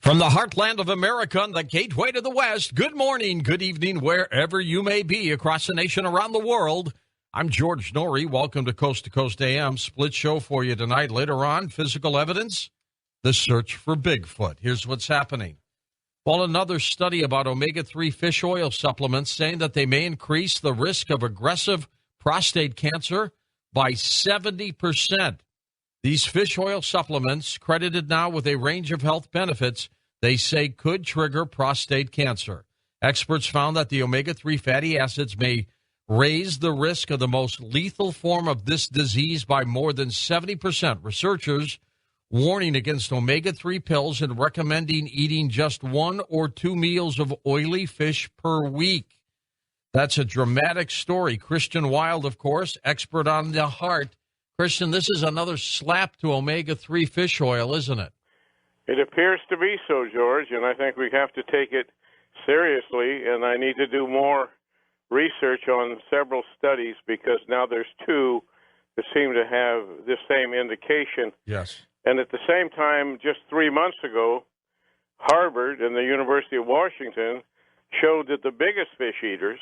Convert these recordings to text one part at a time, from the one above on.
From the heartland of America and the gateway to the West, good morning, good evening, wherever you may be across the nation, around the world. I'm George Norrie. Welcome to Coast AM. Split show for you tonight. Later on, physical evidence, the search for Bigfoot. Here's what's happening. Well, another study about omega-3 fish oil supplements saying that they may increase the risk of aggressive prostate cancer by 70%. These fish oil supplements, credited now with a range of health benefits, they say could trigger prostate cancer. Experts found that the omega-3 fatty acids may raise the risk of the most lethal form of this disease by more than 70%. Researchers warning against omega-3 pills and recommending eating just 1 or 2 meals of oily fish per week. That's a dramatic story. Christian Wild, of course, expert on the heart. Christian, this is another slap to omega-3 fish oil, isn't it? It appears to be so, George, and I think we have to take it seriously, and I need to do more research on several studies because now there's 2 that seem to have this same indication. Yes. And at the same time, just 3 months ago, Harvard and the University of Washington showed that the biggest fish eaters,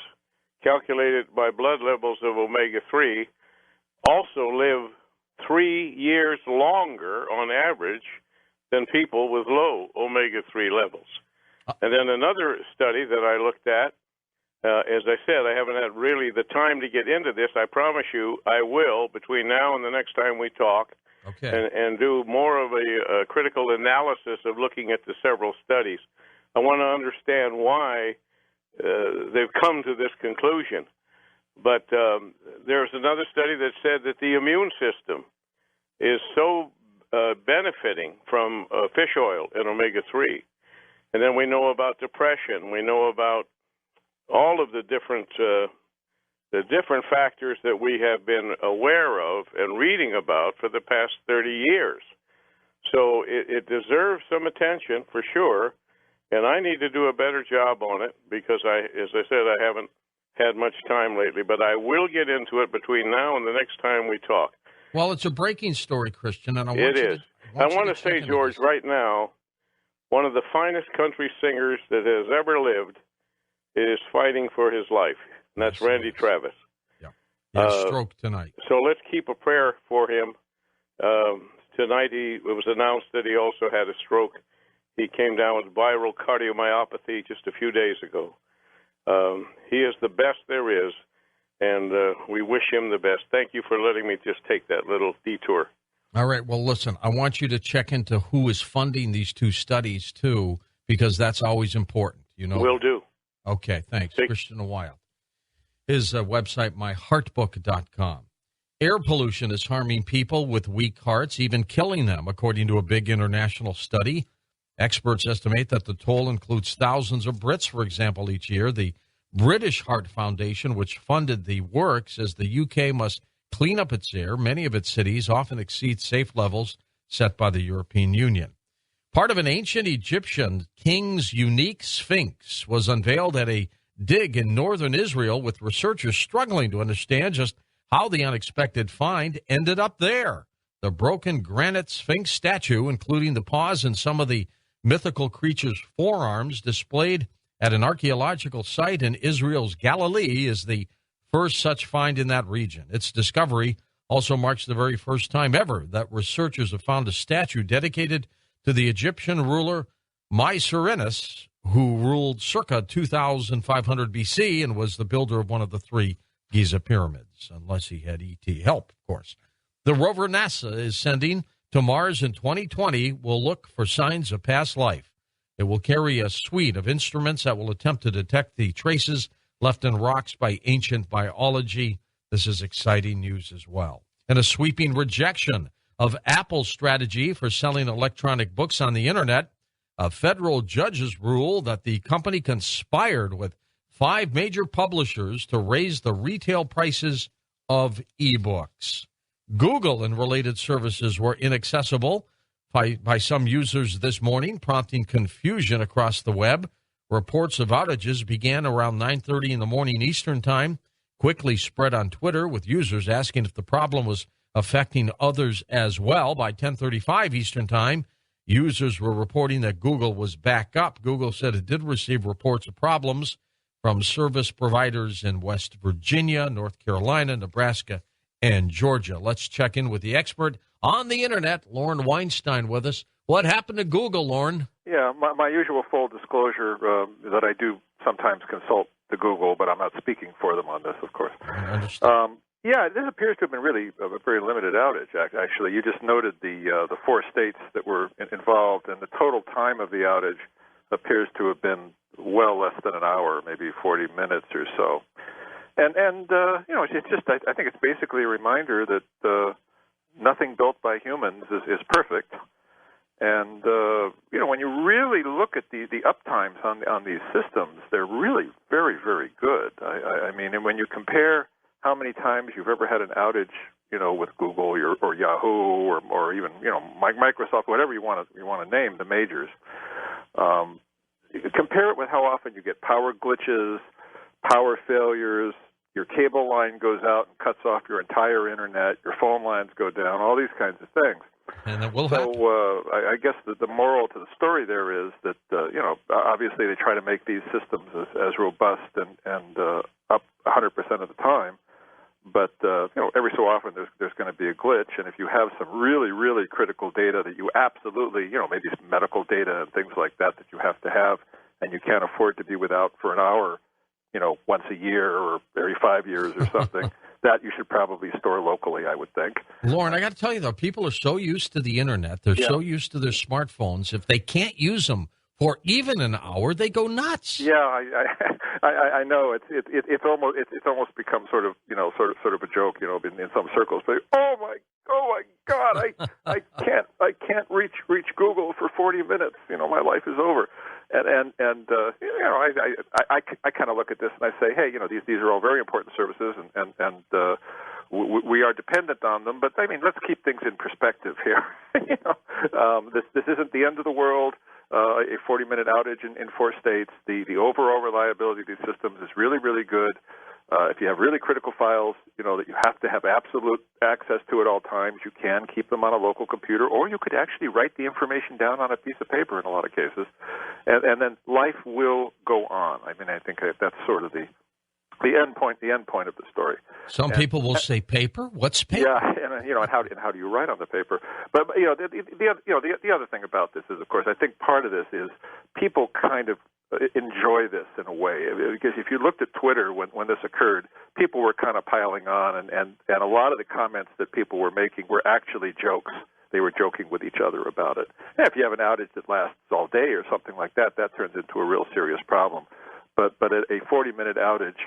calculated by blood levels of omega-3, also live 3 years longer on average than people with low omega-3 levels. And then another study that I looked at, as I said, I haven't had really the time to get into this. I promise you I will between now and the next time we talk, and do more of a critical analysis of looking at the several studies. I want to understand why they've come to this conclusion. But there's another study that said that the immune system is so benefiting from fish oil and omega-3. And then we know about depression. We know about all of the different factors that we have been aware of and reading about for the past 30 years. So it deserves some attention for sure, and I need to do a better job on it because, as I said, I haven't had much time lately, but I will get into it between now and the next time we talk. Well, it's a breaking story, Christian, and I want to say, George, right now, one of the finest country singers that has ever lived is fighting for his life, and that's Randy Travis. Yeah, he had a stroke tonight. So let's keep a prayer for him. Tonight it was announced that he also had a stroke. He came down with viral cardiomyopathy just a few days ago. He is the best there is, and we wish him the best. Thank you for letting me just take that little detour. All right. Well, listen, I want you to check into who is funding these 2 studies, too, because that's always important. You know. Will do. Okay, thanks. Christian Wild. His website, myheartbook.com. Air pollution is harming people with weak hearts, even killing them, according to a big international study. Experts estimate that the toll includes thousands of Brits, for example, each year. The British Heart Foundation, which funded the work, says the UK must clean up its air. Many of its cities often exceed safe levels set by the European Union. Part of an ancient Egyptian king's unique sphinx was unveiled at a dig in northern Israel, with researchers struggling to understand just how the unexpected find ended up there. The broken granite sphinx statue, including the paws and some of the mythical creature's forearms, displayed at an archaeological site in Israel's Galilee, is the first such find in that region. Its discovery also marks the very first time ever that researchers have found a statue dedicated to the Egyptian ruler Mycerinus, who ruled circa 2500 BC and was the builder of one of the 3 Giza pyramids, unless he had ET help, of course. The rover NASA is sending to Mars in 2020 will look for signs of past life. It will carry a suite of instruments that will attempt to detect the traces left in rocks by ancient biology. This is exciting news as well. And a sweeping rejection of Apple's strategy for selling electronic books on the internet. Federal judges ruled that the company conspired with 5 major publishers to raise the retail prices of ebooks. Google and related services were inaccessible by some users this morning, prompting confusion across the web. Reports of outages began around 9:30 in the morning Eastern Time, quickly spread on Twitter, with users asking if the problem was affecting others as well. By 10:35 Eastern Time, users were reporting that Google was back up. Google said it did receive reports of problems from service providers in West Virginia, North Carolina, Nebraska, and Georgia. Let's check in with the expert on the Internet, Lauren Weinstein, with us. What happened to Google, Lauren? Yeah, my usual full disclosure that I do sometimes consult the Google, but I'm not speaking for them on this, of course. I understand. Yeah, this appears to have been really a very limited outage, actually. You just noted the 4 states that were involved, and the total time of the outage appears to have been well less than an hour, maybe 40 minutes or so. And it's just, I think it's basically a reminder that nothing built by humans is perfect. And, when you really look at the uptimes on these systems, they're really very, very good. I mean, and when you compare how many times you've ever had an outage, with Google or Yahoo or even, Microsoft, whatever you want to name, the majors, compare it with how often you get power glitches, power failures, your cable line goes out and cuts off your entire internet, your phone lines go down, all these kinds of things. And it will happen. So I guess the moral to the story there is that, obviously they try to make these systems as robust and up 100% of the time. But, every so often there's going to be a glitch. And if you have some really, really critical data that you absolutely, maybe some medical data and things like that you have to have and you can't afford to be without for an hour, once a year or every 5 years or something, that you should probably store locally, I would think. Lauren, I got to tell you, though, people are so used to the Internet. They're so used to their smartphones. If they can't use them for even an hour, they go nuts. Yeah, I know. It's almost become sort of a joke, in some circles. But oh my God, I can't reach Google for 40 minutes. My life is over. And I kind of look at this and I say, hey, these are all very important services, and we are dependent on them. But I mean, let's keep things in perspective here. This isn't the end of the world. A 40-minute outage in 4 states. The overall reliability of these systems is really, really good. If you have really critical files, that you have to have absolute access to at all times, you can keep them on a local computer, or you could actually write the information down on a piece of paper in a lot of cases, and then life will go on. I mean, I think that's sort of the end point of the story. Some people will say paper. What's paper? Yeah, and how do you write on the paper? But the other thing about this is, of course, I think part of this is people kind of enjoy this in a way, because if you looked at Twitter when this occurred, people were kind of piling on, and a lot of the comments that people were making were actually jokes. They were joking with each other about it. And if you have an outage that lasts all day or something like that, that turns into a real serious problem. But a 40-minute outage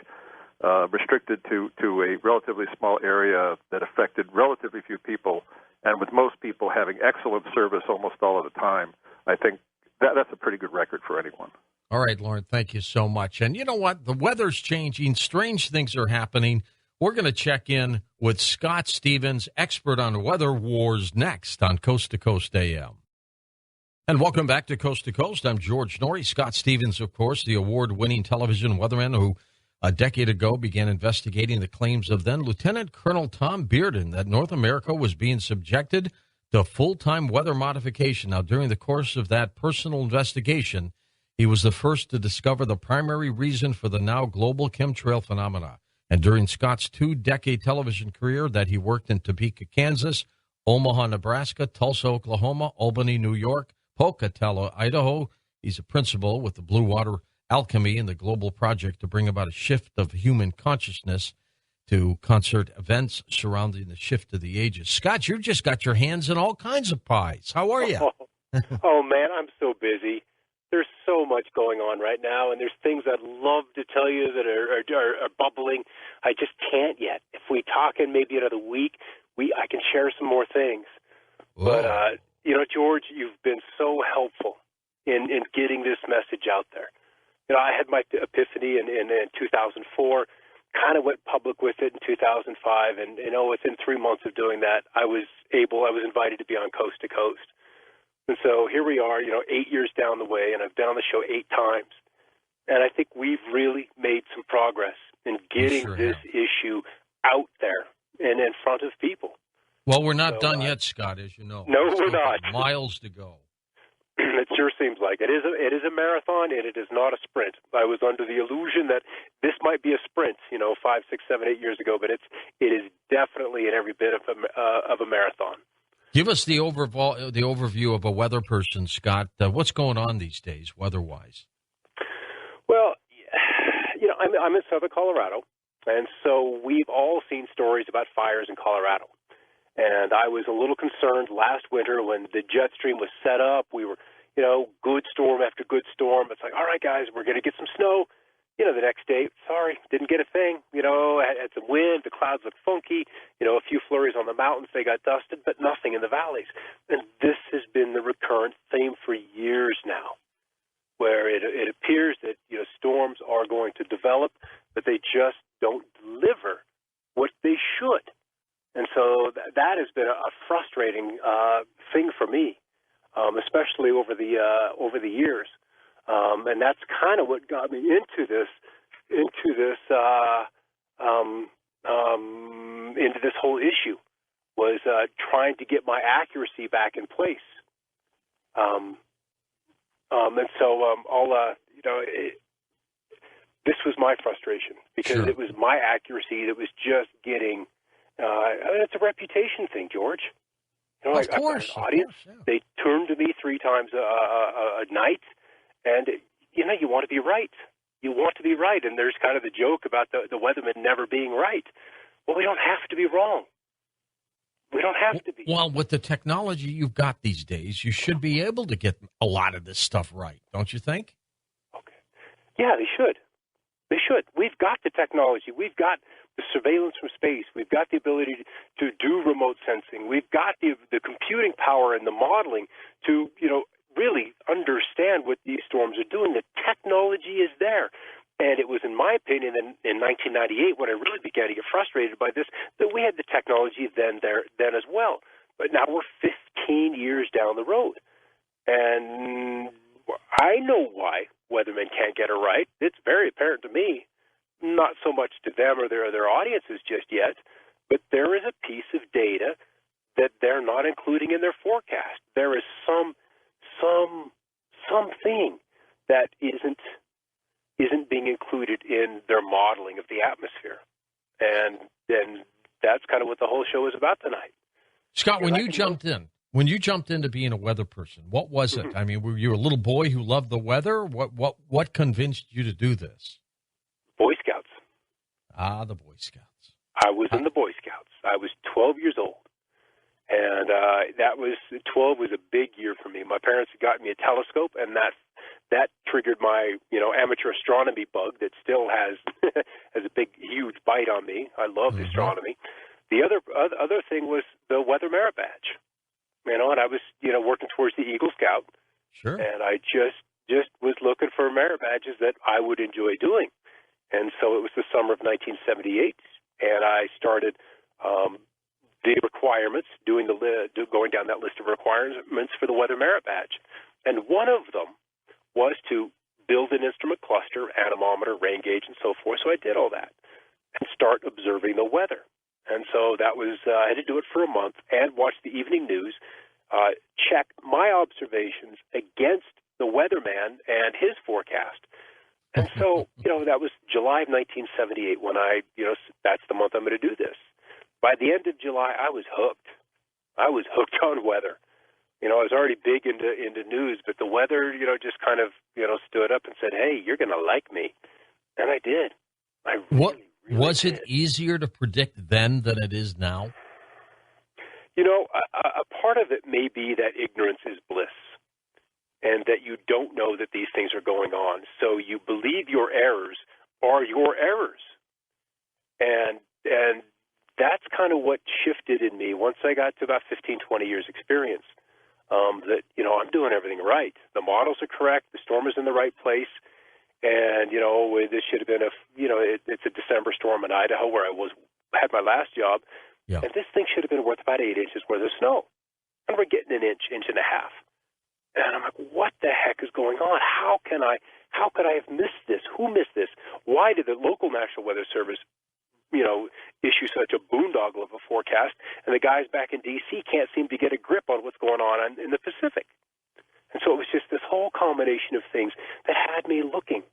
restricted to a relatively small area that affected relatively few people, and with most people having excellent service almost all of the time, I think that's a pretty good record for anyone. All right, Lauren, thank you so much. And you know what? The weather's changing. Strange things are happening. We're going to check in with Scott Stevens, expert on weather wars, next on Coast to Coast AM. And welcome back to Coast. I'm George Norrie. Scott Stevens, of course, the award-winning television weatherman who a decade ago began investigating the claims of then Lieutenant Colonel Tom Bearden that North America was being subjected to full-time weather modification. Now, during the course of that personal investigation, he was the first to discover the primary reason for the now global chemtrail phenomena. And during Scott's 2-decade television career that he worked in Topeka, Kansas, Omaha, Nebraska, Tulsa, Oklahoma, Albany, New York, Pocatello, Idaho, he's a principal with the Blue Water Alchemy and the global project to bring about a shift of human consciousness to concert events surrounding the shift of the ages. Scott, you've just got your hands in all kinds of pies. How are you? Oh, man, I'm so busy. There's so much going on right now, and there's things I'd love to tell you that are bubbling. I just can't yet. If we talk in maybe another week, I can share some more things. Whoa. But, George, you've been so helpful in getting this message out there. I had my epiphany in 2004, kind of went public with it in 2005, and, within 3 months of doing that, I was invited to be on Coast to Coast. And so here we are, 8 years down the way, and I've been on the show 8 times. And I think we've really made some progress in getting this issue out there and in front of people. Well, we're not done yet, Scott, as you know. No, we're not. Miles to go. It sure seems like it is. It is a marathon, and it is not a sprint. I was under the illusion that this might be a sprint, 5, 6, 7, 8 years ago, but it is definitely in every bit of a marathon. Give us the overview of a weather person, Scott. What's going on these days, weather-wise? Well, I'm in southern Colorado, and so we've all seen stories about fires in Colorado. And I was a little concerned last winter when the jet stream was set up. We were, good storm after good storm. It's like, all right, guys, we're going to get some snow. The next day, sorry, didn't get a thing. Had some wind. The clouds looked funky. A few flurries on the mountains. They got dusted, but nothing in the valleys. And this has been the recurrent theme for years now, where it appears that, storms are going to develop, but they just don't deliver what they should. And so that has been a frustrating thing for me, especially over the years. And that's kind of what got me into this whole issue, was trying to get my accuracy back in place. And so this was my frustration, because Sure. It was my accuracy that was just getting. It's a reputation thing, George. Of course, I've got an audience. Yeah. They turn to me 3 times a night, and you want to be right. You want to be right, and there's kind of the joke about the weatherman never being right. Well, we don't have to be wrong. We don't have to be. Well, with the technology you've got these days, you should be able to get a lot of this stuff right, don't you think? Okay. Yeah, they should. They should. We've got the technology. We've got the surveillance from space. We've got the ability to do remote sensing. We've got the computing power and the modeling to, really understand what these storms are doing. The technology is there. And it was, in my opinion, in 1998, when I really began to get frustrated by this, that we had the technology then as well. But now we're 15 years down the road. And I know why weathermen can't get it right. It's very apparent to me, not so much to them or their audiences just yet, but there is a piece of data that they're not including in their forecast. There is something that isn't being included in their modeling of the atmosphere. And then that's kind of what the whole show is about tonight. Scott, when you jumped into being a weather person, what was it? I mean, were you a little boy who loved the weather? What convinced you to do this? Boy Scouts. Ah, the Boy Scouts. I was in the Boy Scouts. I was 12 years old. And 12 was a big year for me. My parents had gotten me a telescope, and that triggered my, amateur astronomy bug that still has a big, huge bite on me. I love astronomy. The other thing was the Weather Merit Badge. And I was, working towards the Eagle Scout. Sure. And I just was looking for merit badges that I would enjoy doing. And so it was the summer of 1978, and I started the requirements, going down that list of requirements for the Weather Merit Badge. And one of them was to build an instrument cluster, anemometer, rain gauge, and so forth. So I did all that and start observing the weather. And so that was, I had to do it for a month and watch the evening news, check my observations against the weatherman and his forecast. And so, that was July of 1978 when that's the month I'm going to do this. By the end of July, I was hooked. I was hooked on weather. I was already big into news, but the weather, just kind of, stood up and said, hey, you're going to like me. And I did. I really was did. it easier to predict then than it is now? A part of it may be that ignorance is bliss, and that you don't know that these things are going on. So you believe your errors are your errors. And that's kind of what shifted in me once I got to about 15, 20 years experience, that, I'm doing everything right. The models are correct. The storm is in the right place. And, this should have been it's a December storm in Idaho where I had my last job. Yeah. And this thing should have been worth about 8 inches worth of snow. And we're getting an inch and a half. And I'm like, what the heck is going on? How could I have missed this? Who missed this? Why did the local National Weather Service, issue such a boondoggle of a forecast, and the guys back in D.C. can't seem to get a grip on what's going on in the Pacific? And so it was combination of things that had me looking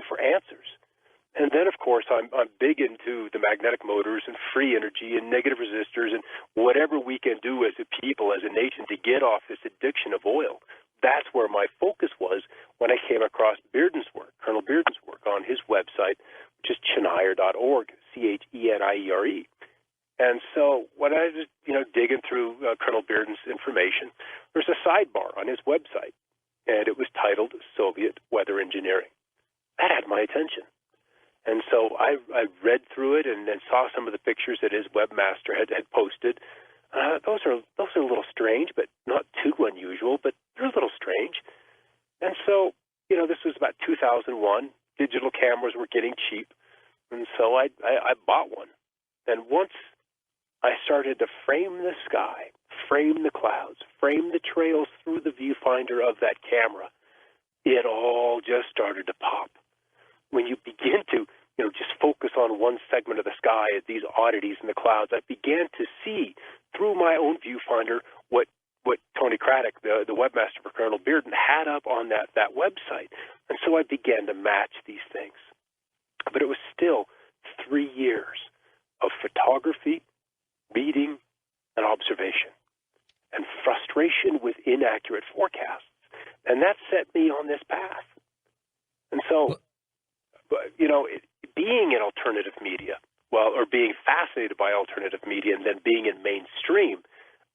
for answers. And then, of course, I'm big into the magnetic motors and free energy and negative resistors and whatever we can do as a people, as a nation, to get off this addiction of oil. That's where my focus was when I came across Bearden's work, Colonel Bearden's work on his website, which is Cheniere.org, Cheniere. And so when I was, digging through Colonel Bearden's information, there's a sidebar on his website, and it was titled Soviet Weather Engineering. That had my attention. And so I read through it and then saw some of the pictures that his webmaster had posted. Those are a little strange, but not too unusual, but they're a little strange. And so, this was about 2001. Digital cameras were getting cheap. And so I bought one. And once I started to frame the sky, frame the clouds, frame the trails through the viewfinder of that camera, it all just started to pop. When you begin to, just focus on one segment of the sky at these oddities in the clouds, I began to see through my own viewfinder what Tony Craddock, the webmaster for Colonel Bearden, had up on that website. And so I began to match these things. But it was still 3 years of photography, reading, and observation, and frustration with inaccurate forecasts. And that set me on this path. And so, being in alternative media, or being fascinated by alternative media and then being in mainstream,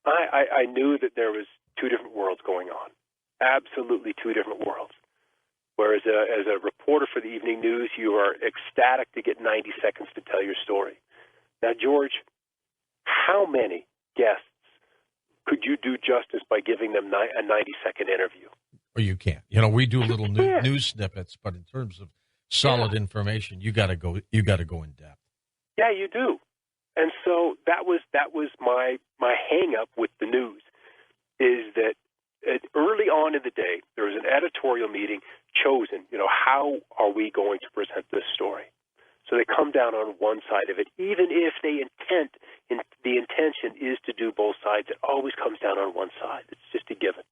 I knew that there was two different worlds going on, absolutely two different worlds. Whereas as a reporter for the evening news, you are ecstatic to get 90 seconds to tell your story. Now, George, how many guests could you do justice by giving them a 90-second interview? Or you can't. We do little news snippets, but in terms of solid information, you got to go in depth. Yeah, you do. And so that was my hang up with the news, is that early on in the day there was an editorial meeting chosen. How are we going to present this story? So they come down on one side of it, even if the intention is to do both sides. It always comes down on one side. It's just a given.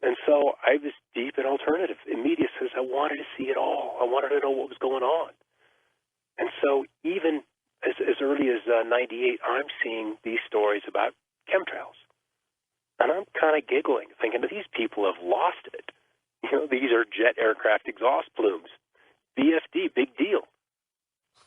And so I was deep in alternative media, because I wanted to see it all. I wanted to know what was going on. And so even as early as 98, I'm seeing these stories about chemtrails. And I'm kind of giggling, thinking that these people have lost it. These are jet aircraft exhaust plumes. VFD, big deal.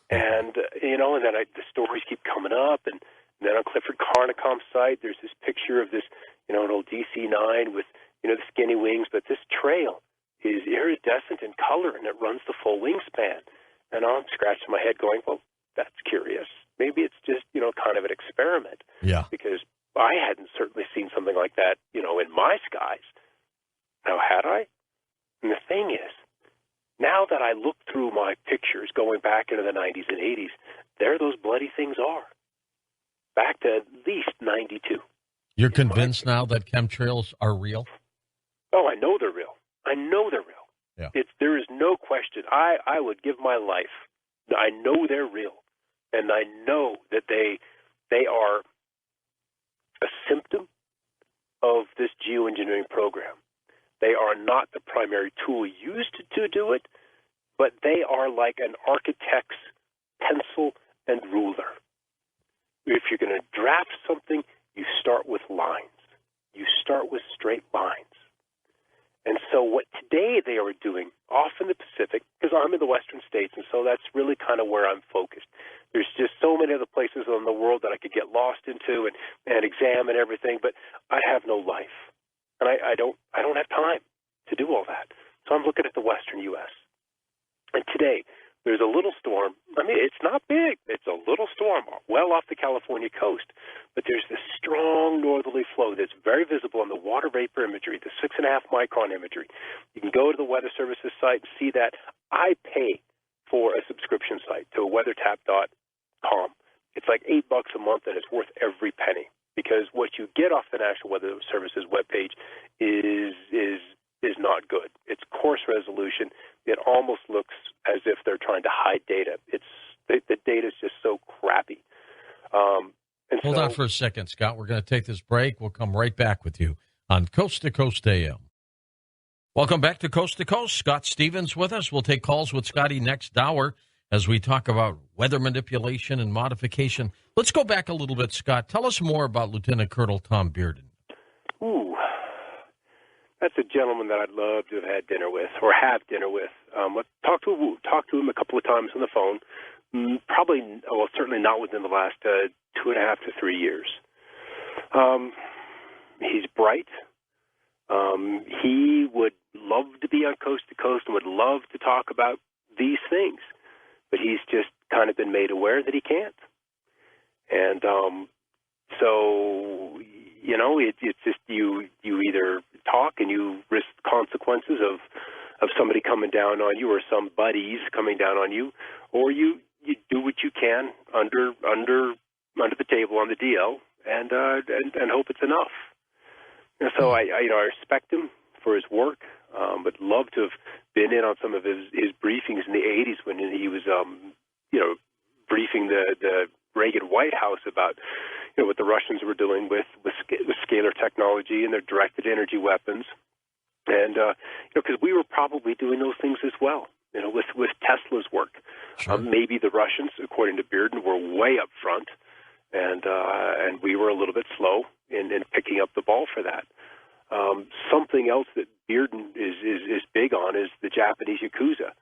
And, and then the stories keep coming up. And then on Clifford Carnicom's site, there's this picture of this, an old DC-9 with, the skinny wings. But this trail is iridescent in color, and it runs the full wingspan. And I'm scratching my head going, well, that's curious. Maybe it's just, kind of an experiment. Yeah. Because I hadn't certainly seen something like that, in my skies. Now, had I? And the thing is, now that I look through my pictures going back into the 90s and 80s, there those bloody things are. Back to at least 92. You're convinced now that chemtrails are real? Oh, I know they're real. I know they're real. Yeah. There is no question. I would give my life. I know they're real. And I know that they are a symptom of this geoengineering program. They are not the primary tool used to do it, but they are like an architect's pencil and ruler. If you're going to draft something, you start with lines. You start with straight lines. And so what today they are doing off in the Pacific, because I'm in the western states, and so that's really kind of where I'm focused. There's just so many other places in the world that I could get lost into and examine everything, but I have no life. And I don't have time to do all that. So I'm looking at the western U.S. And today, there's a little storm. I mean, it's not big. It's a little storm well off the California coast. But there's this strong northerly flow that's very visible on the water vapor imagery, the 6.5 micron imagery. You can go to the Weather Service's site and see that. I pay for a subscription site to weathertap.com. It's like $8 a month, and it's worth every penny, because what you get off the National Weather Service's webpage is not good. It's coarse resolution. It almost looks as if they're trying to hide data. The data is just so crappy. Hold on for a second, Scott. We're going to take this break. We'll come right back with you on Coast to Coast AM. Welcome back to Coast. Scott Stevens with us. We'll take calls with Scotty next hour as we talk about weather manipulation and modification. Let's go back a little bit, Scott. Tell us more about Lieutenant Colonel Tom Bearden. Ooh, that's a gentleman that I'd love to have had dinner with or have dinner with. Talked to him a couple of times on the phone. Certainly not within the last 2.5 to 3 years. He's bright. He would love to be on Coast to Coast and would love to talk about these things, but he's just kind of been made aware that he can't. And so, you know, it's just you either talk and you risk consequences of somebody coming down on you or some buddies coming down on you, or you do what you can under the table on the DL and hope it's enough. And so I respect him for his work, but love to have been in on some of his briefings in the 80s when he was, briefing the Reagan White House about, what the Russians were doing with scalar technology and their directed energy weapons. And, because we were probably doing those things as well, with Tesla's work. Sure. Maybe the Russians, according to Bearden, were way up front, and we were a little bit slow in picking up the ball for that. Something else that Bearden is big on is the Japanese Yakuza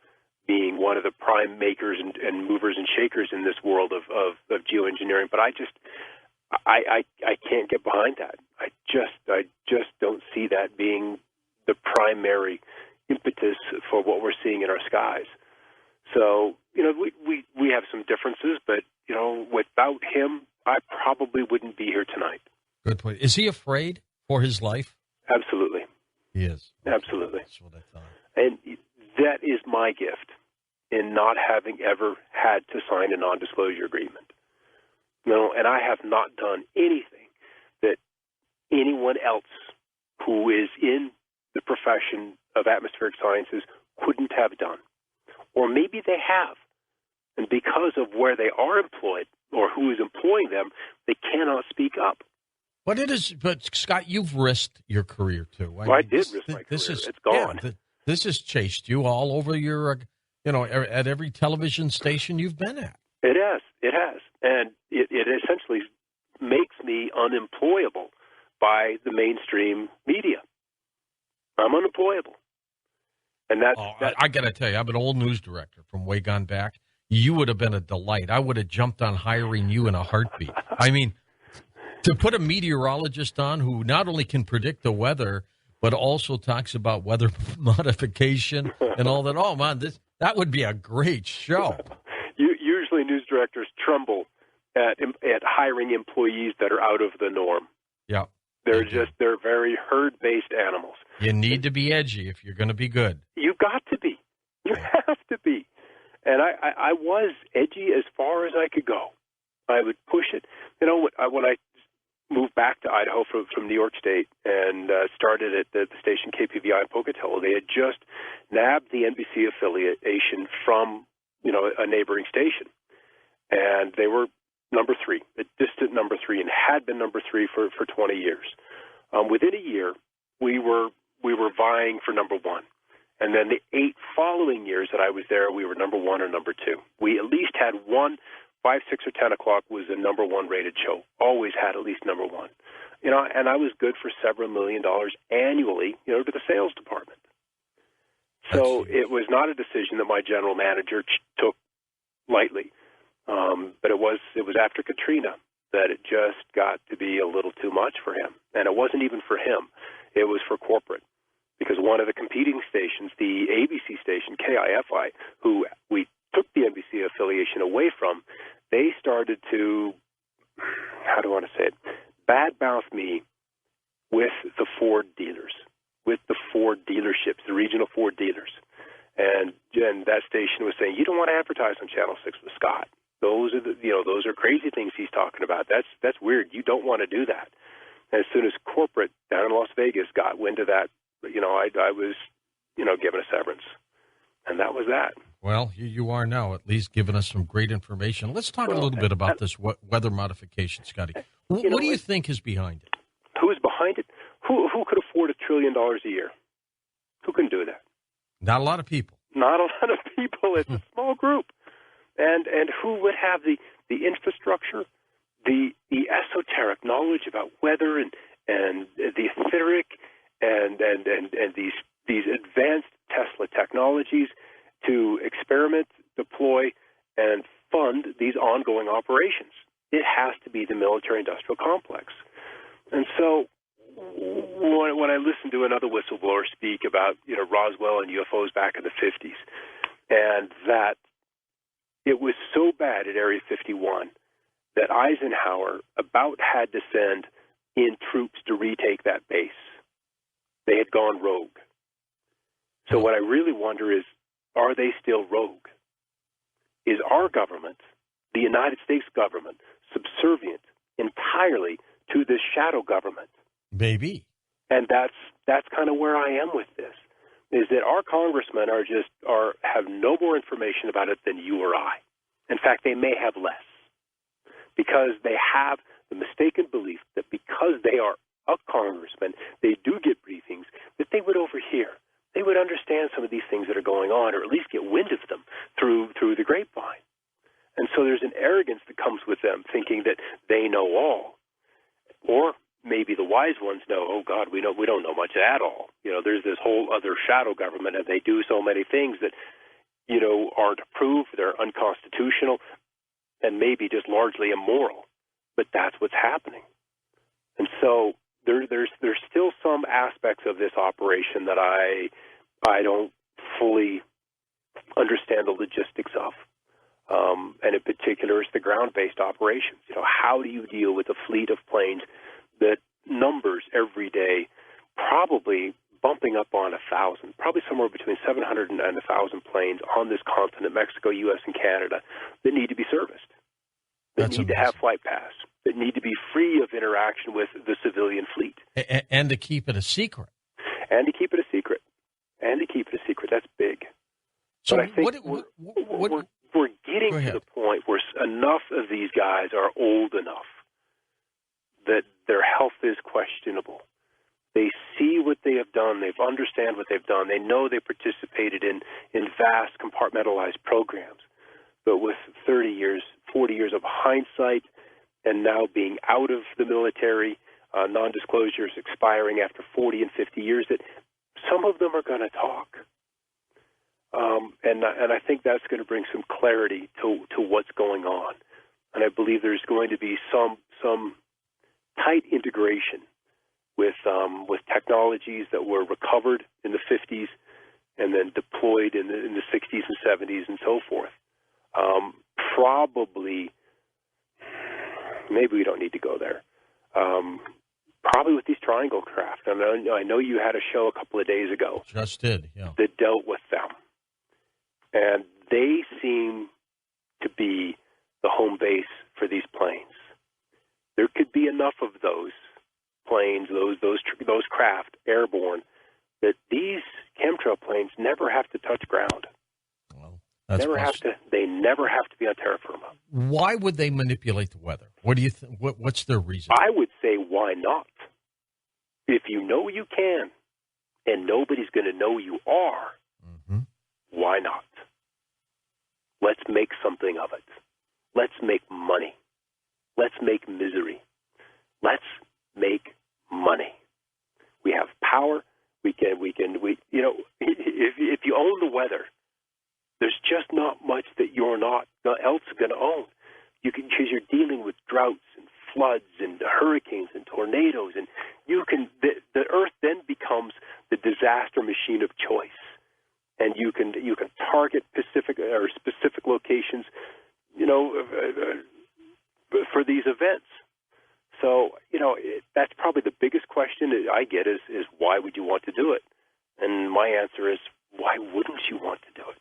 being one of the prime makers and movers and shakers in this world of geoengineering. But I can't get behind that. I just don't see that being the primary impetus for what we're seeing in our skies. So, we have some differences, but, without him, I probably wouldn't be here tonight. Good point. Is he afraid for his life? Absolutely. He is. Absolutely. That's what I thought. And that is my gift in not having ever had to sign a non-disclosure agreement. And I have not done anything that anyone else who is in the profession of atmospheric sciences couldn't have done. Or maybe they have. And because of where they are employed or who is employing them, they cannot speak up. But Scott, you've risked your career too. I did risk my career. It's gone. Yeah, this has chased you all over your, at every television station you've been at. It has. And it essentially makes me unemployable by the mainstream media. I'm unemployable. And that's I got to tell you, I'm an old news director from way gone back. You would have been a delight. I would have jumped on hiring you in a heartbeat. I mean, to put a meteorologist on who not only can predict the weather, but also talks about weather modification and all that. Oh, man, that would be a great show. Usually news directors tremble at hiring employees that are out of the norm. Yeah. They're very herd-based animals. You need to be edgy if you're going to be good. You've got to be. You have to be. And I was edgy as far as I could go. I would push it. When I moved back to Idaho from New York State and started at the station KPVI in Pocatello, they had just nabbed the NBC affiliation from a neighboring station, and they were number 3, a distant number 3, and had been number 3 for 20 years. Within a year, we were vying for number 1. And then the 8 following years that I was there, we were number 1 or number 2. We at least had one, 5, 6, or 10 o'clock was a number 1 rated show. Always had at least number 1. And I was good for several $1 million annually, to the sales department. So it was not a decision that my general manager took lightly. But it was after Katrina that it just got to be a little too much for him. And it wasn't even for him. It was for corporate. Because one of the competing stations, the ABC station, KIFI, who we took the NBC affiliation away from, they started to, how do I want to say it, badmouth me with the Ford dealers, with the Ford dealerships, the regional Ford dealers. And that station was saying, you don't want to advertise on Channel 6 with Scott. Those are crazy things he's talking about. That's weird. You don't want to do that. And as soon as corporate down in Las Vegas got wind of that, I was, given a severance. And that was that. Well, you are now at least giving us some great information. Let's talk a little bit about this weather modification, Scotty. What do you think is behind it? Who is behind it? Who could afford $1 trillion a year? Who can do that? Not a lot of people. Not a lot of people. It's a small group. And who would have the infrastructure, the esoteric knowledge about weather and the etheric and these advanced Tesla technologies to experiment, deploy, and fund these ongoing operations? It has to be the military-industrial complex. And so when I listen to another whistleblower speak about, Roswell and UFOs back in the 50s, and that it was so bad at Area 51 that Eisenhower about had to send in troops to retake that base. They had gone rogue. So what I really wonder is, are they still rogue? Is our government, the United States government, subservient entirely to this shadow government? Maybe. And that's kind of where I am with this, is that our congressmen have no more information about it than you or I. In fact, they may have less, because they have the mistaken belief that because they are a congressman, they do get briefings that they would overhear. They would understand some of these things that are going on, or at least get wind of them through the grapevine. And so there's an arrogance that comes with them, thinking that they know all. Or maybe the wise ones know, oh God, we don't know much at all. There's this whole other shadow government, and they do so many things that, aren't approved, they're unconstitutional, and maybe just largely immoral. But that's what's happening. And so there's still some aspects of this operation that I don't fully understand the logistics of. And in particular, it's the ground-based operations. How do you deal with a fleet of planes that numbers every day probably bumping up on 1,000, probably somewhere between 700 and 1,000 planes on this continent, Mexico, U.S., and Canada, that need to be serviced, that need to have flight paths, that need to be free of interaction with the civilian fleet. And to keep it a secret. And to keep it a secret. That's big. So but I think we're getting to the point where enough of these guys are old enough that their health is questionable. They see what they have done. They understand what they've done. They know they participated in vast compartmentalized programs. But with 30 years, 40 years of hindsight, and now being out of the military, non-disclosures expiring after 40 and 50 years, that some of them are going to talk. And I think that's going to bring some clarity to what's going on. And I believe there's going to be some tight integration with technologies that were recovered in the 50s and then deployed in the 60s and 70s and so forth. Probably, maybe we don't need to go there. Probably with these triangle craft. I know you had a show a couple of days ago. Just did, yeah. That dealt with them. And they seem to be the home base for these planes. There could be enough of those planes, those craft, airborne, that these chemtrail planes never have to touch ground. Well, they never have to be on terra firma. Why would they manipulate the weather? What do you think? What's their reason? I would say, why not? If you know you can, and nobody's going to know you are, why not? Let's make something of it. Let's make money. Let's make misery. Let's make money. We have power. If you own the weather, there's just not much that you're not else going to own. Because you're dealing with droughts and floods and hurricanes and tornadoes, and the earth then becomes the disaster machine of choice. And you can target specific locations, for these events. So, that's probably the biggest question that I get is why would you want to do it? And my answer is, why wouldn't you want to do it?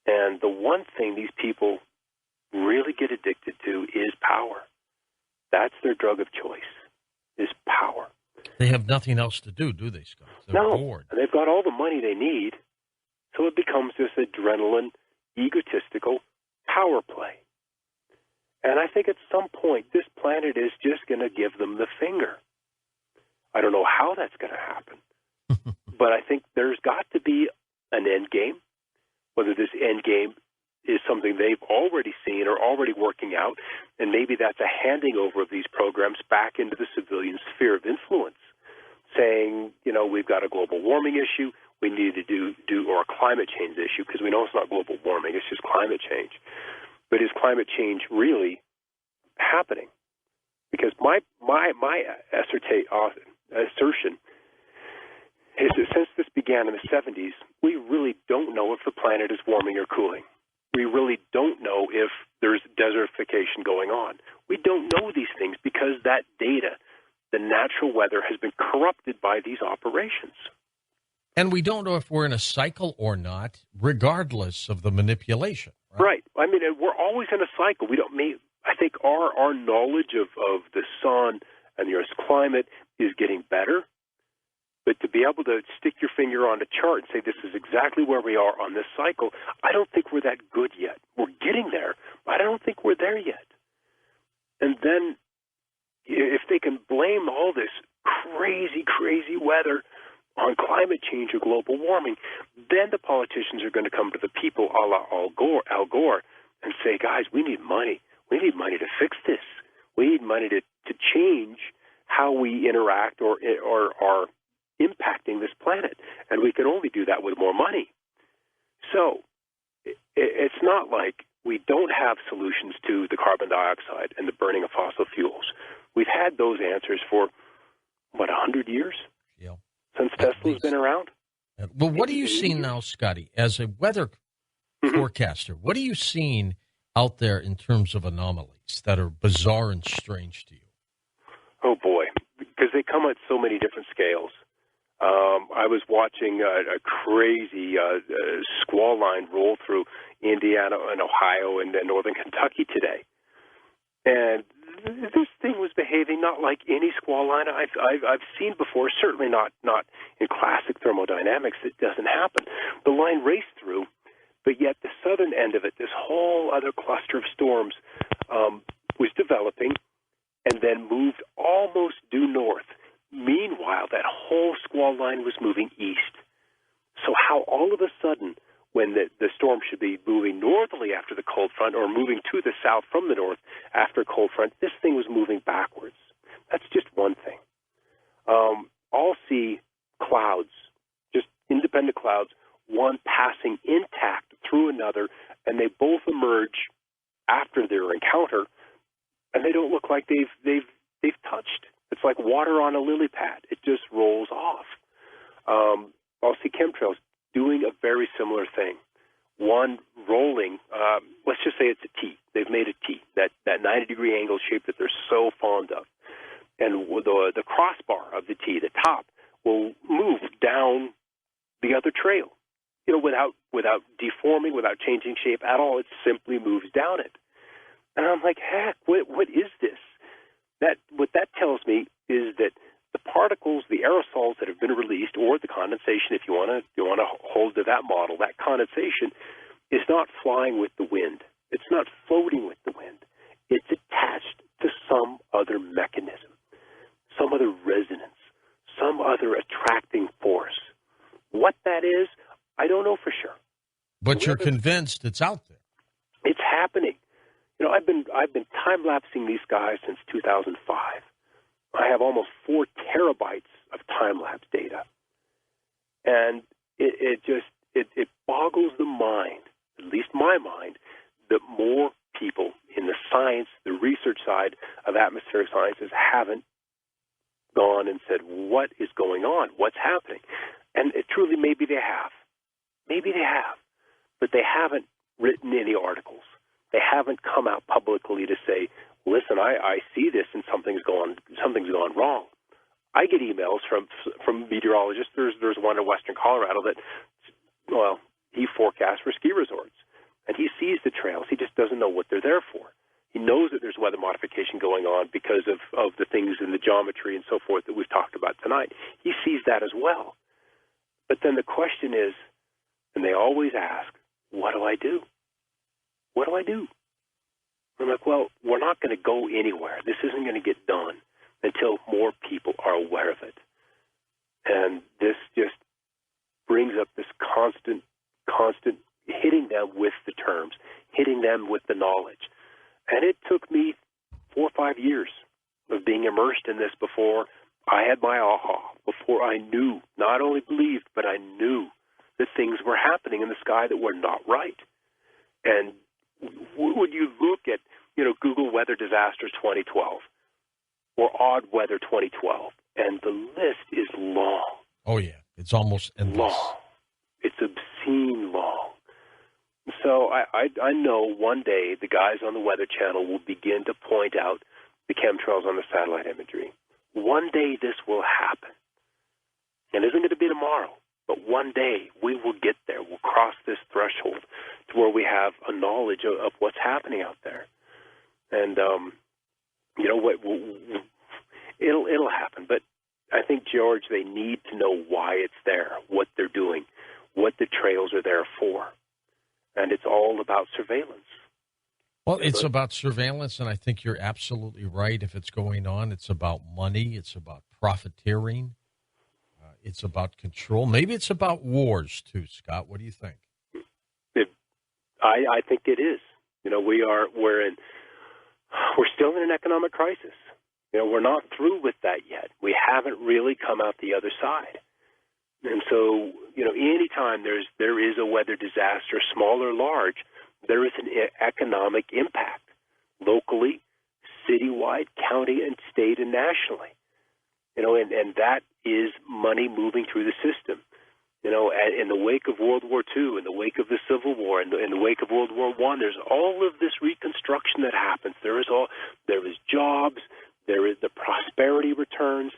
And the one thing these people really get addicted to is power. That's their drug of choice, is power. They have nothing else to do they, Scott? They're bored. And they've got all the money they need, so it becomes this adrenaline, egotistical power play. And I think at some point, this planet is just going to give them the finger. I don't know how that's going to happen, But I think there's got to be an end game, whether this end game is something they've already seen or already working out, and maybe that's a handing over of these programs back into the civilian sphere of influence, saying, we've got a global warming issue, we need to do or a climate change issue, because we know it's not global warming, it's just climate change. But is climate change really happening? Because my assertion is that since this began in the 70s, we really don't know if the planet is warming or cooling. We really don't know if there's desertification going on. We don't know these things because that data, the natural weather, has been corrupted by these operations. And we don't know if we're in a cycle or not, regardless of the manipulation. Right. I mean, we're always in a cycle. I think our knowledge of the sun and the Earth's climate is getting better. But to be able to stick your finger on a chart and say this is exactly where we are on this cycle, I don't think we're that good yet. We're getting there, but I don't think we're there yet. And then if they can blame all this crazy, crazy weather on climate change or global warming, then the politicians are going to come to the people, a la Al Gore, and say, guys, we need money. We need money to fix this. We need money to change how we interact or are impacting this planet. And we can only do that with more money. So it's not like we don't have solutions to the carbon dioxide and the burning of fossil fuels. We've had those answers for, 100 years? Yeah. Since Tesla's been around? Well, what are you seeing now, Scotty, as a weather forecaster? What are you seeing out there in terms of anomalies that are bizarre and strange to you? Oh, boy, because they come at so many different scales. I was watching a crazy squall line roll through Indiana and Ohio and northern Kentucky today. And this thing was behaving not like any squall line I've seen before, certainly not in classic thermodynamics. It doesn't happen. The line raced through, but yet the southern end of it, this whole other cluster of storms, was developing and then moved almost due north. Meanwhile, that whole squall line was moving east. So how all of a sudden, when the storm should be moving northerly after the cold front or moving to the south from the north after a cold front, this thing was moving backwards. That's just one thing. I'll see clouds, just independent clouds, one passing intact through another, and they both emerge after their encounter, and they don't look like they've touched. It's like water on a lily pad. It just rolls off. I'll see chemtrails doing a very similar thing. One rolling, let's just say it's a T. They've made a T, that 90-degree angle shape that they're so fond of. And the crossbar of the T, the top, will move down the other trail, without deforming, without changing shape at all. It simply moves down it. And I'm like, heck, what is this? What that tells me is that the particles, the aerosols that have been released, or the condensation, if you want to hold to that model, that condensation is not flying with the wind. It's not floating with the wind. It's attached to some other mechanism, some other resonance, some other attracting force. What that is, I don't know for sure. But you're convinced it's out there. It's happening. I've been time-lapsing these guys since 2005. I have almost 4 terabytes of time-lapse data. And it boggles the mind, at least my mind, that more people in the science, the research side of atmospheric sciences haven't gone and said, what is going on? What's happening? And truly, maybe they have. Maybe they have. But they haven't written any articles. They haven't come out publicly to say, listen, I see this and something's gone wrong. I get emails from meteorologists. There's one in western Colorado that, he forecasts for ski resorts. And he sees the trails. He just doesn't know what they're there for. He knows that there's weather modification going on because of the things in the geometry and so forth that we've talked about tonight. He sees that as well. But then the question is, and they always ask, what do I do? What do I do? I'm like, well, we're not going to go anywhere. This isn't going to get done until more people are aware of it. And this just constant hitting them with the terms, hitting them with the knowledge. And it took me 4 or 5 years of being immersed in this before I had my aha, before I knew, not only believed, but I knew that things were happening in the sky that were not right. And when you look at, Google Weather Disasters 2012 or Odd Weather 2012, and the list is long. Oh, yeah. It's almost endless. Long. It's obscene long. So I know one day the guys on the Weather Channel will begin to point out the chemtrails on the satellite imagery. One day this will happen. And it isn't going to be tomorrow, but one day we will get there. We'll cross this threshold to where we have a knowledge of what's happening out there. And, it'll happen. But I think, George, they need to know why it's there, what they're doing, what the trails are there for. And it's all about surveillance. Well, it's about surveillance, and I think you're absolutely right. If it's going on, it's about money. It's about profiteering. It's about control. Maybe it's about wars, too, Scott. What do you think? I think it is. We're still in an economic crisis. We're not through with that yet. We haven't really come out the other side. And so, anytime there is a weather disaster, small or large, there is an economic impact locally, citywide, county and state and nationally. And that is money moving through the system. In the wake of World War II, in the wake of the Civil War, in the wake of World War I, there's all of this reconstruction that happens. There is jobs, there is the prosperity returns,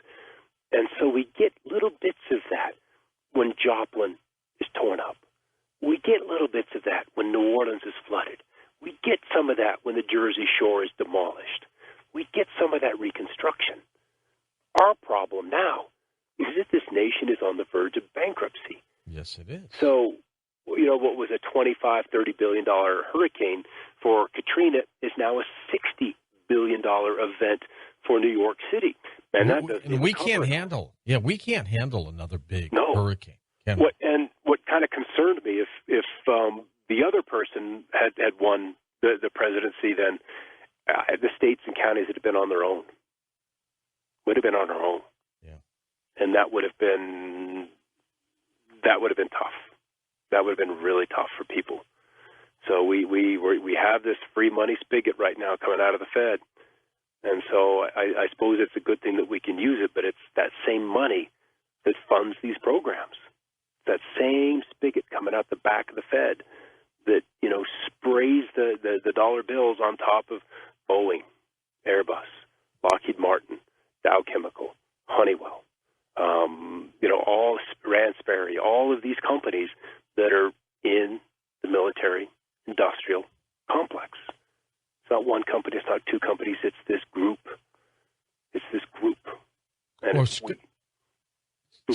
and so we get little bits of that when Joplin is torn up. We get little bits of that when New Orleans is flooded. We get some of that when the Jersey Shore is demolished. We get some of that reconstruction. Our problem now is that this nation is on the verge of bankruptcy. Yes, it is. So, what was a $25, $30 billion hurricane for Katrina is now a $60 billion event for New York City. And we can't handle another big hurricane. What kind of concerned me, if the other person had won the presidency, then the states and counties would have been on their own. Yeah. And that would have been tough. That would have been really tough for people. So we have this free money spigot right now coming out of the Fed. And so I suppose it's a good thing that we can use it, but it's that same money that funds these programs. That same spigot coming out the back of the Fed that, sprays the dollar bills on top of Boeing, Airbus, Lockheed Martin, Dow Chemical, Honeywell, all Rand Sperry, all of these companies that are in the military industrial complex. It's not one company, it's not two companies, it's this group. And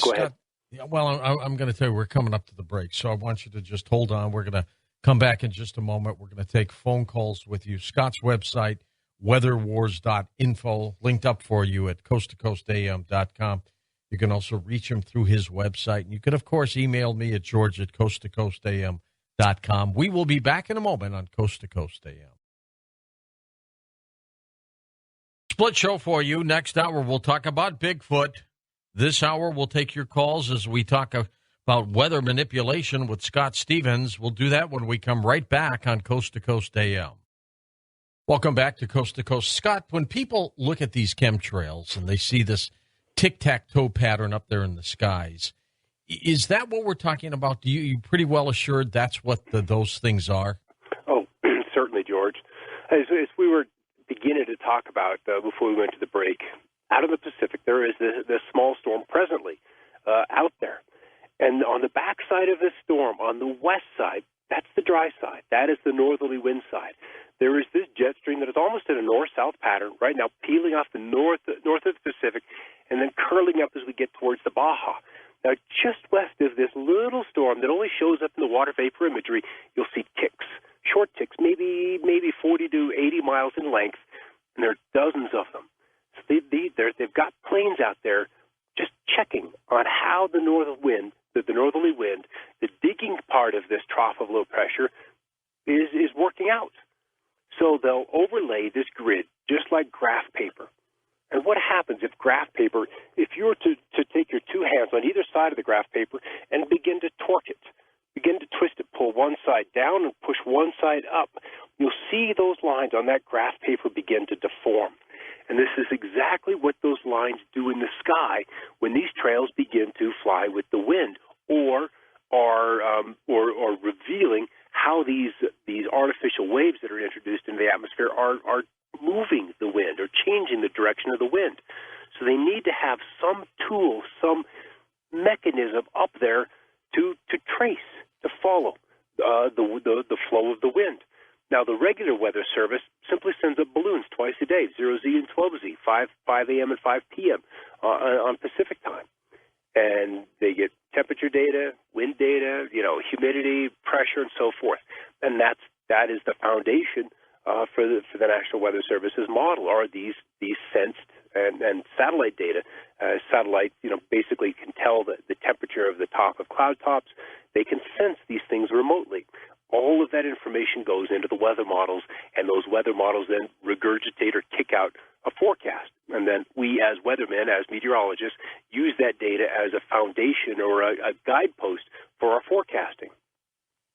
go ahead. Yeah, well, I'm going to tell you, we're coming up to the break, so I want you to just hold on. We're going to come back in just a moment. We're going to take phone calls with you. Scott's website, weatherwars.info, linked up for you at coasttocoastam.com. You can also reach him through his website. And you can, of course, email me at george@coasttocoastam.com. We will be back in a moment on Coast to Coast AM. Split show for you. Next hour, we'll talk about Bigfoot. This hour, we'll take your calls as we talk about weather manipulation with Scott Stevens. We'll do that when we come right back on Coast to Coast AM. Welcome back to Coast to Coast. Scott, when people look at these chemtrails and they see this tic-tac-toe pattern up there in the skies, is that what we're talking about? You pretty well assured that's what those things are? Oh, certainly, George. As we were beginning to talk about before we went to the break, out of the Pacific, there is this small storm presently out there. And on the backside of this storm, on the west side, that's the dry side. That is the northerly wind side. There is this jet stream that is almost in a north-south pattern right now, peeling off the north of the Pacific and then curling up as we get towards the Baja. Now, just west of this little storm that only shows up in the water vapor imagery, you'll see ticks, short ticks, maybe 40 to 80 miles in length, and there are dozens of them. So they've got planes out there just checking on how the northerly wind, the digging of this trough of low pressure is working out. So they'll overlay this grid just like graph paper. And what happens if graph paper, if you were to take your two hands on either side of the graph paper and begin to torque it, begin to twist it, pull one side down and push one side up, you'll see those lines on that graph paper begin to deform. And this is exactly what those lines do in the sky when these trails begin to fly with the wind, or are revealing how these artificial waves that are introduced into the atmosphere are moving the wind or changing the direction of the wind. So they need to have some tool, some mechanism up there to trace, to follow the flow of the wind. Now, the regular weather service simply sends up balloons twice a day, 0Z and 12Z, 5 a.m. and 5 p.m. On Pacific time. And they get temperature data, wind data, humidity, pressure, and so forth. And that is the foundation for the National Weather Service's model, are these sensed and satellite data. Satellite, basically can tell the temperature of the top of cloud tops. They can sense these things remotely. All of that information goes into the weather models, and those weather models then regurgitate or kick out a forecast. And then we, as weathermen, as meteorologists, use that data as a foundation or a guidepost for our forecasting.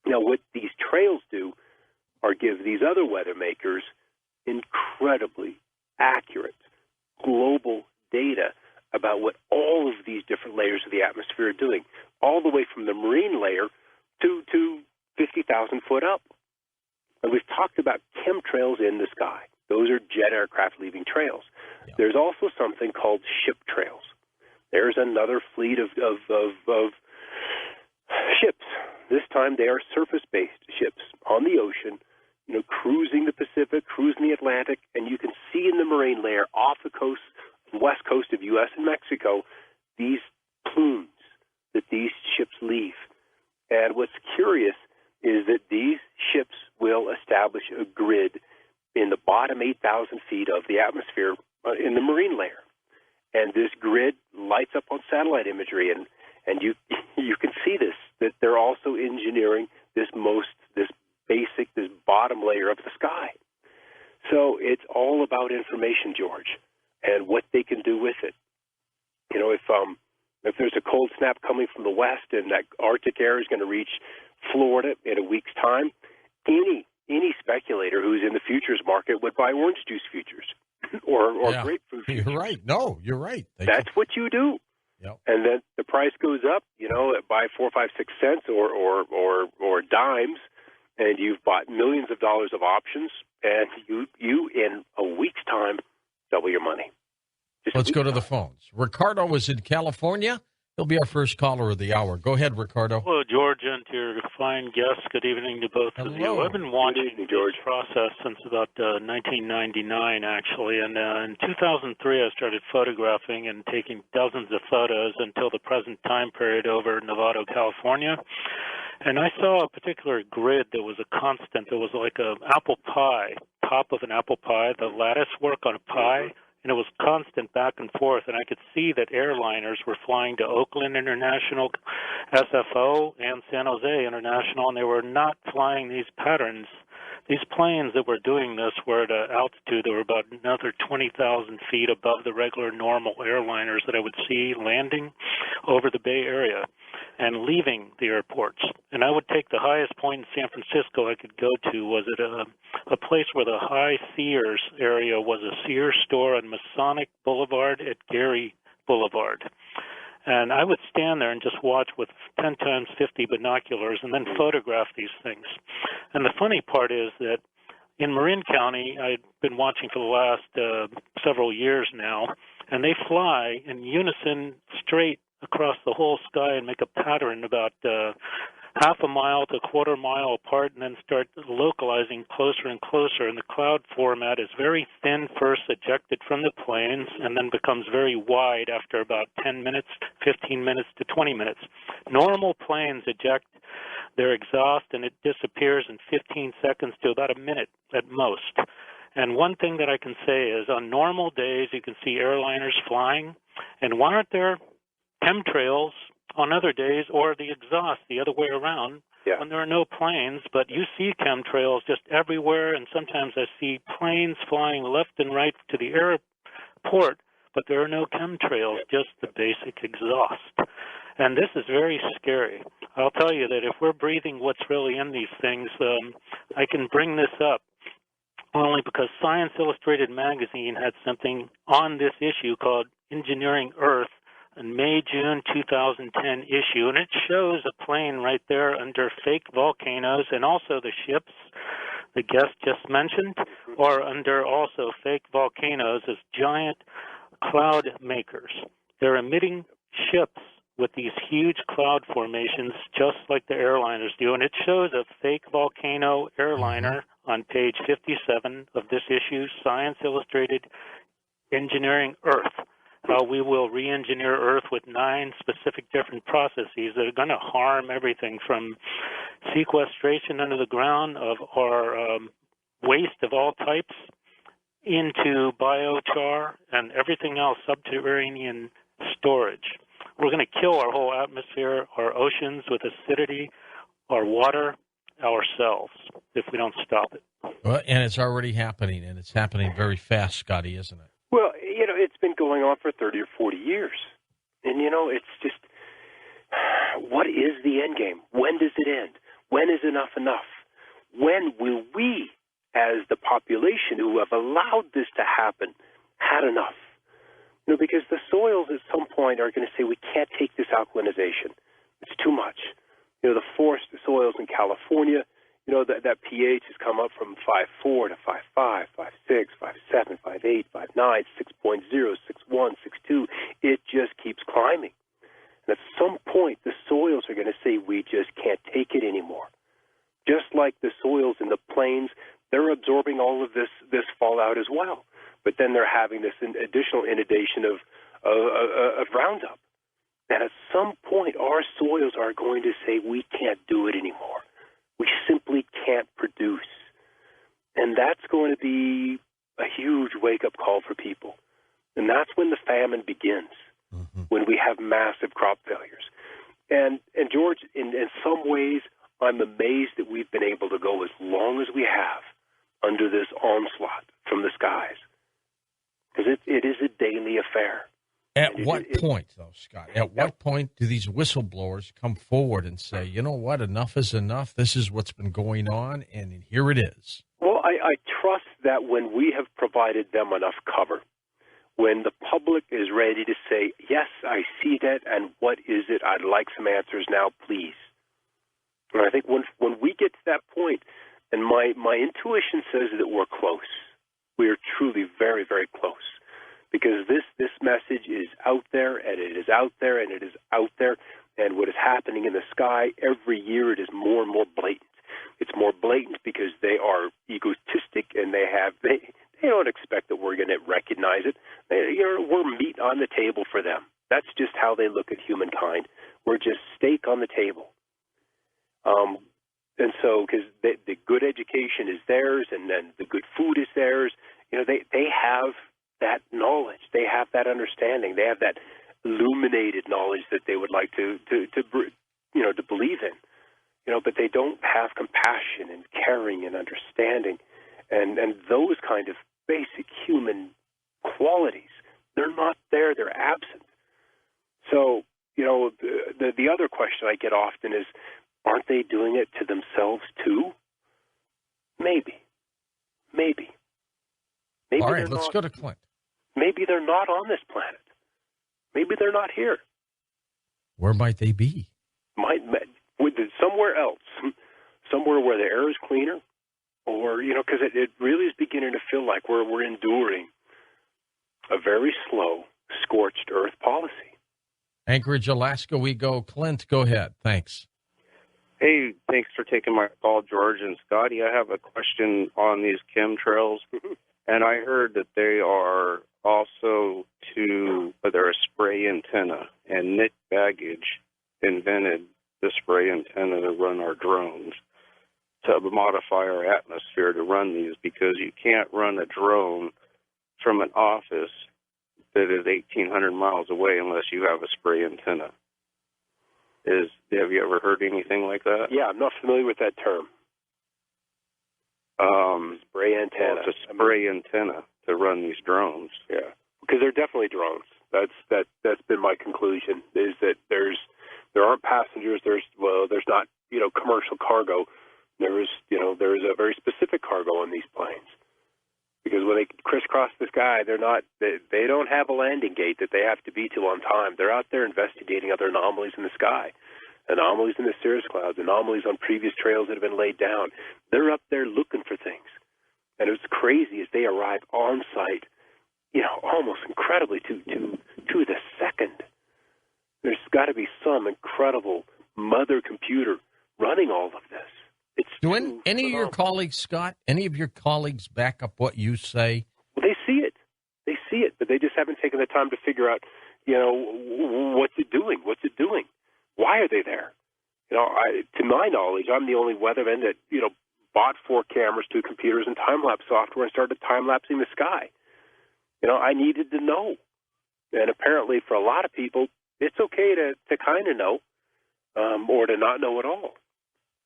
Now, what these trails do are give these other weather makers incredibly accurate global data about what all of these different layers of the atmosphere are doing, all the way from the marine layer to 50,000 foot up. And we've talked about chemtrails in the sky. Those are jet aircraft leaving trails. Yeah. There's also something called ship trails. There's another fleet of ships. This time they are surface-based ships on the ocean, cruising the Pacific, cruising the Atlantic, and you can see in the marine layer off the coast, west coast of U.S. and Mexico, these plumes that these ships leave. And what's curious is that these ships will establish a grid in the bottom 8,000 feet of the atmosphere in the marine layer. And this grid lights up on satellite imagery, and you can see this, that they're also engineering this bottom layer of the sky. So it's all about information, George, and what they can do with it. If there's a cold snap coming from the west and that Arctic air is going to reach Florida in a week's time, any speculator who's in the futures market would buy orange juice futures or grapefruit futures. You're right. No, you're right. That's what you do. Yep. And then the price goes up, by 4, 5, 6 cents or dimes, and you've bought millions of dollars of options, and you in a week's time double your money. Let's go to the phones. Ricardo is in California. He'll be our first caller of the hour. Go ahead, Ricardo. Hello, George, and to your fine guests. Good evening to both of you. I've been watching this process since about 1999, actually. And in 2003, I started photographing and taking dozens of photos until the present time period over Novato, California. And I saw a particular grid that was a constant. It was like an apple pie, top of an apple pie, the lattice work on a pie. And it was constant back and forth, and I could see that airliners were flying to Oakland International, SFO, and San Jose International, and they were not flying these patterns. These planes that were doing this were at an altitude that were about another 20,000 feet above the regular normal airliners that I would see landing over the Bay Area and leaving the airports. And I would take the highest point in San Francisco I could go to was at a place where the High Sears area was a Sears store on Masonic Boulevard at Gary Boulevard. And I would stand there and just watch with 10 times 50 binoculars and then photograph these things. And the funny part is that in Marin County, I've been watching for the last several years now, and they fly in unison straight across the whole sky and make a pattern about half a mile to a quarter mile apart, and then start localizing closer and closer. And the cloud format is very thin first, ejected from the planes, and then becomes very wide after about 10 minutes, 15 minutes to 20 minutes. Normal planes eject their exhaust, and it disappears in 15 seconds to about a minute at most. And one thing that I can say is on normal days, you can see airliners flying, and why aren't there chemtrails on other days, or the exhaust the other way around when there are no planes. But you see chemtrails just everywhere, and sometimes I see planes flying left and right to the airport, but there are no chemtrails, just the basic exhaust. And this is very scary. I'll tell you that if we're breathing what's really in these things, I can bring this up only because Science Illustrated magazine had something on this issue called Engineering Earth, a May-June 2010 issue, and it shows a plane right there under fake volcanoes, and also the ships the guest just mentioned are under also fake volcanoes as giant cloud makers. They're emitting ships with these huge cloud formations just like the airliners do, and it shows a fake volcano airliner on page 57 of this issue, Science Illustrated Engineering Earth. How we will re-engineer Earth with 9 specific different processes that are going to harm everything from sequestration under the ground of our waste of all types into biochar and everything else, subterranean storage. We're going to kill our whole atmosphere, our oceans with acidity, our water, ourselves, if we don't stop it. Well, and it's already happening, and it's happening very fast, Scotty, isn't it? Well, it's been going on for 30 or 40 years. And, it's just, what is the end game? When does it end? When is enough enough? When will we, as the population who have allowed this to happen, had enough? Because the soils at some point are going to say, we can't take this alkalinization. It's too much. The forest soils in California, that pH has come up from 5.4 to 5.5, 5.6, 5.7, 5.8, 5.9, 6.0, 6.1, 6.2. It just keeps climbing. And at some point, the soils are going to say, we just can't take it anymore. Just like the soils in the plains, they're absorbing all of this fallout as well. But then they're having this additional inundation of Roundup. And at some point, our soils are going to say, we can't do it anymore. We simply can't produce. And that's going to be a huge wake-up call for people. And that's when the famine begins, when we have massive crop failures. And George, in some ways, I'm amazed that we've been able to go as long as we have under this onslaught from the skies. Because it is a daily affair. At what point, though, Scott? At what point do these whistleblowers come forward and say, you know what, enough is enough, this is what's been going on, and here it is? Well, I trust that when we have provided them enough cover, when the public is ready to say, yes, I see that, and what is it? I'd like some answers now, please. And I think when we get to that point, and my intuition says that we're close. We are truly very, very close. Because this message is out there, and it is out there, and it is out there. And what is happening in the sky, every year it is more and more blatant. It's more blatant because they are egotistic, and they don't expect that we're going to recognize it. We're meat on the table for them. That's just how they look at humankind. We're just steak on the table. And so, because the good education is theirs, and then the good food is theirs, they have that knowledge, they have that understanding, they have that illuminated knowledge that they would like to believe in, but they don't have compassion and caring and understanding, and those kind of basic human qualities. They're not there; they're absent. So, the other question I get often is, aren't they doing it to themselves too? Maybe. All right, let's go to Clint. Maybe they're not on this planet. Maybe they're not here. Where might they be? Somewhere else. Somewhere where the air is cleaner. Or, because it really is beginning to feel like we're enduring a very slow, scorched earth policy. Anchorage, Alaska, we go. Clint, go ahead. Thanks. Hey, thanks for taking my call, George and Scotty. I have a question on these chemtrails. And I heard that they are also they're a spray antenna. And Nick Baggage invented the spray antenna to run our drones, to modify our atmosphere to run these, because you can't run a drone from an office that is 1,800 miles away unless you have a spray antenna. Have you ever heard anything like that? Yeah, I'm not familiar with that term. Spray antenna. Well, it's a spray antenna to run these drones. Yeah, because they're definitely drones. That's been my conclusion. Is that there aren't passengers. There's not commercial cargo. There is a very specific cargo on these planes. Because when they crisscross the sky, they don't have a landing gate that they have to be to on time. They're out there investigating other anomalies in the sky, anomalies in the cirrus clouds, anomalies on previous trails that have been laid down. They're up there looking for things. And it's crazy as they arrive on site, almost incredibly to the second. There's got to be some incredible mother computer running all of this. Do any of your colleagues, Scott, any of your colleagues back up what you say? Well, they see it. They see it, but they just haven't taken the time to figure out, what's it doing? What's it doing? Why are they there? To my knowledge, I'm the only weatherman that, bought 4 cameras, 2 computers, and time-lapse software and started time-lapsing the sky. I needed to know. And apparently for a lot of people, it's okay to kind of know or to not know at all.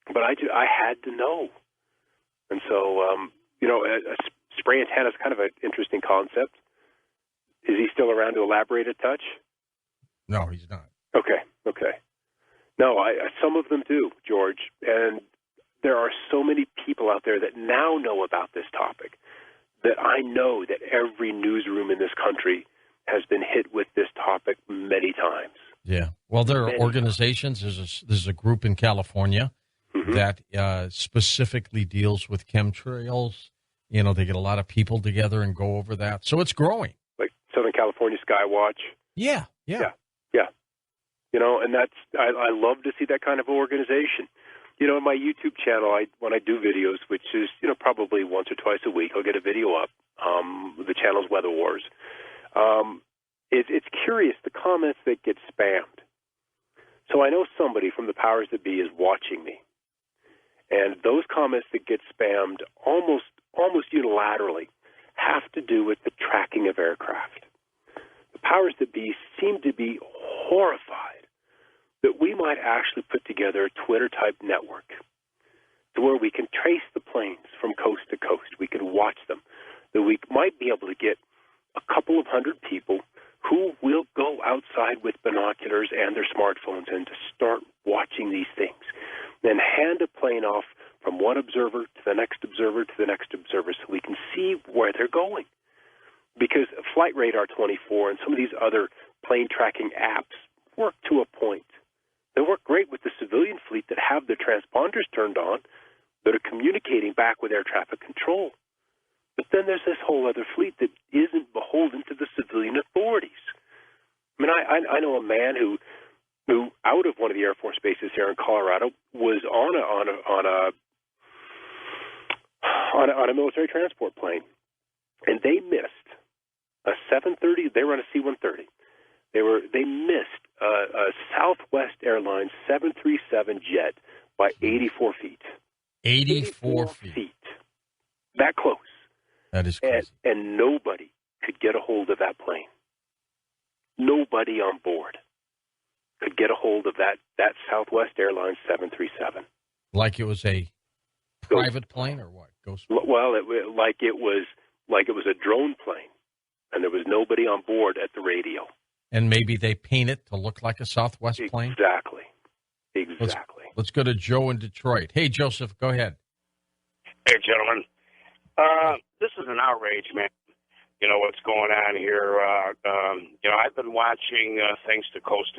But I had to know. And so, a spray antenna is kind of an interesting concept. Is he still around to elaborate a touch? No, he's not. Okay. No, some of them do, George. And there are so many people out there that now know about this topic that I know that every newsroom in this country has been hit with this topic many times. Yeah. Well, there are organizations. There's a group in California that specifically deals with chemtrails. They get a lot of people together and go over that. So it's growing. Like Southern California Skywatch. Yeah. And I love to see that kind of organization. In my YouTube channel, when I do videos, which is, probably once or twice a week, I'll get a video up. The channel's Weather Wars. It's curious, the comments that get spammed. So I know somebody from the powers that be is watching me. And those comments that get spammed almost unilaterally have to do with the tracking of aircraft. The powers that be seem to be horrified that we might actually put together a Twitter-type network to where we can trace the planes from coast to coast. We can watch them. That we might be able to get a couple of hundred people who will go outside with binoculars and their smartphones and to start watching these things. Then hand a plane off from one observer to the next observer to the next observer so we can see where they're going. Because Flight Radar 24 and some of these other plane tracking apps work to a point. They work great with the civilian fleet that have their transponders turned on, that are communicating back with air traffic control. But then there's this whole other fleet that isn't beholden to the civilian authorities. I mean, I know a man who out of one of the Air Force bases here in Colorado was on a military transport plane, and they missed a 730. They were on a C-130. They missed a Southwest Airlines 737 jet by 84 feet. 84 feet. That close. That is crazy. And nobody could get a hold of that plane. Nobody on board could get a hold of that Southwest Airlines 737. Like it was a private plane or what? Ghost plane? Well, like it was a drone plane, and there was nobody on board at the radio. And maybe they paint it to look like a Southwest plane? Exactly. Let's go to Joe in Detroit. Hey, Joseph, go ahead. Hey, gentlemen. This is an outrage, man. What's going on here. I've been watching things to coast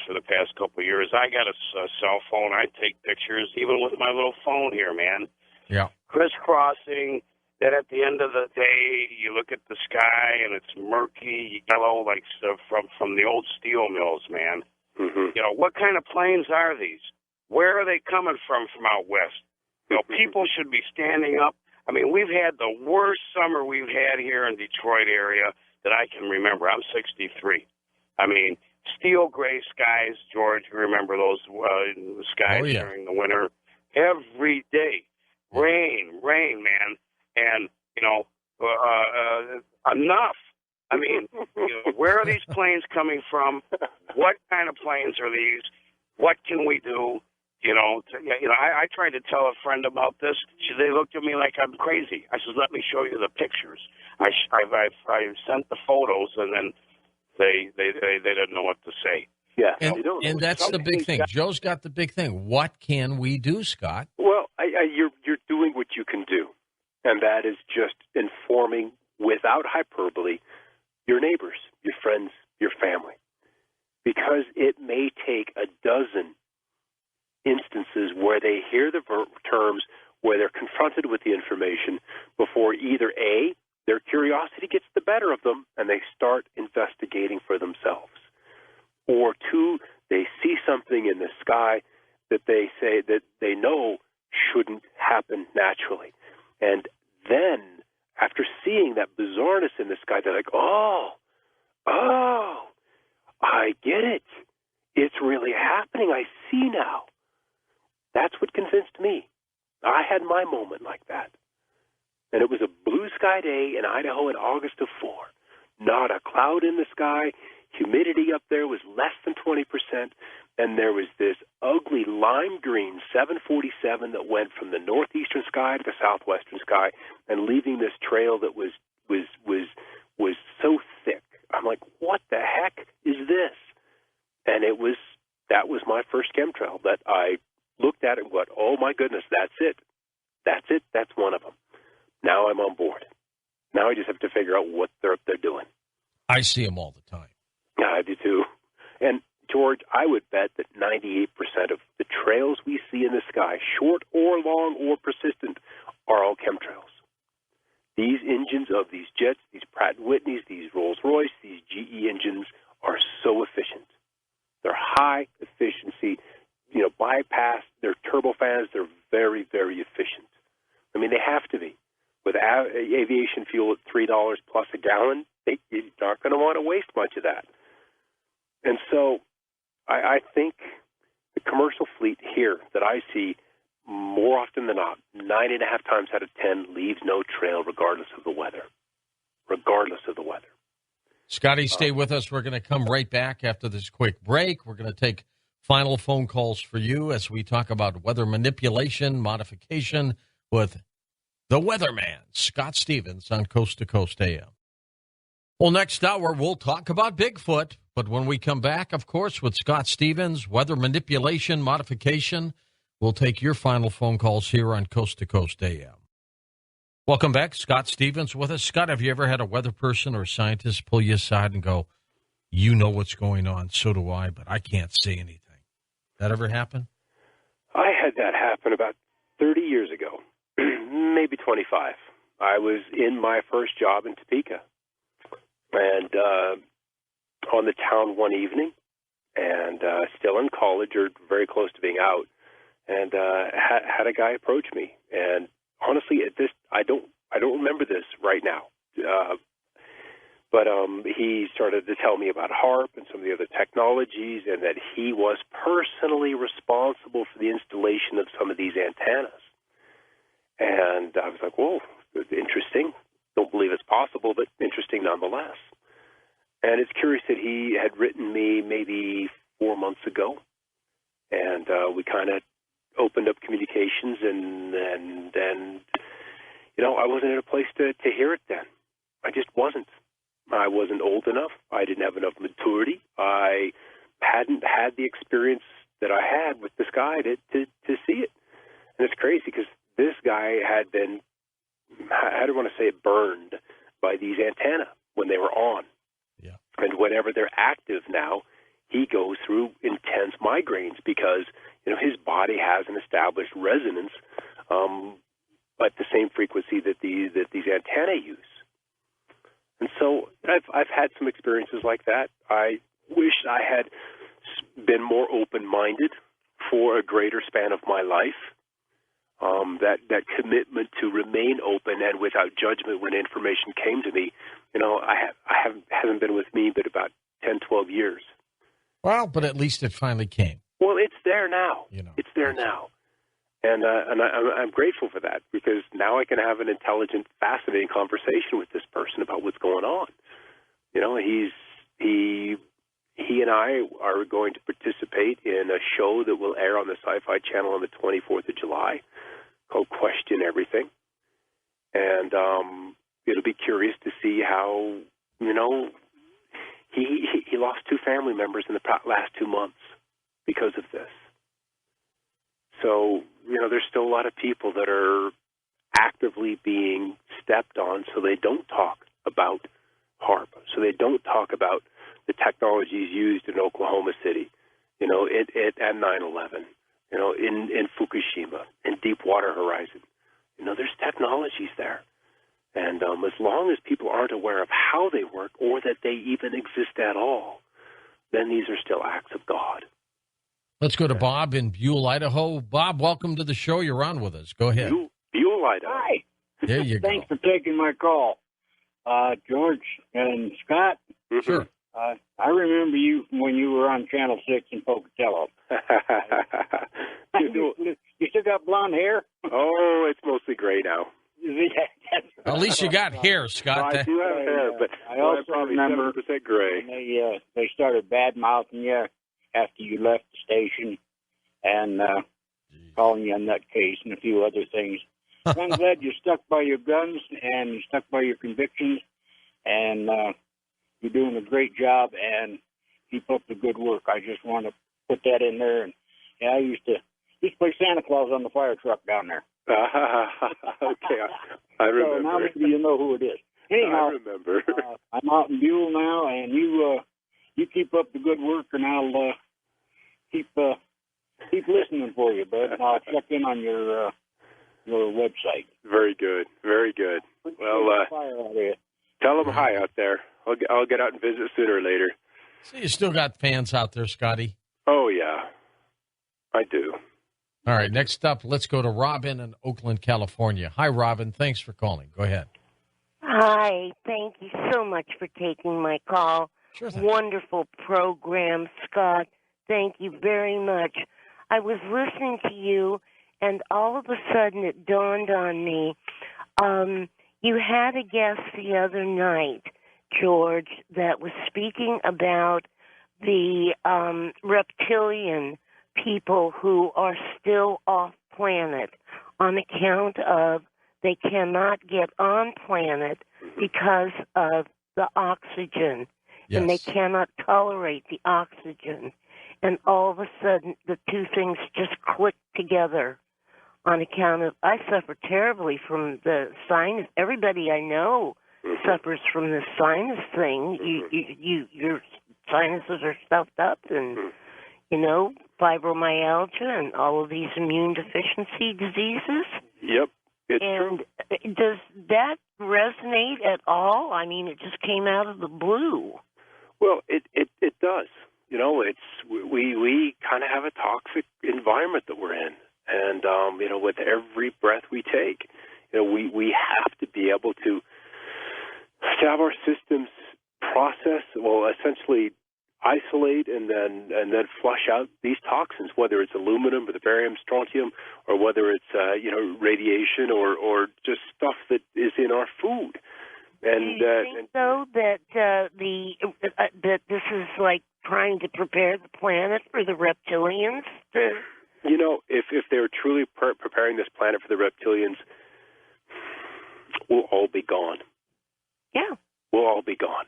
for the past couple of years. I got a cell phone. I take pictures even with my little phone here, man. Yeah. Crisscrossing. Then at the end of the day, you look at the sky and it's murky, yellow, like from the old steel mills, man. Mm-hmm. What kind of planes are these? Where are they coming from out west? People should be standing up. I mean, we've had the worst summer we've had here in Detroit area that I can remember. I'm 63. I mean, steel gray skies, George, you remember those skies during the winter? Every day. Rain, man. And, enough. I mean, where are these planes coming from? What kind of planes are these? What can we do? I tried to tell a friend about this. They looked at me like I'm crazy. I said, "Let me show you the pictures." I sent the photos, and then they didn't know what to say. Yeah, and that's the big thing. Joe's got the big thing. What can we do, Scott? Well, you're doing what you can do, and that is just informing without hyperbole your neighbors, your friends, your family, because it may take a dozen instances where they hear the terms, where they're confronted with the information before either A, their curiosity gets the better of them and they start investigating for themselves, or two, they see something in the sky that they say that they know shouldn't happen naturally. And then after seeing that bizarreness in the sky, they're like, oh, I get it. It's really happening. I see now. That's what convinced me. I had my moment like that. And it was a blue sky day in Idaho in August of 4. Not a cloud in the sky. Humidity up there was less than 20%. And there was this ugly lime green 747 that went from the northeastern sky to the southwestern sky and leaving this trail that was so thick. I'm like, what the heck is this? And that was my first chemtrail that I looked at it and went, oh my goodness, that's it. That's one of them. Now I'm on board. Now I just have to figure out what they're doing. I see them all the time. Yeah, I do too. And George, I would bet that 98% of the trails we see in the sky, short or long or persistent, are all chemtrails. These engines of these jets, these Pratt & Whitneys, these Rolls-Royce, these GE engines are so efficient. They're high efficiency, bypass, they're turbofans, they're very, very efficient. I mean, they have to be. With aviation fuel at $3 plus a gallon, you're not going to want to waste much of that. And so I think the commercial fleet here that I see more often than not, 9.5 times out of 10, leaves no trail regardless of the weather. Regardless of the weather. Scotty, stay with us. We're going to come right back after this quick break. We're going to take final phone calls for you as we talk about weather manipulation, modification with the weatherman, Scott Stevens, on Coast to Coast AM. Well, next hour, we'll talk about Bigfoot. But when we come back, of course, with Scott Stevens, weather manipulation, modification, we'll take your final phone calls here on Coast to Coast AM. Welcome back. Scott Stevens with us. Scott, have you ever had a weather person or scientist pull you aside and go, you know what's going on, so do I, but I can't say anything? That ever happen? I had that happen about 30 years ago, maybe 25. I was in my first job in Topeka and on the town one evening and still in college or very close to being out, and had a guy approach me. And honestly, I don't remember this right now. But he started to tell me about HARP and some of the other technologies, and that he was personally responsible for the installation of some of these antennas. And I was like, whoa, interesting. Don't believe it's possible, but interesting nonetheless. And it's curious that he had written me maybe 4 months ago, and we kind of opened up communications, and I wasn't in a place to hear it then. I just wasn't. I wasn't old enough. I didn't have enough maturity. I hadn't had the experience that I had with this guy to see it. And it's crazy because this guy had been, I don't want to say it, burned by these antennae when they were on. Yeah. And whenever they're active now, he goes through intense migraines because, his body has an established resonance at the same frequency that these antennae use. And so I've had some experiences like that. I wish I had been more open-minded for a greater span of my life. That commitment to remain open and without judgment when information came to me, hasn't been with me but about 10, 12 years. Well, but at least it finally came. Well, it's there now. It's there now. And I'm grateful for that because now I can have an intelligent, fascinating conversation with this person about what's going on. He he and I are going to participate in a show that will air on the Sci-Fi Channel on the 24th of July called Question Everything. And it'll be curious to see how, he lost 2 family members in the last 2 months because of this. So, there's still a lot of people that are actively being stepped on so they don't talk about HAARP, so they don't talk about the technologies used in Oklahoma City, at 9/11, in Fukushima, in Deepwater Horizon. There's technologies there. And as long as people aren't aware of how they work or that they even exist at all, then these are still acts of God. Let's go to Bob in Buell, Idaho. Bob, welcome to the show. You're on with us. Go ahead. Buell, Idaho. Hi. There you go. Thanks for taking my call. George and Scott. Sure. I remember you when you were on Channel 6 in Pocatello. You still got blonde hair? Oh, it's mostly gray now. At least you got hair, Scott. No, I do have hair, but I also probably remember 7% gray. They started bad-mouthing you after you left the station and calling you a nutcase and a few other things. I'm glad you stuck by your guns and you stuck by your convictions, and you're doing a great job, and keep up the good work. I just want to put that in there. And I used to play Santa Claus on the fire truck down there. Okay, I remember. So now maybe you know who it is. Anyhow, I remember. I'm out in Buell now, and you keep up the good work, and I'll keep listening for you, bud. And I'll check in on your website. Very good, very good. Well, tell them hi out there. I'll get out and visit sooner or later. So you still got fans out there, Scotty? Oh yeah, I do. All right, next up, let's go to Robin in Oakland, California. Hi, Robin. Thanks for calling. Go ahead. Hi. Thank you so much for taking my call. Sure thing. Wonderful program, Scott. Thank you very much. I was listening to you, and all of a sudden it dawned on me. You had a guest the other night, George, that was speaking about the reptilian people who are still off planet on account of they cannot get on planet because of the oxygen. Yes. And they cannot tolerate the oxygen. And all of a sudden, the two things just click together on account of, I suffer terribly from the sinus. Everybody I know suffers from this sinus thing. Your sinuses are stuffed up and, fibromyalgia and all of these immune deficiency diseases. Yep, it's and true. Does that resonate at all? I mean, it just came out of the blue. Well, it does. We kind of have a toxic environment that we're in, and with every breath we take, we have to be able to have our systems process, essentially isolate and then flush out these toxins, whether it's aluminum or the barium, strontium, or whether it's radiation or just stuff that is in our food. And do you think though that that this is like trying to prepare the planet for the reptilians? If they're truly preparing this planet for the reptilians, we'll all be gone. Yeah, we'll all be gone.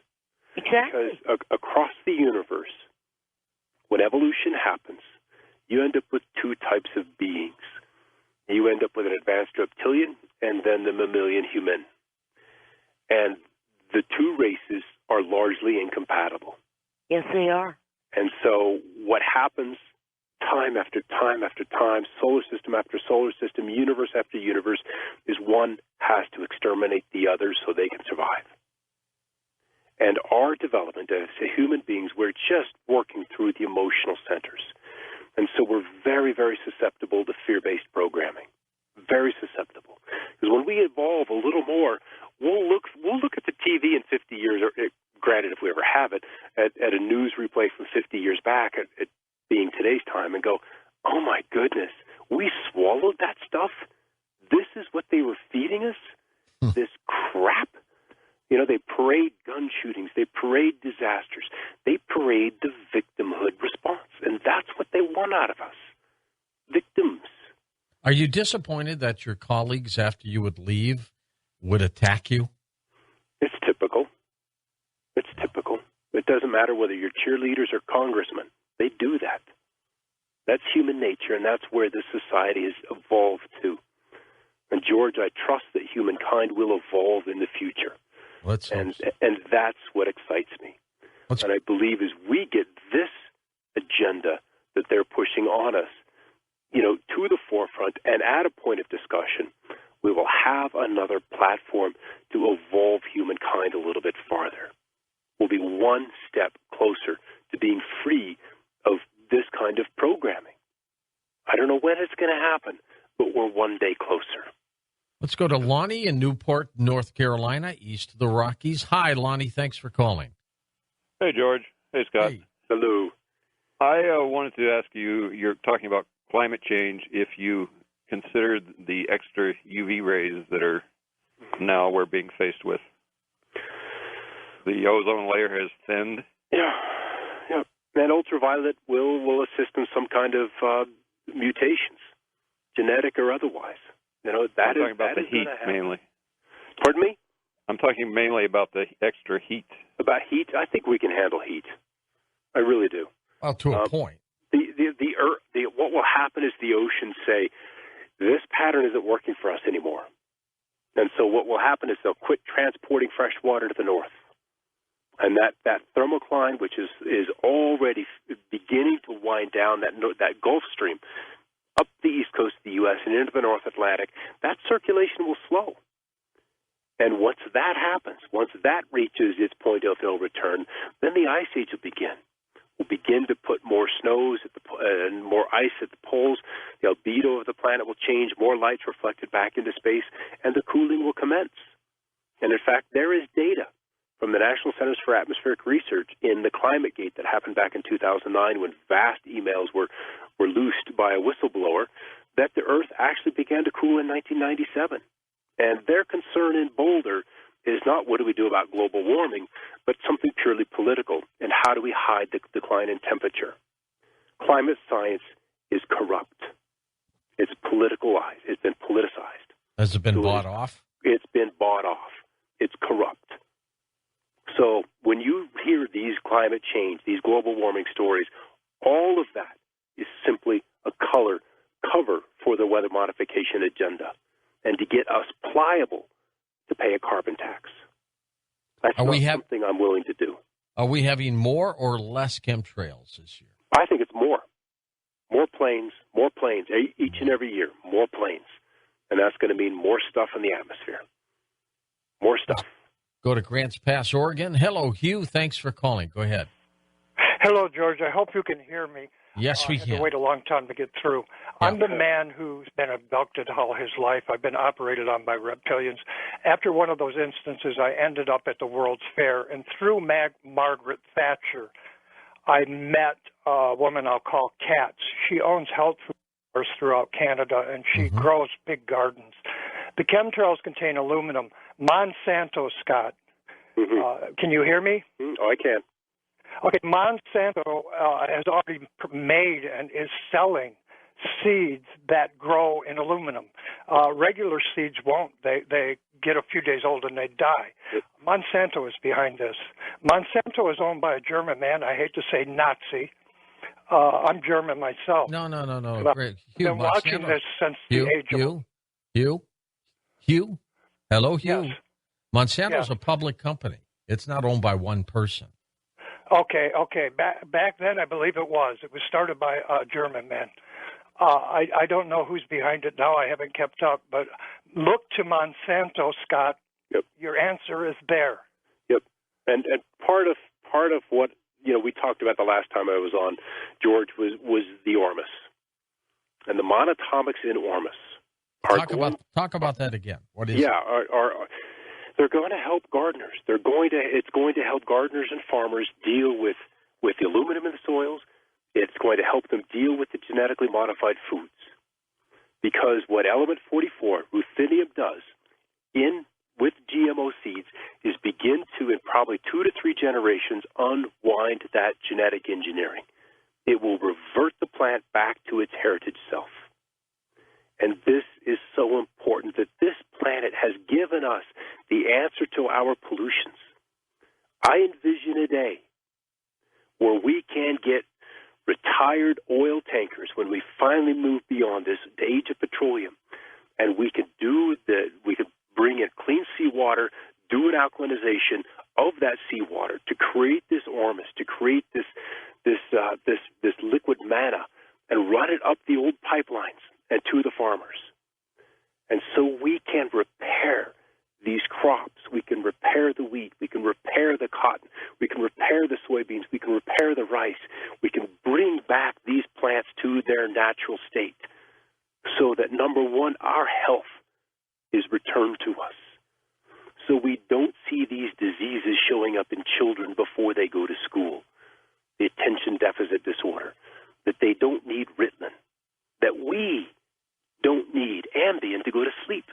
Exactly. Because across the universe, when evolution happens, you end up with 2 types of beings. You end up with an advanced reptilian and then the mammalian human. And the 2 races are largely incompatible. Yes, they are. And so what happens time after time after time, solar system after solar system, universe after universe, is one has to exterminate the other so they can survive. And our development as human beings, we're just working through the emotional centers. And so we're very, very susceptible to fear-based programming. Very susceptible. Because when we evolve a little more, we'll look at the TV in 50 years, or granted if we ever have it, at a news replay from 50 years back, at being today's time, and go, oh my goodness, we swallowed that stuff? This is what they were feeding us? This crap? You know, they parade gun shootings. They parade disasters. They parade the victimhood response. And that's what they want out of us. Victims. Are you disappointed that your colleagues, after you would leave, would attack you? It's typical. It's typical. It doesn't matter whether you're cheerleaders or congressmen. They do that. That's human nature, and that's where this society has evolved to. And, George, I trust that humankind will evolve in the future. And that's what excites me. And I believe as we get this agenda that they're pushing on us, you know, to the forefront and at a point of discussion, we will have another platform to evolve humankind a little bit farther. We'll be one step closer to being free of this kind of programming. I don't know when it's going to happen, but we're one day closer. Let's go to Lonnie in Newport, North Carolina, east of the Rockies. Hi, Lonnie. Thanks for calling. Hey, George. Hey, Scott. Hey. Hello. I wanted to ask you, you're talking about climate change, if you considered the extra UV rays that are now we're being faced with. The ozone layer has thinned. Yeah. And ultraviolet will assist in some kind of mutations, genetic or otherwise. You know, I'm talking about the heat mainly. Pardon me? I'm talking mainly about the extra heat. About heat? I think we can handle heat. I really do. Well, to a point. What will happen is the oceans say, this pattern isn't working for us anymore. And so what will happen is they'll quit transporting fresh water to the north. And that thermocline, which is already beginning to wind down, that Gulf Stream, up the east coast of the U.S. and into the North Atlantic, that circulation will slow. And once that happens, once that reaches its point of no return, then the ice age will begin. We'll begin to put more snows and more ice at the poles. The albedo of the planet will change, more light's reflected back into space, and the cooling will commence. And in fact, there is data from the National Centers for Atmospheric Research in the climate gate that happened back in 2009 when vast emails were loosed by a whistleblower that the Earth actually began to cool in 1997. And their concern in Boulder is not what do we do about global warming, but something purely political, and how do we hide the decline in temperature. Climate science is corrupt. It's politicalized. It's been politicized. Has it been bought off? It's been bought off. It's corrupt. So when you hear these climate change, these global warming stories, all of that is simply a cover for the weather modification agenda and to get us pliable to pay a carbon tax. That's something I'm willing to do. Are we having more or less chemtrails this year? I think it's more. More planes, each and every year, more planes. And that's going to mean more stuff in the atmosphere. More stuff. Go to Grants Pass, Oregon. Hello, Hugh. Thanks for calling. Go ahead. Hello, George. I hope you can hear me. Yes, we I had can. to wait a long time to get through. Yeah. I'm the man who's been abducted all his life. I've been operated on by reptilians. After one of those instances, I ended up at the World's Fair, and through Margaret Thatcher, I met a woman I'll call Katz. She owns health food stores throughout Canada, and she grows big gardens. The chemtrails contain aluminum. Monsanto, Scott. Can you hear me? Oh, I can. Okay, Monsanto has already made and is selling seeds that grow in aluminum. Regular seeds won't. They get a few days old and they die. Monsanto is behind this. Monsanto is owned by a German man. I hate to say Nazi. I'm German myself. No. I've been watching this since the age of... Hugh? Hello, Hugh? Yes. Monsanto's a public company. It's not owned by one person. Okay. Back then, I believe it was. It was started by a German man. I don't know who's behind it now. I haven't kept up. But look to Monsanto, Scott. Yep. Your answer is there. Yep. And part of what we talked about the last time I was on, George, was the Ormus and the monatomics in Ormus. Talk about that again. What is? Yeah. They're going to help gardeners. It's going to help gardeners and farmers deal with the aluminum in the soils. It's going to help them deal with the genetically modified foods. Because what element 44, ruthenium, does in with GMO seeds is begin to, in probably 2 to 3 generations, unwind that genetic engineering. It will revert the plant back to its heritage self. And this is so important, that this planet has given us the answer to our pollutions. I envision a day where we can get retired oil tankers, when we finally move beyond this age of petroleum, and we could bring in clean seawater, do an alkalinization of that seawater to create this ormus, to create this liquid manna, and run it up the old pipelines and to the farmers. And so we can repair these crops. We can repair the wheat. We can repair the cotton. We can repair the soybeans. We can repair the rice. We can bring back these plants to their natural state so that, number one, our health is returned to us. So we don't see these diseases showing up in children before they go to school. The attention deficit disorder, that they don't need Ritalin, that we don't need Ambien to go to sleep.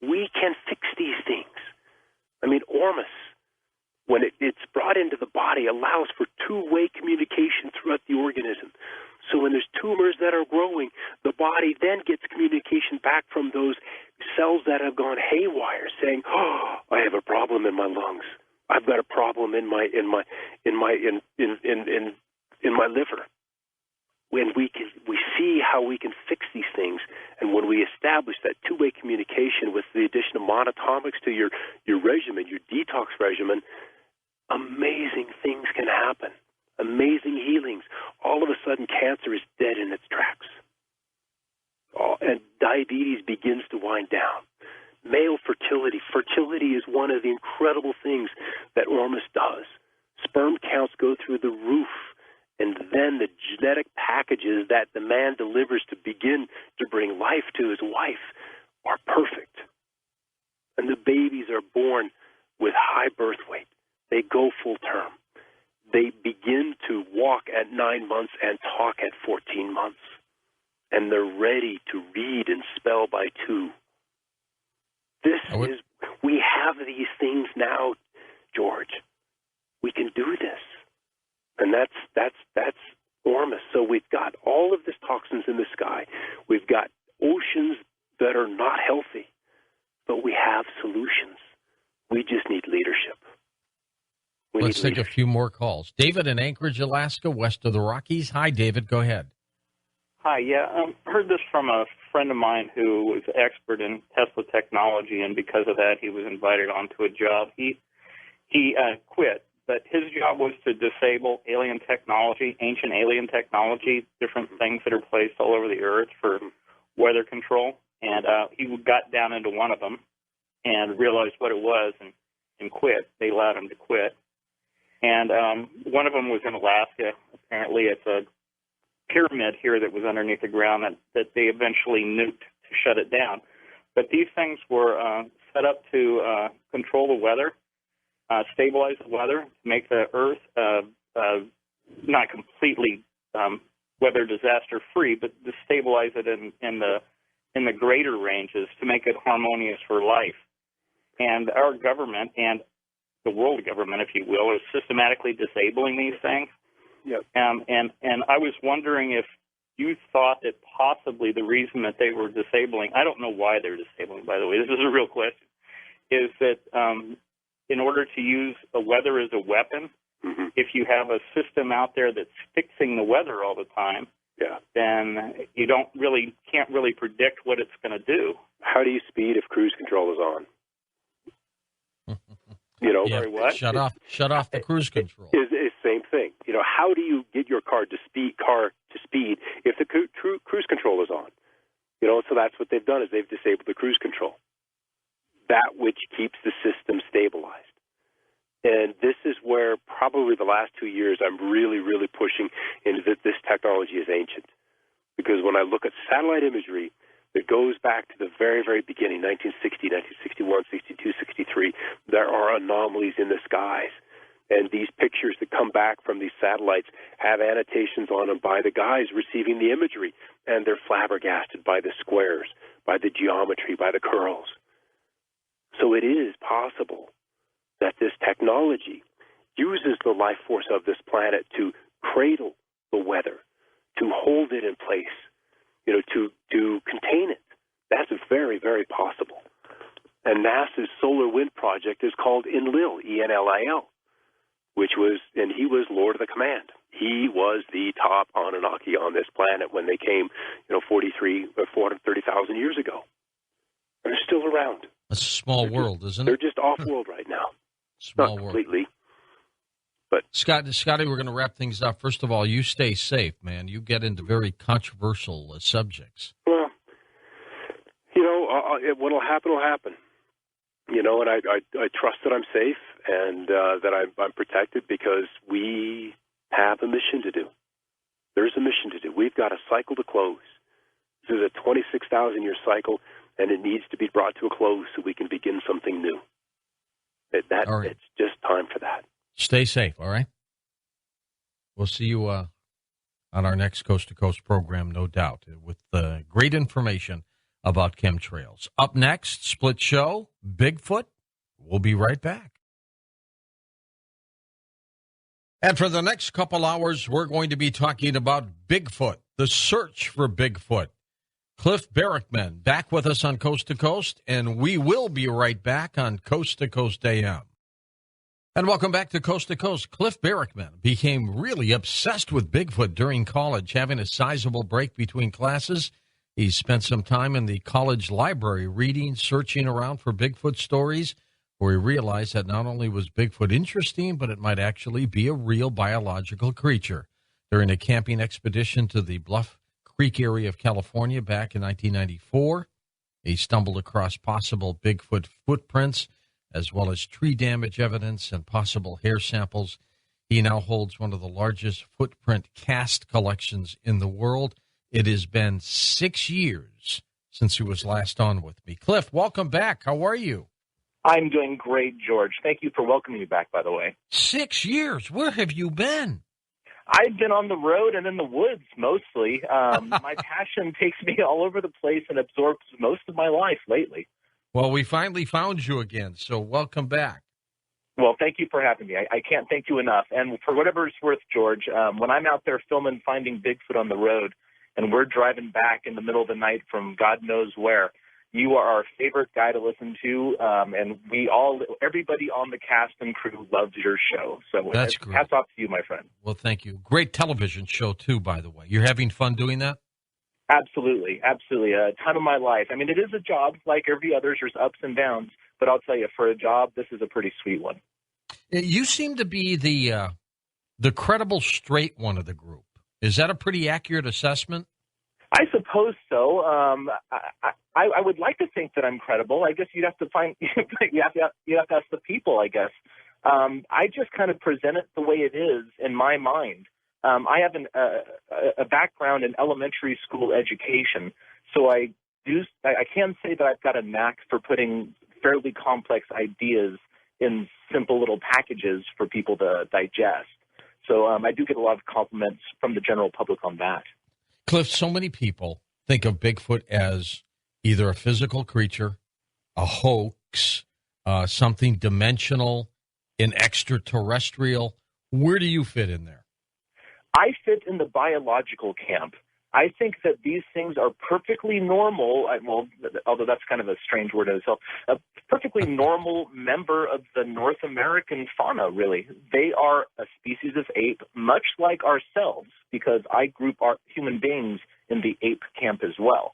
We can fix these things. I mean, ormus, when it's brought into the body, allows for two-way communication throughout the organism. So when there's tumors that are growing, the body then gets communication back from those cells that have gone haywire, saying, "Oh, I have a problem in my lungs. I've got a problem in my liver." When we see how we can fix these things, and when we establish that two-way communication with the addition of monatomics to your regimen, your detox regimen, amazing things can happen. Amazing healings. All of a sudden, cancer is dead in its tracks. And diabetes begins to wind down. Male fertility. Fertility is one of the incredible things that ormus does. Sperm counts go through the roof. And then the genetic packages that the man delivers to begin to bring life to his wife are perfect. And the babies are born with high birth weight. They go full term. They begin to walk at 9 months and talk at 14 months. And they're ready to read and spell by 2. We have these things now, George. We can do this. And that's ormus. So we've got all of these toxins in the sky. We've got oceans that are not healthy, but we have solutions. We just need leadership. Let's take a few more calls. David in Anchorage, Alaska, west of the Rockies. Hi, David. Go ahead. Hi. Yeah, I heard this from a friend of mine who was an expert in Tesla technology, and because of that, he was invited onto a job. He quit. But his job was to disable alien technology, ancient alien technology, different things that are placed all over the earth for weather control. And he got down into one of them and realized what it was and quit. They allowed him to quit. And one of them was in Alaska. Apparently it's a pyramid here that was underneath the ground that they eventually nuked to shut it down. But these things were set up to control the weather, stabilize the weather, make the Earth not completely weather disaster free, but to stabilize it in the greater ranges to make it harmonious for life. And our government and the world government, if you will, is systematically disabling these things. Yep. And I was wondering if you thought that possibly the reason that they were disabling, I don't know why they're disabling, by the way, this is a real question, is that in order to use the weather as a weapon, if you have a system out there that's fixing the weather all the time, then you can't really predict what it's going to do. How do you speed if cruise control is on? What? Shut off the cruise control. Is same thing. How do you get your car to speed if the cruise control is on? So that's what they've done, is they've disabled the cruise control, that which keeps the system stabilized. And this is where probably the last 2 years I'm really, really pushing into that this technology is ancient. Because when I look at satellite imagery that goes back to the very, very beginning, 1960, 1961, 62, 63, there are anomalies in the skies. And these pictures that come back from these satellites have annotations on them by the guys receiving the imagery. And they're flabbergasted by the squares, by the geometry, by the curls. So it is possible that this technology uses the life force of this planet to cradle the weather, to hold it in place, to contain it. That's very, very possible. And NASA's solar wind project is called Enlil, E-N-L-I-L, and he was Lord of the Command. He was the top Anunnaki on this planet when they came, 430,000 years ago. They're still around. That's a small world, isn't it? They're just off-world right now. Small Not world. completely. But Scotty, we're going to wrap things up. First of all, you stay safe, man. You get into very controversial subjects. Well, what'll happen will happen. And I trust that I'm safe and that I'm protected because we have a mission to do. There's a mission to do. We've got a cycle to close. This is a 26,000-year cycle, and it needs to be brought to a close so we can begin something new. All right. It's just time for that. Stay safe, all right? We'll see you on our next Coast to Coast program, no doubt, with great information about chemtrails. Up next, split show, Bigfoot. We'll be right back. And for the next couple hours, we're going to be talking about Bigfoot, the search for Bigfoot. Cliff Barrickman back with us on Coast to Coast, and we will be right back on Coast to Coast AM. And welcome back to Coast. Cliff Barrickman became really obsessed with Bigfoot during college, having a sizable break between classes. He spent some time in the college library reading, searching around for Bigfoot stories, where he realized that not only was Bigfoot interesting, but it might actually be a real biological creature. During a camping expedition to the Bluff Creek area of California back in 1994, he stumbled across possible Bigfoot footprints, as well as tree damage evidence and possible hair samples. He now holds one of the largest footprint cast collections in the world. It has been 6 years since he was last on with me. Cliff, welcome back. How are you? I'm doing great, George. Thank you for welcoming me back, by the way. 6 years? Where have you been? I've been on the road and in the woods, mostly. My passion takes me all over the place and absorbs most of my life lately. Well, we finally found you again, so welcome back. Well, thank you for having me. I can't thank you enough. And for whatever it's worth, George, when I'm out there filming Finding Bigfoot on the road, and we're driving back in the middle of the night from God knows where, you are our favorite guy to listen to, and everybody on the cast and crew loves your show. So that's great. Hats off to you, my friend. Well, thank you. Great television show, too, by the way. You're having fun doing that? Absolutely. A time of my life. I mean, it is a job like every other. There's ups and downs, but I'll tell you, for a job, this is a pretty sweet one. You seem to be the credible straight one of the group. Is that a pretty accurate assessment? I suppose so. I would like to think that I'm credible. I guess you'd have to find you have to ask the people. I guess I just kind of present it the way it is in my mind. I have a background in elementary school education, so I can say that I've got a knack for putting fairly complex ideas in simple little packages for people to digest. So I do get a lot of compliments from the general public on that. Cliff, so many people think of Bigfoot as either a physical creature, a hoax, something dimensional, an extraterrestrial. Where do you fit in there? I fit in the biological camp. I think that these things are perfectly normal, although that's kind of a strange word in itself, a perfectly normal member of the North American fauna, really. They are a species of ape, much like ourselves, because I group our human beings in the ape camp as well.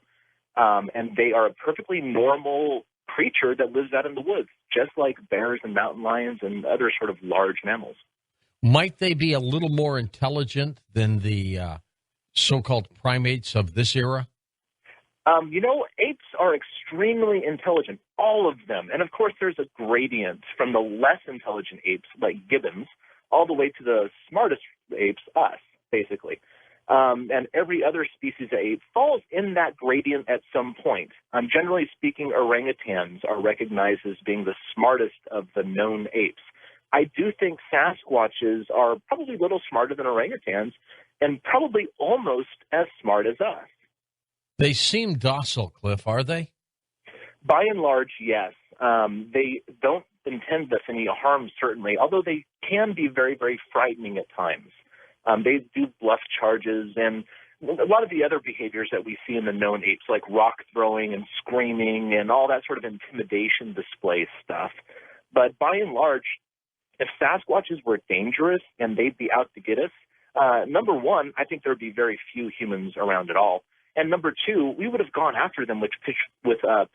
And they are a perfectly normal creature that lives out in the woods, just like bears and mountain lions and other sort of large mammals. Might they be a little more intelligent than the so-called primates of this era? Apes are extremely intelligent, all of them. And, of course, there's a gradient from the less intelligent apes, like gibbons, all the way to the smartest apes, us, basically. And every other species of ape falls in that gradient at some point. Generally speaking, orangutans are recognized as being the smartest of the known apes. I do think Sasquatches are probably a little smarter than orangutans and probably almost as smart as us. They seem docile, Cliff, are they? By and large, yes. They don't intend us any harm, certainly, although they can be very, very frightening at times. They do bluff charges and a lot of the other behaviors that we see in the known apes, like rock throwing and screaming and all that sort of intimidation display stuff. But by and large, if Sasquatches were dangerous and they'd be out to get us, number one, I think there would be very few humans around at all. And number two, we would have gone after them with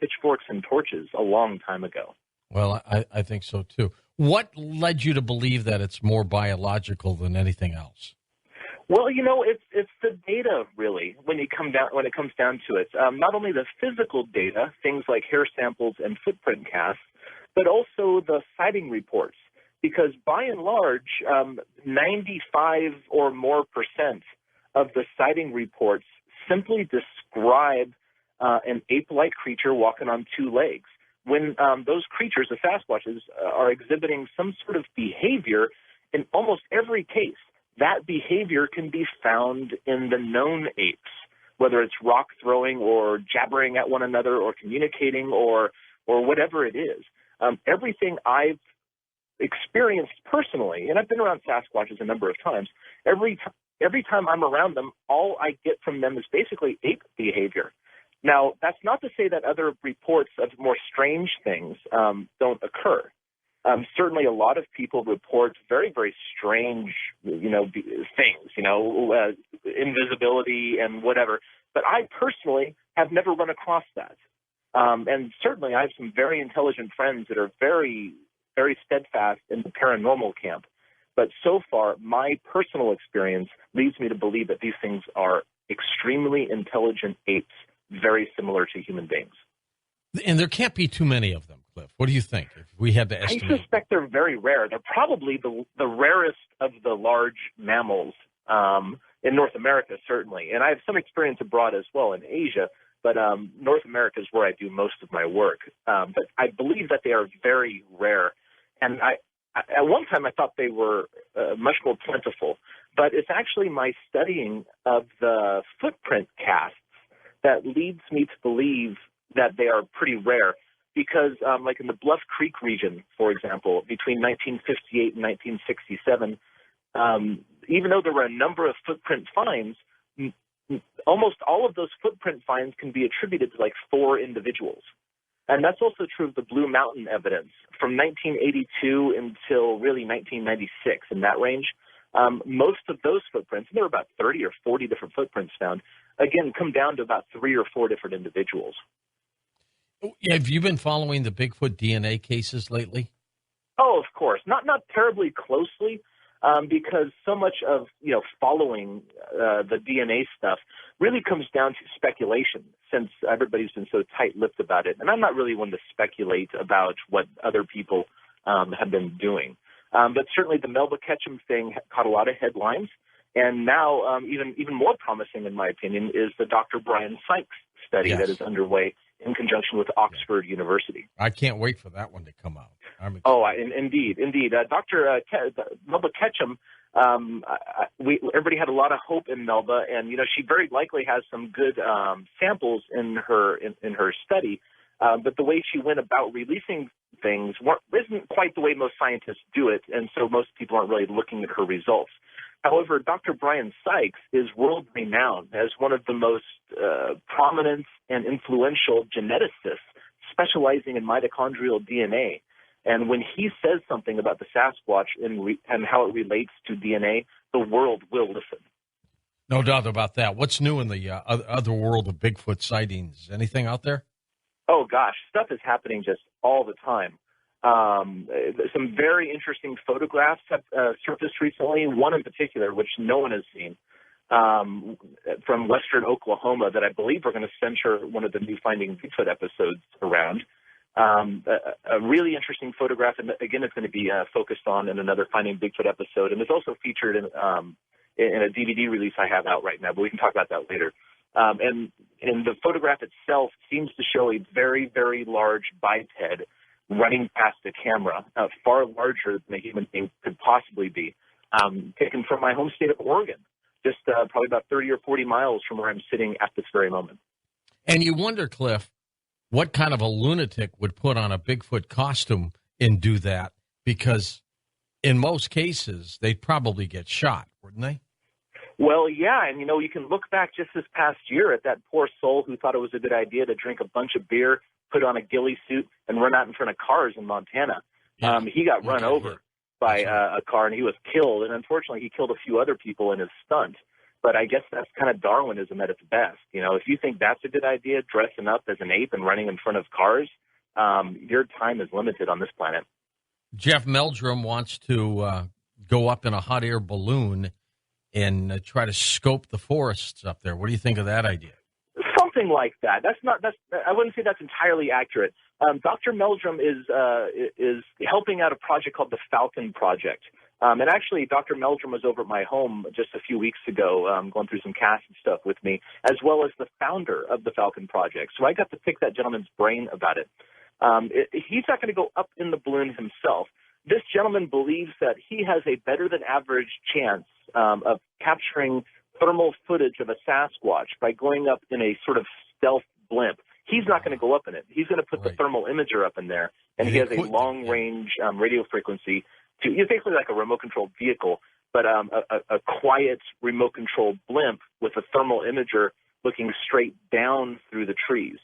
pitchforks and torches a long time ago. Well, I think so, too. What led you to believe that it's more biological than anything else? Well, you know, it's the data, really, when it comes down to it. Not only the physical data, things like hair samples and footprint casts, but also the sighting reports. Because by and large, 95 or more % of the sighting reports simply describe an ape-like creature walking on two legs. When those creatures, the Sasquatches, are exhibiting some sort of behavior, in almost every case, that behavior can be found in the known apes, whether it's rock throwing or jabbering at one another or communicating or whatever it is. Everything I've experienced personally, and I've been around Sasquatches a number of times, every time I'm around them, all I get from them is basically ape behavior. Now, that's not to say that other reports of more strange things don't occur. Certainly a lot of people report very, very strange, things, invisibility and whatever. But I personally have never run across that. And certainly I have some very intelligent friends that are very, very steadfast in the paranormal camp. But so far, my personal experience leads me to believe that these things are extremely intelligent apes, very similar to human beings. And there can't be too many of them, Cliff. What do you think, if we had to estimate? I suspect they're very rare. They're probably the rarest of the large mammals in North America, certainly. And I have some experience abroad as well in Asia, but North America is where I do most of my work. But I believe that they are very rare. And at one time I thought they were much more plentiful. But it's actually my studying of the footprint casts that leads me to believe that they are pretty rare. Because like in the Bluff Creek region, for example, between 1958 and 1967, even though there were a number of footprint finds, almost all of those footprint finds can be attributed to like 4 individuals. And that's also true of the Blue Mountain evidence from 1982 until really 1996, in that range. Most of those footprints, and there were about 30 or 40 different footprints found, again, come down to about 3 or 4 different individuals. Have you been following the Bigfoot DNA cases lately? Oh, of course. Not terribly closely, because so much of following the DNA stuff really comes down to speculation, since everybody's been so tight-lipped about it. And I'm not really one to speculate about what other people have been doing. But certainly the Melba Ketchum thing caught a lot of headlines. And now, even more promising, in my opinion, is the Dr. Brian Sykes study that is underway in conjunction with Oxford University. I can't wait for that one to come out. Indeed. Dr. Melba Ketchum, everybody had a lot of hope in Melba, and she very likely has some good samples in her study. But the way she went about releasing things isn't quite the way most scientists do it, and so most people aren't really looking at her results. However, Dr. Brian Sykes is world-renowned as one of the most prominent and influential geneticists specializing in mitochondrial DNA. And when he says something about the Sasquatch and how it relates to DNA, the world will listen. No doubt about that. What's new in the other world of Bigfoot sightings? Anything out there? Oh, gosh, stuff is happening just all the time. Some very interesting photographs have surfaced recently, one in particular, which no one has seen, from western Oklahoma that I believe we're going to censure one of the new Finding Bigfoot episodes around. A really interesting photograph, and again, it's going to be focused on in another Finding Bigfoot episode, and it's also featured in a DVD release I have out right now, but we can talk about that later. And the photograph itself seems to show a very, very large biped running past the camera, far larger than a human being could possibly be, taken from my home state of Oregon, just probably about 30 or 40 miles from where I'm sitting at this very moment. And you wonder, Cliff, what kind of a lunatic would put on a Bigfoot costume and do that? Because in most cases, they'd probably get shot, wouldn't they? Well, yeah, and you can look back just this past year at that poor soul who thought it was a good idea to drink a bunch of beer, put on a ghillie suit, and run out in front of cars in Montana. Yeah. He got run over by a car, and he was killed. And unfortunately, he killed a few other people in his stunt. But I guess that's kind of Darwinism at its best. If you think that's a good idea, dressing up as an ape and running in front of cars, your time is limited on this planet. Jeff Meldrum wants to go up in a hot air balloon and try to scope the forests up there. What do you think of that idea? Something like that. I wouldn't say that's entirely accurate. Dr. Meldrum is helping out a project called the Falcon Project. And actually, Dr. Meldrum was over at my home just a few weeks ago, going through some casts and stuff with me, as well as the founder of the Falcon Project. So I got to pick that gentleman's brain about it. He's not going to go up in the balloon himself. This gentleman believes that he has a better than average chance of capturing thermal footage of a Sasquatch by going up in a sort of stealth blimp. He's not going to go up in it. He's going to put the thermal imager up in there, and he has a long-range radio frequency. It's basically like a remote-controlled vehicle, but a quiet remote-controlled blimp with a thermal imager looking straight down through the trees.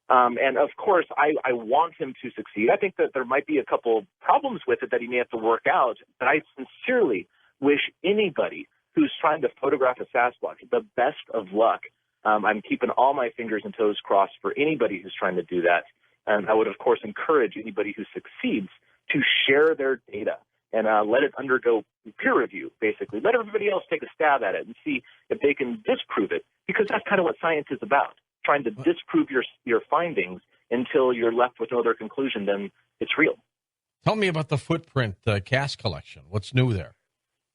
And, of course, I want him to succeed. I think that there might be a couple problems with it that he may have to work out, but I sincerely wish anybody who's trying to photograph a Sasquatch the best of luck. I'm keeping all my fingers and toes crossed for anybody who's trying to do that. And I would, of course, encourage anybody who succeeds to share their data and let it undergo peer review, basically. Let everybody else take a stab at it and see if they can disprove it, because that's kind of what science is about, trying to disprove your findings until you're left with no other conclusion than it's real. Tell me about the footprint cast collection. What's new there?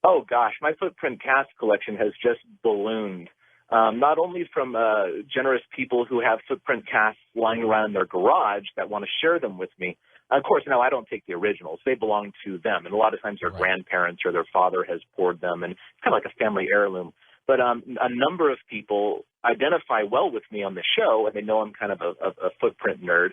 Oh, gosh, my footprint cast collection has just ballooned. Not only from generous people who have footprint casts lying around in their garage that want to share them with me. Of course, now I don't take the originals. They belong to them. And a lot of times their grandparents or their father has poured them. And it's kind of like a family heirloom. But a number of people identify well with me on the show, and they know I'm kind of a footprint nerd.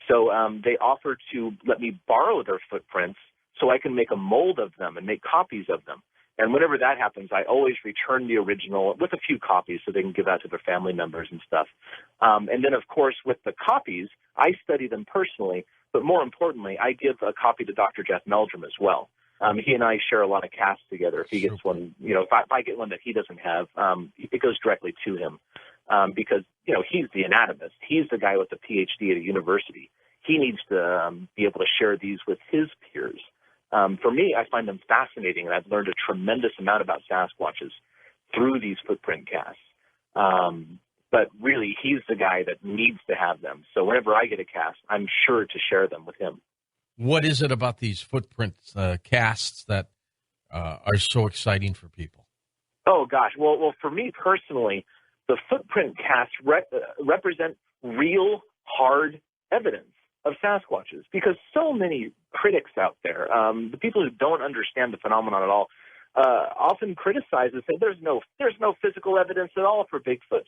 So they offer to let me borrow their footprints so I can make a mold of them and make copies of them. And whenever that happens, I always return the original with a few copies so they can give out to their family members and stuff. And then, of course, with the copies, I study them personally. But more importantly, I give a copy to Dr. Jeff Meldrum as well. He and I share a lot of casts together. If he gets one, if I get one that he doesn't have, it goes directly to him because, he's the anatomist. He's the guy with the PhD at a university. He needs to be able to share these with his peers. For me, I find them fascinating, and I've learned a tremendous amount about Sasquatches through these footprint casts. But really, he's the guy that needs to have them. So whenever I get a cast, I'm sure to share them with him. What is it about these footprint casts that are so exciting for people? Oh, gosh. Well, for me personally, the footprint casts represent real, hard evidence of Sasquatches, because so many critics out there, the people who don't understand the phenomenon at all, often criticize and say there's no physical evidence at all for Bigfoot.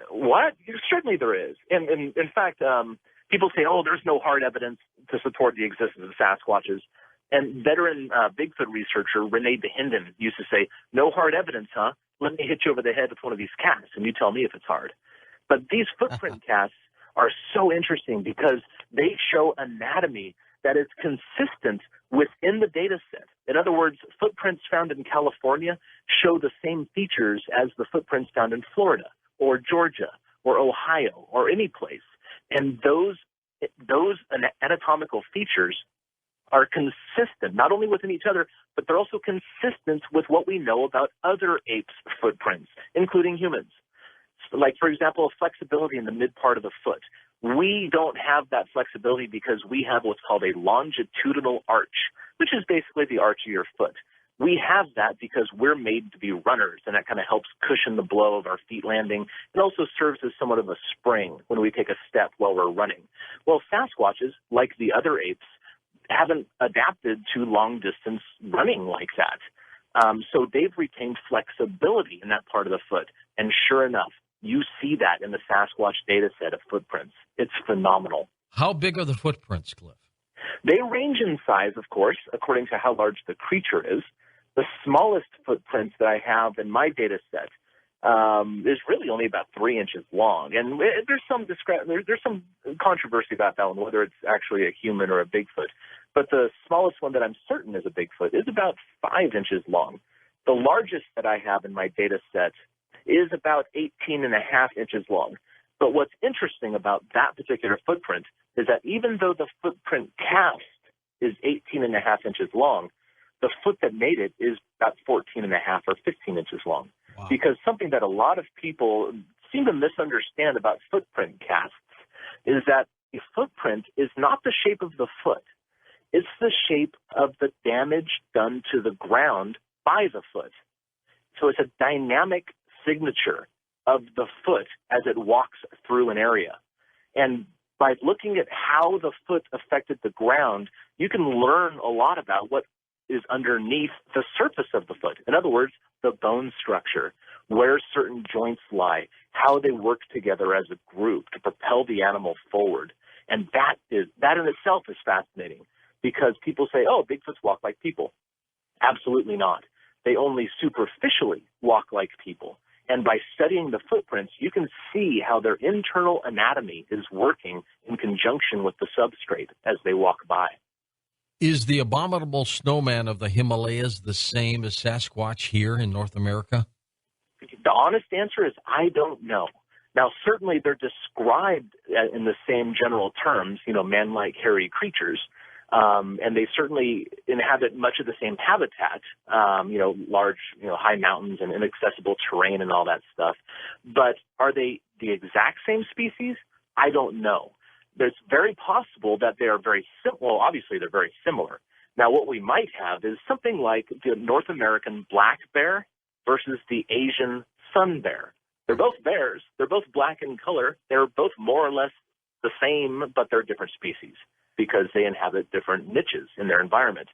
What? Certainly there is. And in fact, people say, there's no hard evidence to support the existence of Sasquatches. And veteran Bigfoot researcher Renee DeHinden used to say, no hard evidence, huh? Let me hit you over the head with one of these casts, and you tell me if it's hard. But these footprint casts are so interesting because they show anatomy that is consistent within the data set. In other words, footprints found in California show the same features as the footprints found in Florida or Georgia or Ohio or any place. And those anatomical features are consistent, not only within each other, but they're also consistent with what we know about other apes' footprints, including humans. Like, for example, flexibility in the mid part of the foot. We don't have that flexibility because we have what's called a longitudinal arch, which is basically the arch of your foot. We have that because we're made to be runners, and that kind of helps cushion the blow of our feet landing. It also serves as somewhat of a spring when we take a step while we're running. Well, Sasquatches, like the other apes, haven't adapted to long-distance running like that. So they've retained flexibility in that part of the foot. And sure enough, you see that in the Sasquatch data set of footprints. It's phenomenal. How big are the footprints, Cliff? They range in size, of course, according to how large the creature is. The smallest footprints that I have in my data set is really only about 3 inches long. And there's some there's some controversy about that one, whether it's actually a human or a Bigfoot. But the smallest one that I'm certain is a Bigfoot is about 5 inches long. The largest that I have in my data set is about 18.5 inches long. But what's interesting about that particular footprint is that even though the footprint cast is 18.5 inches long, the foot that made it is about 14.5 or 15 inches long. Wow. Because something that a lot of people seem to misunderstand about footprint casts is that a footprint is not the shape of the foot. It's the shape of the damage done to the ground by the foot. So it's a dynamic signature of the foot as it walks through an area. And by looking at how the foot affected the ground, you can learn a lot about what is underneath the surface of the foot. In other words, the bone structure, where certain joints lie, how they work together as a group to propel the animal forward. And that in itself is fascinating, because people say, oh, Bigfoots walk like people. Absolutely not. They only superficially walk like people. And by studying the footprints, you can see how their internal anatomy is working in conjunction with the substrate as they walk by. Is the abominable snowman of the Himalayas the same as Sasquatch here in North America? The honest answer is I don't know. Now, certainly they're described in the same general terms, man-like hairy creatures, and they certainly inhabit much of the same habitat, large, high mountains and inaccessible terrain and all that stuff. But are they the exact same species? I don't know. It's very possible that they are obviously they're very similar. Now, what we might have is something like the North American black bear versus the Asian sun bear. They're both bears. They're both black in color. They're both more or less the same, but they're different species because they inhabit different niches in their environment.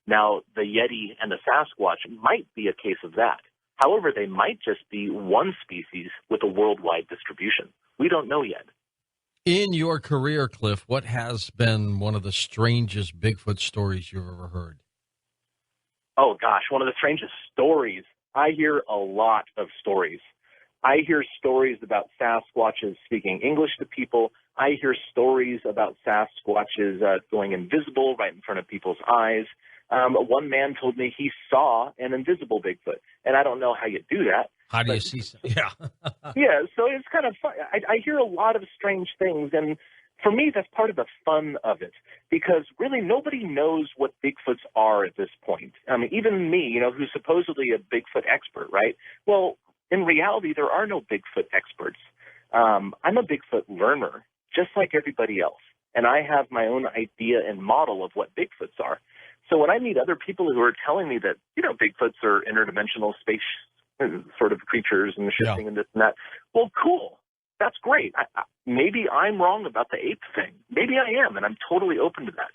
Now, the Yeti and the Sasquatch might be a case of that. However, they might just be one species with a worldwide distribution. We don't know yet. In your career, Cliff, what has been one of the strangest Bigfoot stories you've ever heard? Oh, gosh, one of the strangest stories. I hear a lot of stories. I hear stories about Sasquatches speaking English to people. I hear stories about Sasquatches going invisible right in front of people's eyes. One man told me he saw an invisible Bigfoot, and I don't know how you do that. How do you see? Yeah. Yeah, so it's kind of fun. I hear a lot of strange things, and for me, that's part of the fun of it, because really nobody knows what Bigfoots are at this point. I mean, even me, who's supposedly a Bigfoot expert, right? Well, in reality, there are no Bigfoot experts. I'm a Bigfoot learner, just like everybody else, and I have my own idea and model of what Bigfoots are. So when I meet other people who are telling me that, Bigfoots are interdimensional space sort of creatures and shifting and this and that, well, cool. That's great. Maybe I'm wrong about the ape thing. Maybe I am, and I'm totally open to that.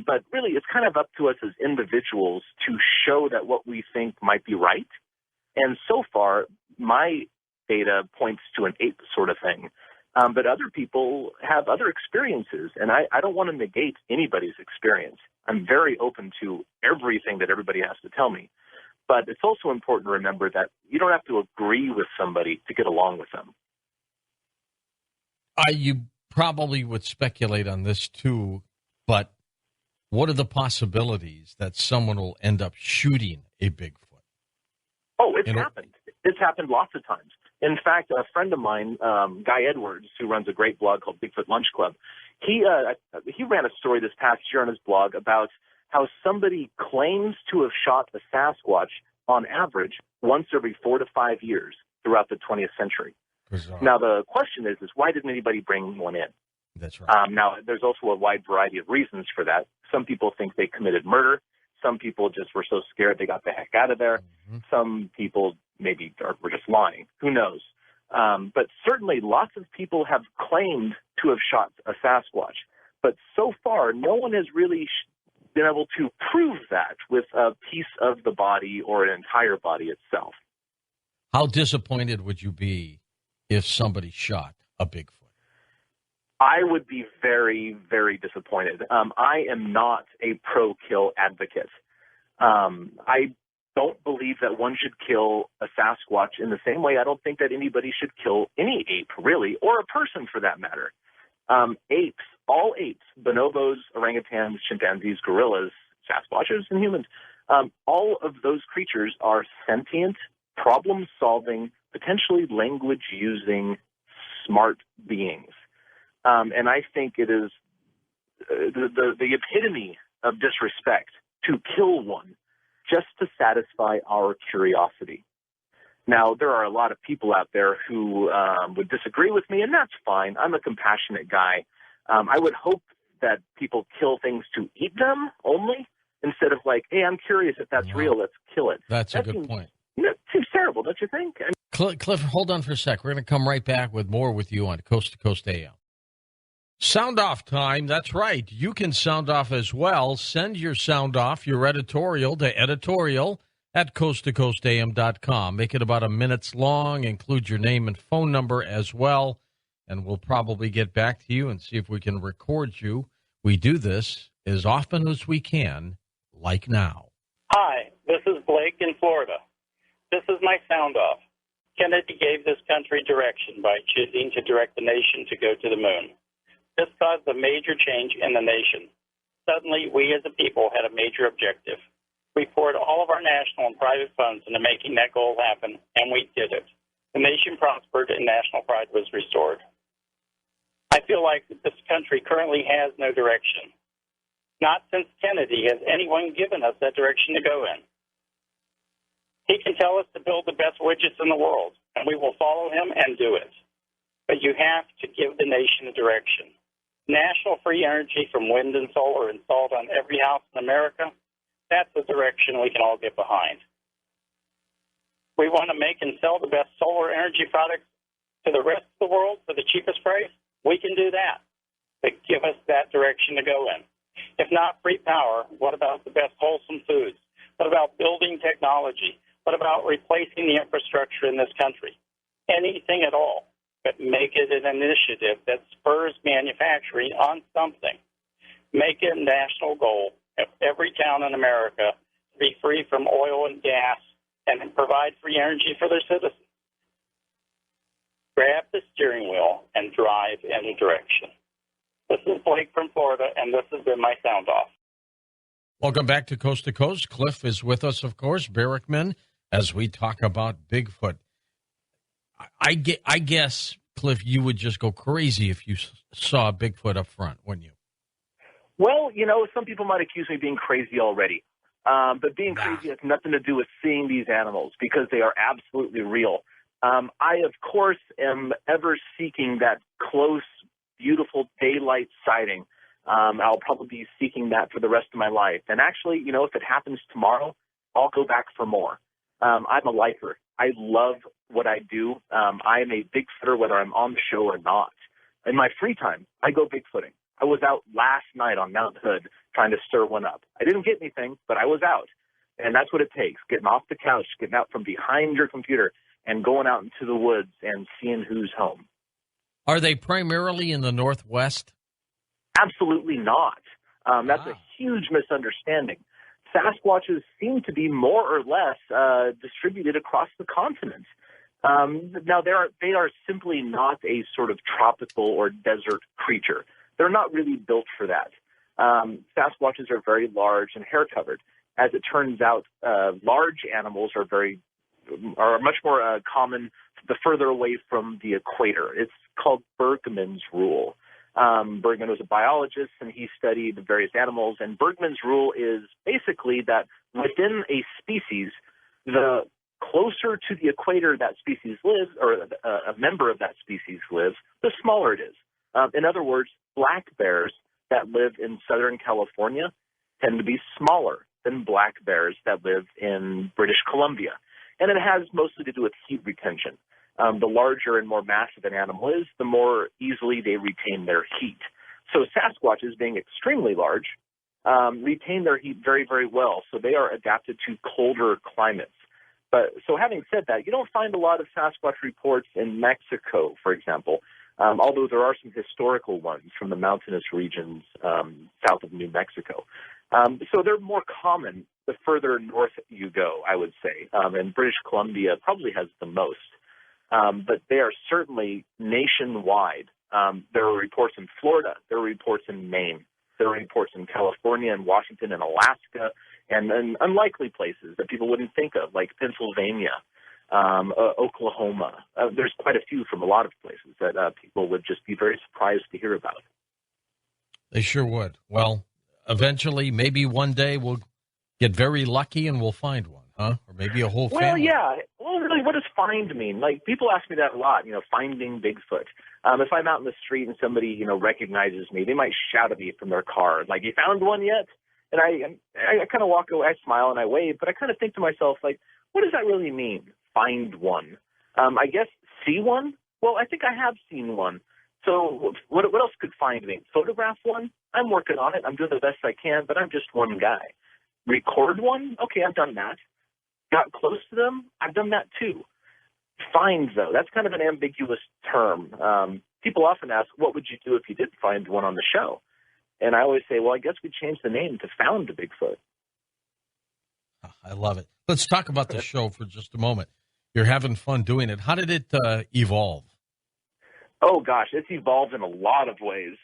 But really, it's kind of up to us as individuals to show that what we think might be right. And so far, my data points to an ape sort of thing. But other people have other experiences, and I don't want to negate anybody's experience. I'm very open to everything that everybody has to tell me. But it's also important to remember that you don't have to agree with somebody to get along with them. You probably would speculate on this too, but what are the possibilities that someone will end up shooting a Bigfoot? Oh, it's happened. It's happened lots of times. In fact, a friend of mine, Guy Edwards, who runs a great blog called Bigfoot Lunch Club, he ran a story this past year on his blog about how somebody claims to have shot a Sasquatch on average once every 4 to 5 years throughout the 20th century. Bizarre. Now, the question is why didn't anybody bring one in? That's right. Now, there's also a wide variety of reasons for that. Some people think they committed murder. Some people just were so scared they got the heck out of there. Mm-hmm. Some people maybe were just lying. Who knows? But certainly lots of people have claimed to have shot a Sasquatch. But so far, no one has really been able to prove that with a piece of the body or an entire body itself. How disappointed would you be if somebody shot a Bigfoot? I would be very, very disappointed. I am not a pro-kill advocate. I don't believe that one should kill a Sasquatch in the same way I don't think that anybody should kill any ape, really, or a person for that matter. Apes, all apes, bonobos, orangutans, chimpanzees, gorillas, Sasquatches, and humans, all of those creatures are sentient, problem-solving, potentially language-using, smart beings. And I think it is the epitome of disrespect to kill one just to satisfy our curiosity. Now, there are a lot of people out there who would disagree with me, and that's fine. I'm a compassionate guy. I would hope that people kill things to eat them only, instead of like, hey, I'm curious if that's real, let's kill it. That's a good point. It seems terrible, don't you think? Cliff, hold on for a sec. We're going to come right back with more with you on Coast to Coast AM. Sound off time. That's right. You can sound off as well. Send your sound off, your editorial, to editorial@coasttocoastam.com. Make it about a minute's long. Include your name and phone number as well. And we'll probably get back to you and see if we can record you. We do this as often as we can, like now. Hi, this is Blake in Florida. This is my sound off. Kennedy gave this country direction by choosing to direct the nation to go to the moon. This caused a major change in the nation. Suddenly, we as a people had a major objective. We poured all of our national and private funds into making that goal happen, and we did it. The nation prospered and national pride was restored. I feel like this country currently has no direction. Not since Kennedy has anyone given us that direction to go in. He can tell us to build the best widgets in the world, and we will follow him and do it. But you have to give the nation a direction. National free energy from wind and solar installed on every house in America, that's the direction we can all get behind. We want to make and sell the best solar energy products to the rest of the world for the cheapest price. We can do that. But give us that direction to go in. If not free power, what about the best wholesome foods? What about building technology? What about replacing the infrastructure in this country? Anything at all, but make it an initiative that spurs manufacturing on something. Make it a national goal of every town in America to be free from oil and gas and provide free energy for their citizens. Grab the steering wheel and drive in a direction. This is Blake from Florida, and this has been my sound off. Welcome back to Coast. Cliff is with us, of course, Barrickman, as we talk about Bigfoot. I guess, Cliff, you would just go crazy if you saw a Bigfoot up front, wouldn't you? Well, you know, some people might accuse me of being crazy already. But being crazy has nothing to do with seeing these animals because they are absolutely real. I, of course, am ever seeking that close, beautiful daylight sighting. I'll probably be seeking that for the rest of my life. And actually, you know, if it happens tomorrow, I'll go back for more. I'm a lifer. I love what I do. I am a Bigfooter, whether I'm on the show or not. In my free time, I go Bigfooting. I was out last night on Mount Hood trying to stir one up. I didn't get anything, but I was out. And that's what it takes, getting off the couch, getting out from behind your computer and going out into the woods and seeing who's home. Are they primarily in the Northwest? Absolutely not. That's a huge misunderstanding. Sasquatches seem to be more or less distributed across the continent. Now, they are simply not a sort of tropical or desert creature. They're not really built for that. Sasquatches are very large and hair-covered. As it turns out, large animals are much more common the further away from the equator. It's called Bergmann's rule. Bergmann was a biologist, and he studied various animals. And Bergmann's rule is basically that within a species, the closer to the equator that species lives, or a member of that species lives, the smaller it is. In other words, black bears that live in Southern California tend to be smaller than black bears that live in British Columbia. And it has mostly to do with heat retention. The larger and more massive an animal is, the more easily they retain their heat. So Sasquatches, being extremely large, retain their heat very, very well. So they are adapted to colder climates. But so having said that, you don't find a lot of Sasquatch reports in Mexico, for example, although there are some historical ones from the mountainous regions south of New Mexico. So they're more common the further north you go, I would say. And British Columbia probably has the most. But they are certainly nationwide. There are reports in Florida. There are reports in Maine. There are reports in California and Washington and Alaska and unlikely places that people wouldn't think of, like Pennsylvania, Oklahoma. There's quite a few from a lot of places that people would just be very surprised to hear about. They sure would. Well, eventually, maybe one day we'll get very lucky and we'll find one, huh? Or maybe a whole family. Well, yeah. Well, really, what does find mean? Like, people ask me that a lot, finding Bigfoot. If I'm out in the street and somebody, recognizes me, they might shout at me from their car, like, "You found one yet?" And I kind of walk away, I smile and I wave, but I kind of think to myself, like, what does that really mean, find one? I guess see one? Well, I think I have seen one. So what else could find me? Photograph one? I'm working on it. I'm doing the best I can, but I'm just one guy. Record one? Okay, I've done that. Got close to them? I've done that too. Find, though, that's kind of an ambiguous term. People often ask, what would you do if you did find one on the show? And I always say, well, I guess we'd change the name to Found a Bigfoot. I love it. Let's talk about the show for just a moment. You're having fun doing it. How did it evolve? Oh, gosh, it's evolved in a lot of ways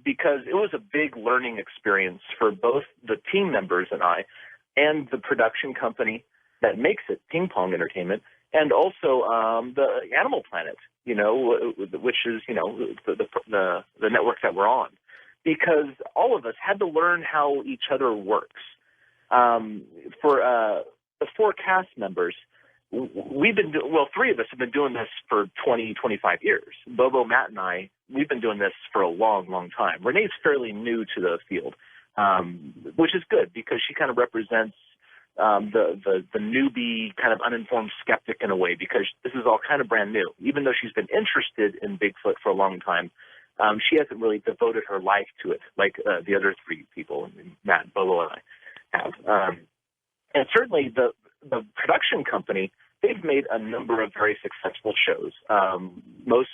because it was a big learning experience for both the team members and I and the production company that makes it, Ping Pong Entertainment, and also the Animal Planet, which is, the network that we're on, because all of us had to learn how each other works. For the 4 cast members, we've been three of us have been doing this for 20, 25 years. Bobo, Matt, and I, we've been doing this for a long, long time. Renee's fairly new to the field, which is good because she kind of represents the newbie, kind of uninformed skeptic in a way, because this is all kind of brand new. Even though she's been interested in Bigfoot for a long time, she hasn't really devoted her life to it like the other 3 people, Matt, Bobo, and I have. And certainly the production company, they've made a number of very successful shows. Most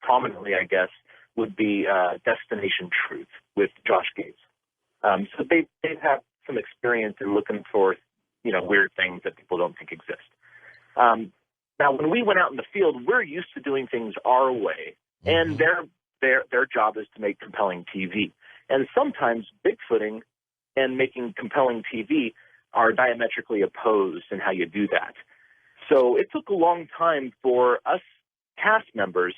prominently, I guess, would be Destination Truth with Josh Gates. So they've had some experience in looking for, weird things that people don't think exist. Now, when we went out in the field, we're used to doing things our way, and their job is to make compelling TV. And sometimes Bigfooting and making compelling TV are diametrically opposed in how you do that. So it took a long time for us cast members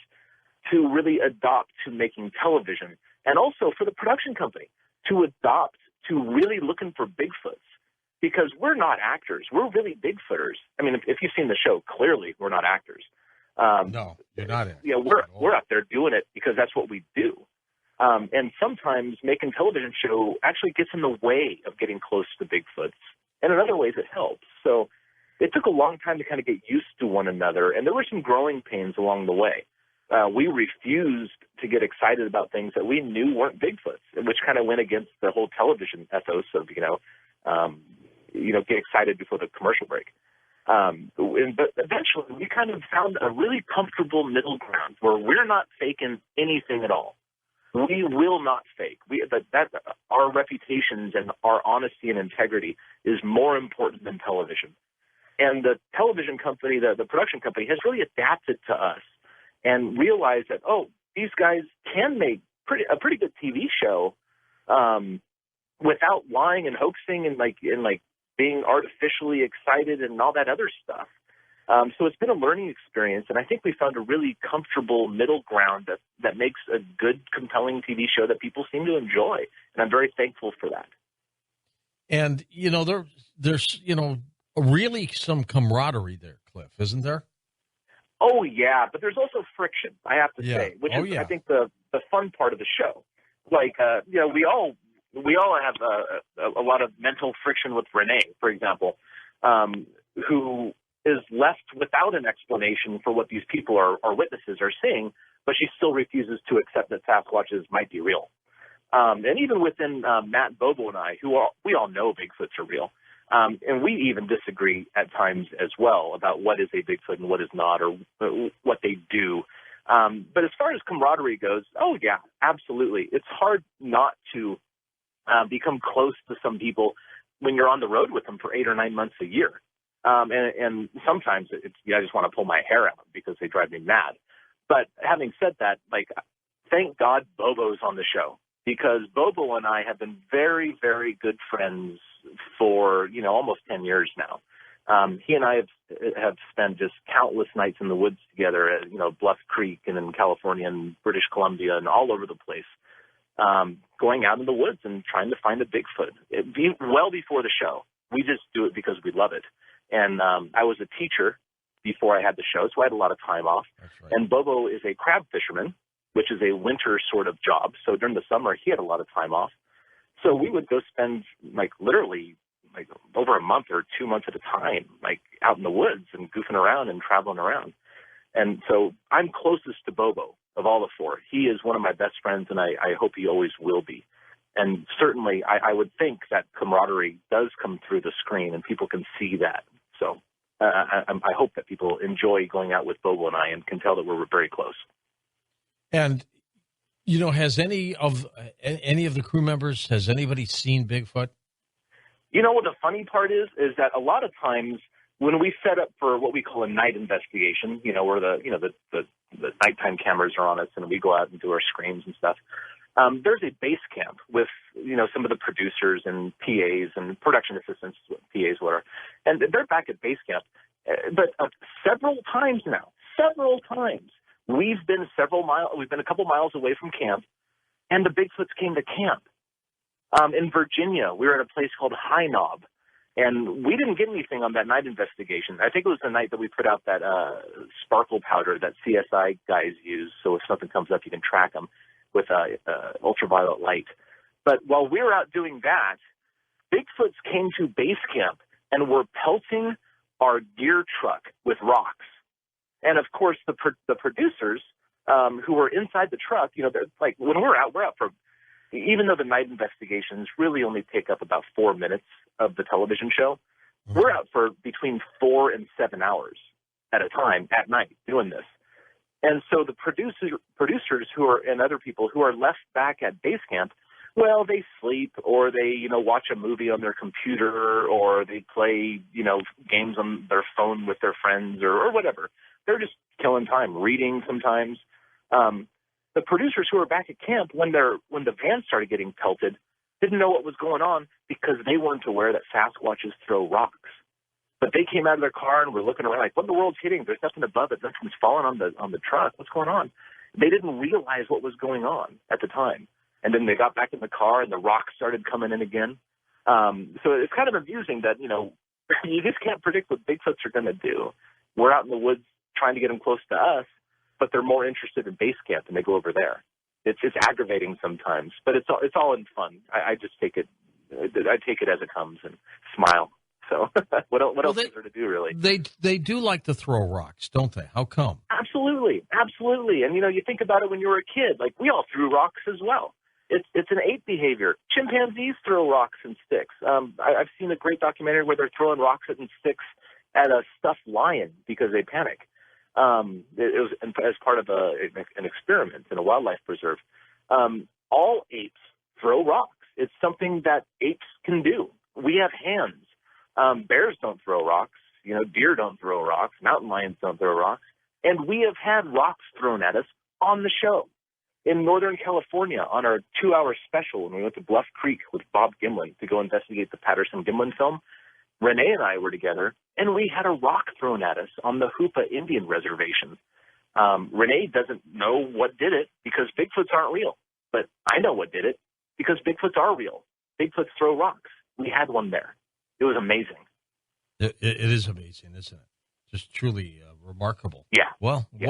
to really adopt to making television, and also for the production company to adopt to really looking for Bigfoots, because we're not actors. We're really Bigfooters. I mean, if you've seen the show, clearly we're not actors. No, you're not. Yeah, we're out there doing it because that's what we do. And sometimes making television show actually gets in the way of getting close to Bigfoots. And in other ways, it helps. So it took a long time to kind of get used to one another, and there were some growing pains along the way. We refused to get excited about things that we knew weren't Bigfoots, which kind of went against the whole television ethos of, get excited before the commercial break. But eventually, we kind of found a really comfortable middle ground where we're not faking anything at all. We will not fake. Our reputations and our honesty and integrity is more important than television. And the television company, the production company, has really adapted to us and realized that, these guys can make a pretty good TV show without lying and hoaxing and being artificially excited and all that other stuff. So it's been a learning experience, and I think we found a really comfortable middle ground that makes a good, compelling TV show that people seem to enjoy, and I'm very thankful for that. And, there's really some camaraderie there, Cliff, isn't there? Oh, yeah, but there's also friction, I have to say, which is, I think, the fun part of the show. We all have a lot of mental friction with Renee, for example, who is left without an explanation for what these people or witnesses are seeing, but she still refuses to accept that Sasquatches might be real. And even within Matt, Bobo, and I, we all know Bigfoots are real, And we even disagree at times as well about what is a Bigfoot and what is not, or what they do. But as far as camaraderie goes, oh, yeah, absolutely. It's hard not to become close to some people when you're on the road with them for 8 or 9 months a year. And sometimes I just want to pull my hair out because they drive me mad. But having said that, like, thank God Bobo's on the show, because Bobo and I have been very, very good friends for, almost 10 years now. He and I have spent just countless nights in the woods together at, Bluff Creek and in California and British Columbia and all over the place, going out in the woods and trying to find a Bigfoot. Well before the show. We just do it because we love it. And I was a teacher before I had the show, so I had a lot of time off. Right. And Bobo is a crab fisherman, which is a winter sort of job. So during the summer, he had a lot of time off. So we would go spend, literally, over a month or 2 months at a time, out in the woods and goofing around and traveling around. And so I'm closest to Bobo of all the four. He is one of my best friends, and I hope he always will be. And certainly I would think that camaraderie does come through the screen, and people can see that. So I hope that people enjoy going out with Bobo and I and can tell that we're very close. And, has any of the crew members, has anybody seen Bigfoot? What the funny part is that a lot of times when we set up for what we call a night investigation, where the nighttime cameras are on us and we go out and do our screens and stuff, there's a base camp with, some of the producers and PAs and production assistants, PAs, whatever, and they're back at base camp. But several times, we've been a couple miles away from camp, and the Bigfoots came to camp. In Virginia, we were at a place called High Knob, and we didn't get anything on that night investigation. I think it was the night that we put out that sparkle powder that CSI guys use, so if something comes up, you can track them with ultraviolet light. But while we were out doing that, Bigfoots came to base camp and were pelting our gear truck with rocks. And, of course, the producers who were inside the truck, they're when we're out for, even though the night investigations really only take up about 4 minutes of the television show, we're out for between 4 and 7 hours at a time at night doing this. And so the producers and other people who are left back at base camp, well, they sleep or they, watch a movie on their computer or they play, games on their phone with their friends or whatever. They're just killing time, reading sometimes. The producers who were back at camp when the van started getting pelted didn't know what was going on because they weren't aware that Sasquatches throw rocks. But they came out of their car and were looking around like, what in the world's hitting? There's nothing above it. Nothing's falling on the truck. What's going on? They didn't realize what was going on at the time. And then they got back in the car and the rocks started coming in again. So it's kind of amusing that, you just can't predict what Bigfoots are going to do. We're out in the woods trying to get them close to us, but they're more interested in base camp and they go over there. It's aggravating sometimes, but it's all in fun. I just take it as it comes and smile. So what else is there to do, really? They do like to throw rocks, don't they? How come? Absolutely. And, you think about it when you were a kid. We all threw rocks as well. It's an ape behavior. Chimpanzees throw rocks and sticks. I've seen a great documentary where they're throwing rocks and sticks at a stuffed lion because they panic. It was as part of an experiment in a wildlife preserve. All apes throw rocks. It's something that apes can do. We have hands. Bears don't throw rocks. Deer don't throw rocks. Mountain lions don't throw rocks. And we have had rocks thrown at us on the show. In Northern California, on our 2-hour special, when we went to Bluff Creek with Bob Gimlin to go investigate the Patterson-Gimlin film, Renee and I were together, and we had a rock thrown at us on the Hoopa Indian Reservation. Renee doesn't know what did it because Bigfoots aren't real. But I know what did it because Bigfoots are real. Bigfoots throw rocks. We had one there. It was amazing. It is amazing, isn't it? Just truly remarkable. Yeah. Well, yeah.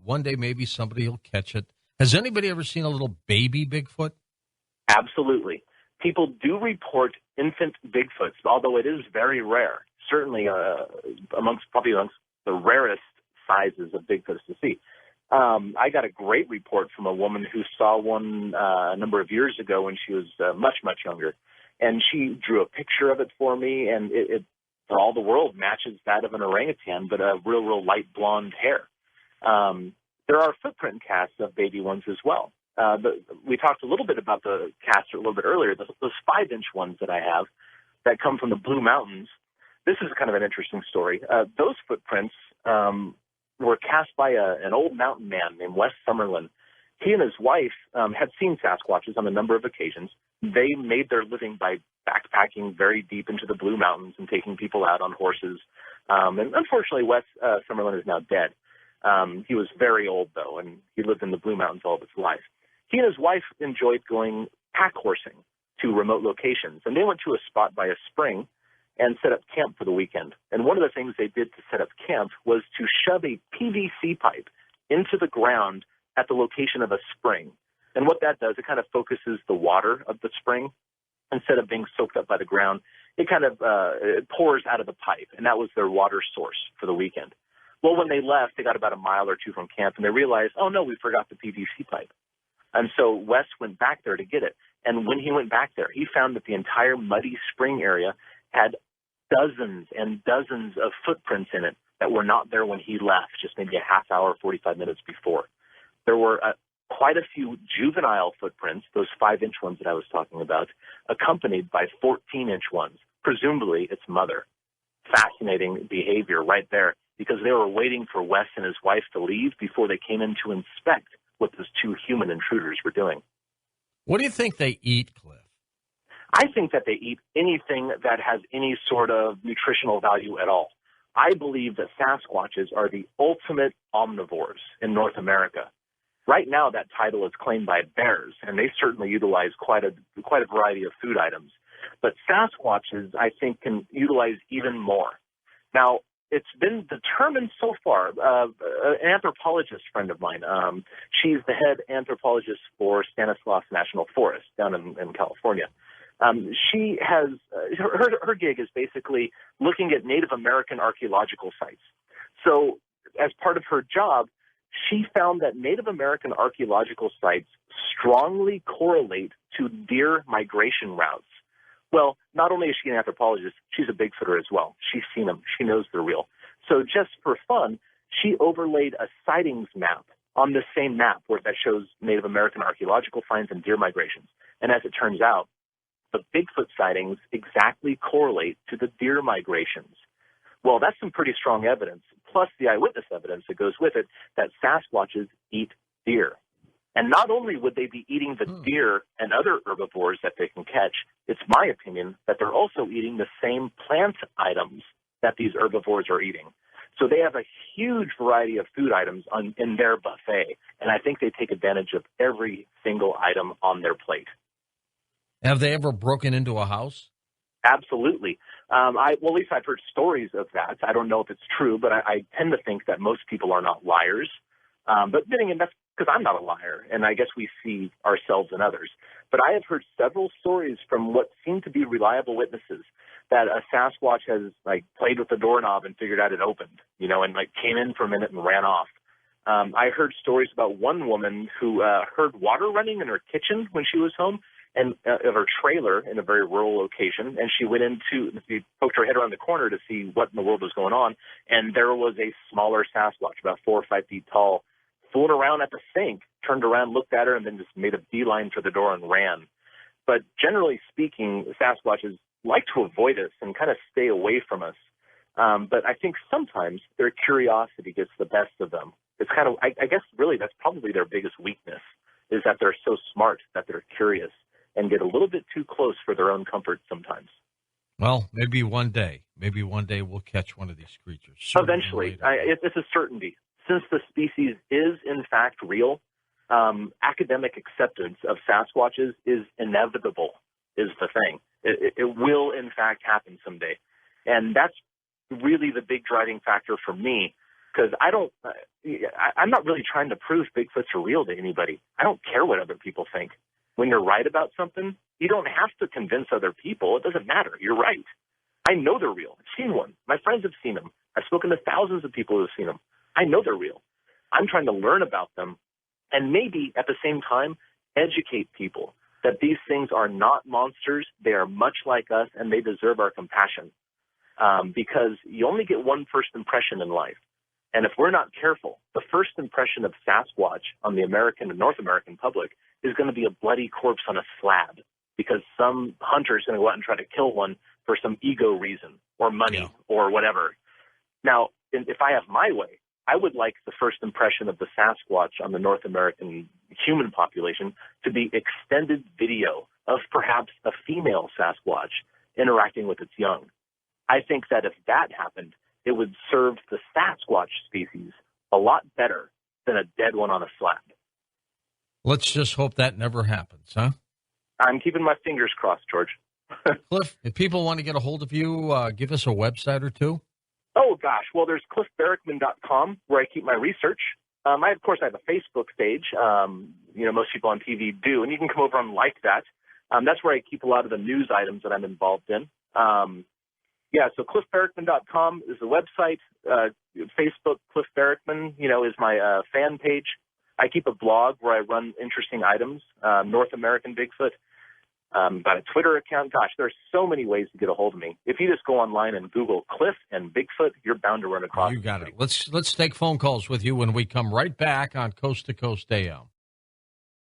One day maybe somebody will catch it. Has anybody ever seen a little baby Bigfoot? Absolutely. People do report infant Bigfoots, although it is very rare. Certainly amongst the rarest sizes of Bigfoots to see. I got a great report from a woman who saw one a number of years ago when she was much, much younger. And she drew a picture of it for me, and it for all the world matches that of an orangutan, but a real light blonde hair. There are footprint casts of baby ones as well. We talked a little bit about the casts a little bit earlier, those 5-inch ones that I have that come from the Blue Mountains. This is kind of an interesting story. Those footprints were cast by an old mountain man named Wes Summerlin. He and his wife had seen Sasquatches on a number of occasions. They made their living by backpacking very deep into the Blue Mountains and taking people out on horses. And unfortunately, Wes Summerlin is now dead. He was very old, though, and he lived in the Blue Mountains all of his life. He and his wife enjoyed going pack horsing to remote locations, and they went to a spot by a spring and set up camp for the weekend. And one of the things they did to set up camp was to shove a PVC pipe into the ground at the location of a spring. And what that does, it kind of focuses the water of the spring. Instead of being soaked up by the ground, it kind of it pours out of the pipe, and that was their water source for the weekend. Well, when they left, they got about a mile or two from camp, and they realized, oh, no, we forgot the PVC pipe. And so Wes went back there to get it. And when he went back there, he found that the entire muddy spring area had dozens and dozens of footprints in it that were not there when he left, just maybe a half hour, 45 minutes before. There were quite a few juvenile footprints, those 5-inch ones that I was talking about, accompanied by 14-inch ones, presumably its mother. Fascinating behavior right there, because they were waiting for Wes and his wife to leave before they came in to inspect what those two human intruders were doing. What do you think they eat, Cliff? I think that they eat anything that has any sort of nutritional value at all. I believe that Sasquatches are the ultimate omnivores in North America. Right now, that title is claimed by bears, and they certainly utilize quite a variety of food items. But Sasquatches, I think, can utilize even more. Now, it's been determined so far, an anthropologist friend of mine, she's the head anthropologist for Stanislaus National Forest down in California. She has, her gig is basically looking at Native American archaeological sites. So as part of her job, she found that Native American archaeological sites strongly correlate to deer migration routes. Well, not only is she an anthropologist, she's a Bigfooter as well. She's seen them. She knows they're real. So just for fun, she overlaid a sightings map on the same map where that shows Native American archaeological finds and deer migrations. And as it turns out, the Bigfoot sightings exactly correlate to the deer migrations. Well, that's some pretty strong evidence, plus the eyewitness evidence that goes with it, that Sasquatches eat deer. And not only would they be eating the deer and other herbivores that they can catch, it's my opinion that they're also eating the same plant items that these herbivores are eating. So they have a huge variety of food items in their buffet, and I think they take advantage of every single item on their plate. Have they ever broken into a house? Absolutely. Well, at least I've heard stories of that. I don't know if it's true, but I tend to think that most people are not liars. But then again, that's because I'm not a liar, and I guess we see ourselves in others. But I have heard several stories from what seem to be reliable witnesses that a Sasquatch has, played with the doorknob and figured out it opened, and, came in for a minute and ran off. I heard stories about one woman who heard water running in her kitchen when she was home, and of her trailer in a very rural location, and she poked her head around the corner to see what in the world was going on, and there was a smaller Sasquatch, about 4 or 5 feet tall, fooling around at the sink, turned around, looked at her, and then just made a beeline for the door and ran. But generally speaking, Sasquatches like to avoid us and kind of stay away from us. But I think sometimes their curiosity gets the best of them. It's kind of, I guess really that's probably their biggest weakness, is that they're so smart that they're curious and get a little bit too close for their own comfort sometimes. Well, maybe one day we'll catch one of these creatures. Eventually. It's a certainty. Since the species is, in fact, real, academic acceptance of Sasquatches is inevitable, is the thing. It will, in fact, happen someday. And that's really the big driving factor for me, because I'm not really trying to prove Bigfoots are real to anybody. I don't care what other people think. When you're right about something, you don't have to convince other people. It doesn't matter. You're right. I know they're real. I've seen one. My friends have seen them. I've spoken to thousands of people who have seen them. I know they're real. I'm trying to learn about them and maybe at the same time educate people that these things are not monsters. They are much like us, and they deserve our compassion. Because you only get one first impression in life. And if we're not careful, the first impression of Sasquatch on the American and North American public is going to be a bloody corpse on a slab, because some hunter is going to go out and try to kill one for some ego reason or money or whatever. Now, if I have my way, I would like the first impression of the Sasquatch on the North American human population to be extended video of perhaps a female Sasquatch interacting with its young. I think that if that happened, it would serve the Sasquatch species a lot better than a dead one on a slab. Let's just hope that never happens, huh? I'm keeping my fingers crossed, George. Cliff, if people want to get a hold of you, give us a website or two. Oh, gosh. Well, there's cliffbarrickman.com where I keep my research. I have a Facebook page. Most people on TV do, and you can come over and like that. That's where I keep a lot of the news items that I'm involved in. So cliffbarrickman.com is the website. Facebook, Cliff Barrickman, is my fan page. I keep a blog where I run interesting items, North American Bigfoot. Got a Twitter account. Gosh, there's so many ways to get a hold of me. If you just go online and Google Cliff and Bigfoot, you're bound to run across. You got it. Let's take phone calls with you when we come right back on Coast to Coast AM.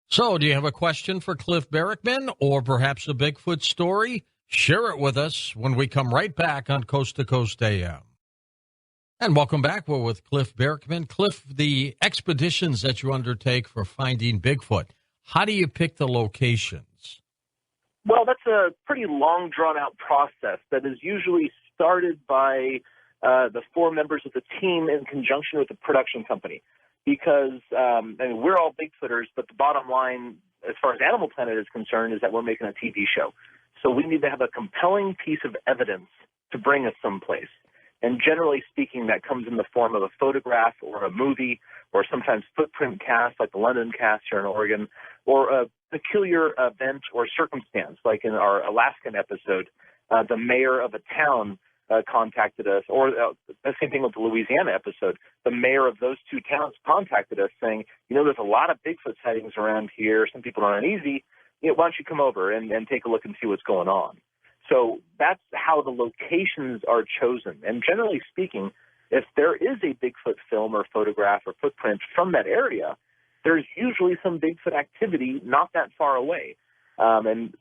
So, do you have a question for Cliff Barrickman or perhaps a Bigfoot story? Share it with us when we come right back on Coast to Coast AM. And welcome back. We're with Cliff Barrickman. Cliff, the expeditions that you undertake for finding Bigfoot, how do you pick the locations? Well, that's a pretty long, drawn-out process that is usually started by the four members of the team in conjunction with the production company. Because we're all Bigfooters, but the bottom line, as far as Animal Planet is concerned, is that we're making a TV show. So we need to have a compelling piece of evidence to bring us someplace. And generally speaking, that comes in the form of a photograph or a movie or sometimes footprint cast like the London cast here in Oregon, or a peculiar event or circumstance like in our Alaskan episode, the mayor of a town contacted us, or the same thing with the Louisiana episode. The mayor of those two towns contacted us saying, there's a lot of Bigfoot sightings around here. Some people are uneasy. Why don't you come over and take a look and see what's going on? So that's how the locations are chosen. And generally speaking, if there is a Bigfoot film or photograph or footprint from that area, there's usually some Bigfoot activity not that far away. And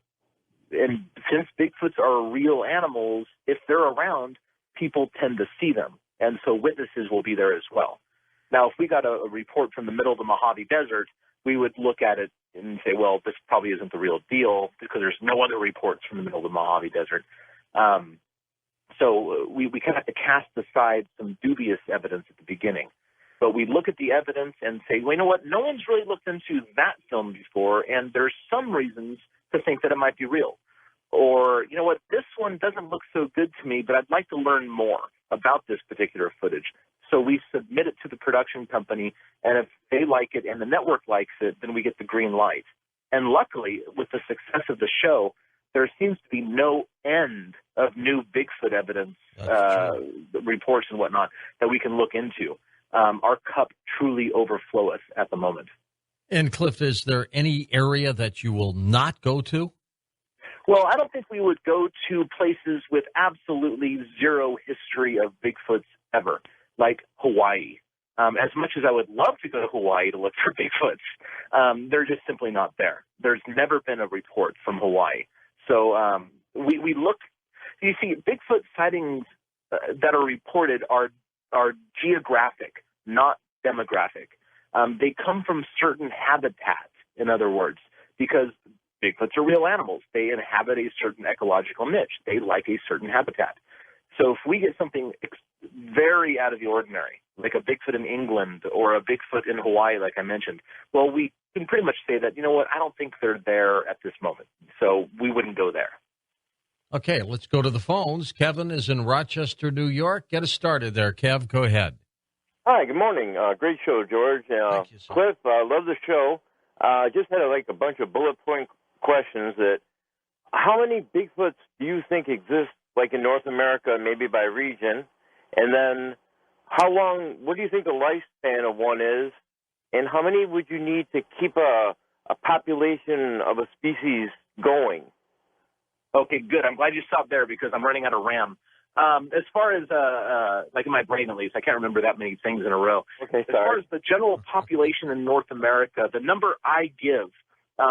since Bigfoots are real animals, if they're around, people tend to see them. And so witnesses will be there as well. Now, if we got a report from the middle of the Mojave Desert, we would look at it and say, well, this probably isn't the real deal because there's no other reports from the middle of the Mojave Desert. So we kind of have to cast aside some dubious evidence at the beginning. But we look at the evidence and say, well, you know what? No one's really looked into that film before, and there's some reasons to think that it might be real. Or, you know what? This one doesn't look so good to me, but I'd like to learn more about this particular footage. So we submit it to the production company, and if they like it and the network likes it, then we get the green light. And luckily, with the success of the show, there seems to be no end of new Bigfoot evidence, reports and whatnot, that we can look into. Our cup truly overfloweth at the moment. And Cliff, is there any area that you will not go to? Well, I don't think we would go to places with absolutely zero history of Bigfoots ever, like Hawaii. As much as I would love to go to Hawaii to look for Bigfoots, they're just simply not there. There's never been a report from Hawaii. So we look, you see, Bigfoot sightings that are reported are geographic, not demographic. They come from certain habitats, in other words, because Bigfoots are real animals. They inhabit a certain ecological niche. They like a certain habitat. So if we get something very out of the ordinary, like a Bigfoot in England or a Bigfoot in Hawaii, like I mentioned, well, we can pretty much say that, you know what, I don't think they're there at this moment. So we wouldn't go there. Okay, let's go to the phones. Kevin is in Rochester, New York. Get us started there, Kev. Go ahead. Hi, good morning. Great show, George. Thank you, sir. Cliff, love the show. Just had a bunch of bullet point questions. That how many Bigfoots do you think exist, like in North America, maybe by region? And then how long, what do you think the lifespan of one is? And how many would you need to keep a a population of a species going? Okay, good. I'm glad you stopped there because I'm running out of RAM. As far as, like in my brain at least, I can't remember that many things in a row. Okay, as far as the general population in North America, the number I give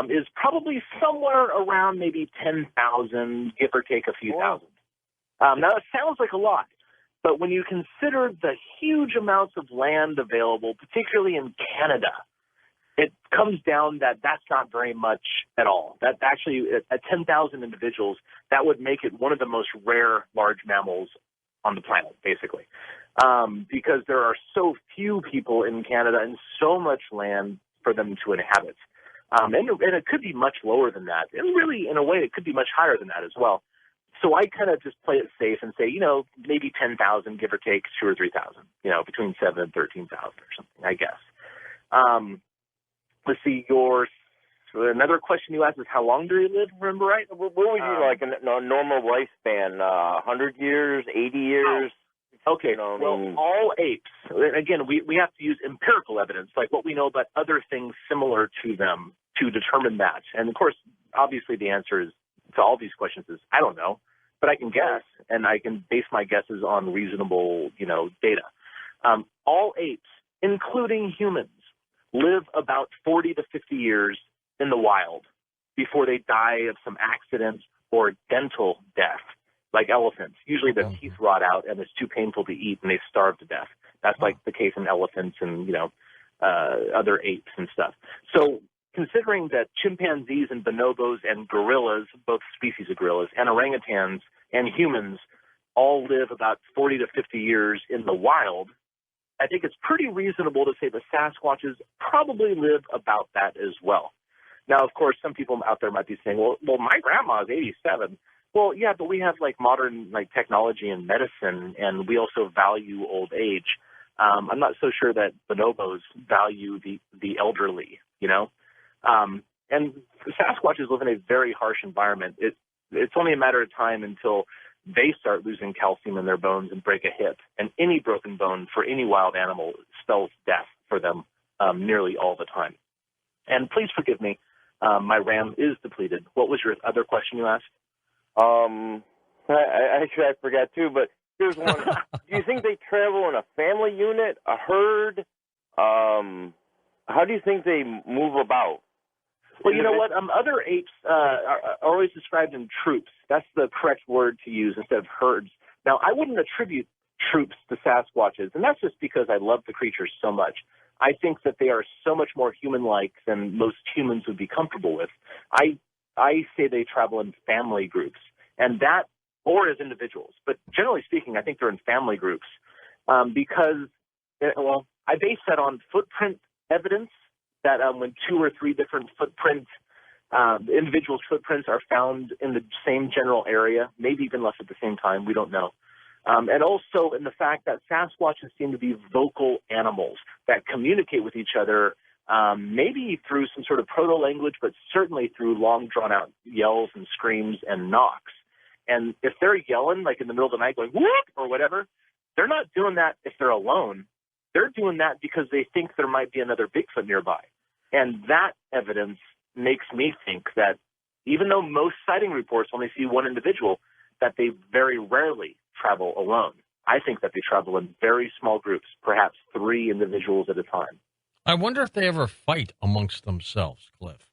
is probably somewhere around maybe 10,000, give or take a few thousand. Now, it sounds like a lot, but when you consider the huge amounts of land available, particularly in Canada, it comes down that that's not very much at all. That actually, at 10,000 individuals, that would make it one of the most rare large mammals on the planet, basically, because there are so few people in Canada and so much land for them to inhabit. And it could be much lower than that. And really, in a way, it could be much higher than that as well. So I kind of just play it safe and say, maybe 10,000, give or take 2,000 or 3,000, between 7,000 and 13,000 or something, I guess. Let's see, another question you asked is how long do you live, remember right? What would you like a normal lifespan? 100 years, 80 years? Okay, all apes, again, we have to use empirical evidence, like what we know about other things similar to them to determine that. And, of course, obviously the answer to all these questions is I don't know, but I can guess, and I can base my guesses on reasonable, data. All apes, including humans, live about 40 to 50 years in the wild before they die of some accident or dental death, like elephants. Usually their teeth rot out and it's too painful to eat and they starve to death. That's like the case in elephants and, other apes and stuff. So considering that chimpanzees and bonobos and gorillas, both species of gorillas, and orangutans and humans all live about 40 to 50 years in the wild, I think it's pretty reasonable to say the Sasquatches probably live about that as well. Now, of course, some people out there might be saying, well, my grandma is 87. Well, yeah, but we have modern technology and medicine, and we also value old age. I'm not so sure that bonobos value the elderly, And Sasquatches live in a very harsh environment. It's only a matter of time until they start losing calcium in their bones and break a hip. And any broken bone for any wild animal spells death for them nearly all the time. And please forgive me, my RAM is depleted. What was your other question you asked? I forgot too, but here's one. Do you think they travel in a family unit, a herd? How do you think they move about? Well, you know what? Other apes are always described in troops. That's the correct word to use instead of herds. Now, I wouldn't attribute troops to Sasquatches, and that's just because I love the creatures so much. I think that they are so much more human-like than most humans would be comfortable with. I say they travel in family groups, and that, or as individuals. But generally speaking, I think they're in family groups because, I base that on footprint evidence, that when 2 or 3 different individuals' footprints are found in the same general area, maybe even less at the same time, we don't know. And also in the fact that Sasquatches seem to be vocal animals that communicate with each other, maybe through some sort of proto-language, but certainly through long, drawn-out yells and screams and knocks. And if they're yelling, like in the middle of the night, going, whoop, or whatever, they're not doing that if they're alone. They're doing that because they think there might be another Bigfoot nearby. And that evidence makes me think that even though most sighting reports only see one individual, that they very rarely travel alone. I think that they travel in very small groups, perhaps 3 individuals at a time. I wonder if they ever fight amongst themselves, Cliff.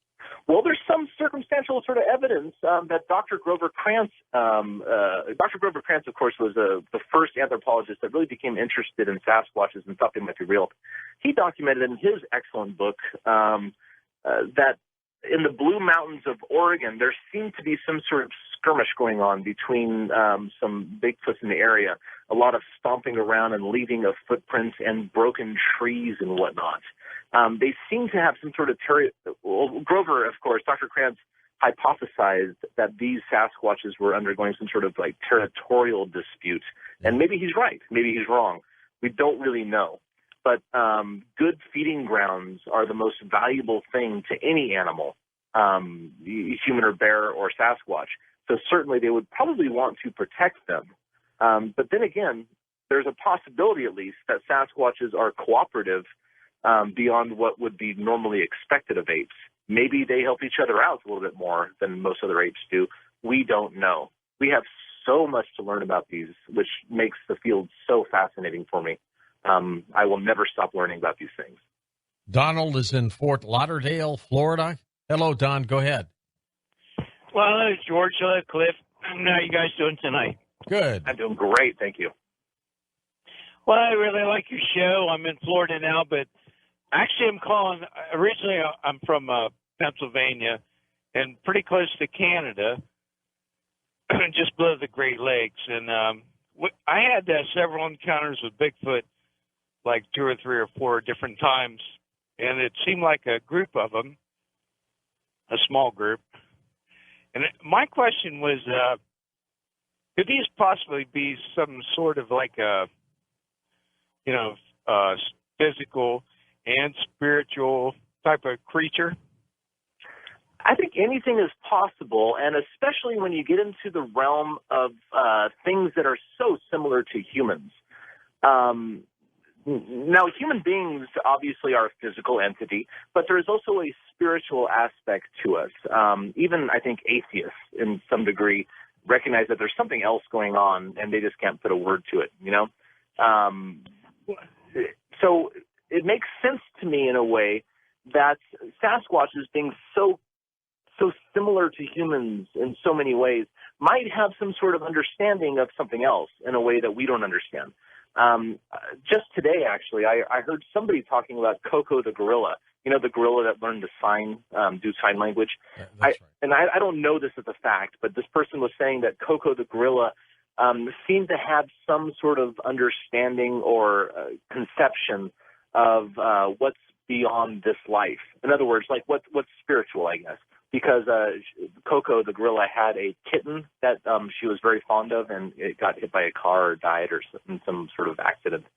Well, there's some circumstantial sort of evidence that Dr. Grover Krantz, of course, was the first anthropologist that really became interested in Sasquatches and thought they might be real. He documented in his excellent book that in the Blue Mountains of Oregon, there seemed to be some sort of skirmish going on between some Bigfoots in the area, a lot of stomping around and leaving of footprints and broken trees and whatnot. They seem to have some sort of Grover, of course, Dr. Krantz hypothesized that these Sasquatches were undergoing some sort of territorial dispute. And maybe he's right. Maybe he's wrong. We don't really know. But good feeding grounds are the most valuable thing to any animal, human or bear or Sasquatch. So certainly they would probably want to protect them. But then again, there's a possibility at least that Sasquatches are cooperative beyond what would be normally expected of apes. Maybe they help each other out a little bit more than most other apes do. We don't know. We have so much to learn about these, which makes the field so fascinating for me. I will never stop learning about these things. Donald is in Fort Lauderdale, Florida. Hello, Don. Go ahead. Well, hello, George. Hello, Cliff. How are you guys doing tonight? Good. I'm doing great. Thank you. Well, I really like your show. I'm in Florida now, but actually I'm calling. Originally, I'm from Pennsylvania and pretty close to Canada, just below the Great Lakes. And I had several encounters with Bigfoot, like 2 or 3 or 4 different times. And it seemed like a group of them, a small group. And my question was, could these possibly be some sort of like a, physical and spiritual type of creature? I think anything is possible, and especially when you get into the realm of things that are so similar to humans. Now, human beings obviously are a physical entity, but there is also a spiritual aspect to us. Even, I think, atheists, in some degree, recognize that there's something else going on, and they just can't put a word to it, So it makes sense to me, in a way, that Sasquatch, as being so similar to humans in so many ways, might have some sort of understanding of something else in a way that we don't understand. Just today, actually, I heard somebody talking about Coco the gorilla, the gorilla that learned to do sign language. Right. And I don't know this as a fact, but this person was saying that Coco the gorilla seemed to have some sort of understanding or conception of what's beyond this life. In other words, like what's spiritual, I guess. Because Coco the gorilla had a kitten that she was very fond of, and it got hit by a car or died or some sort of accident.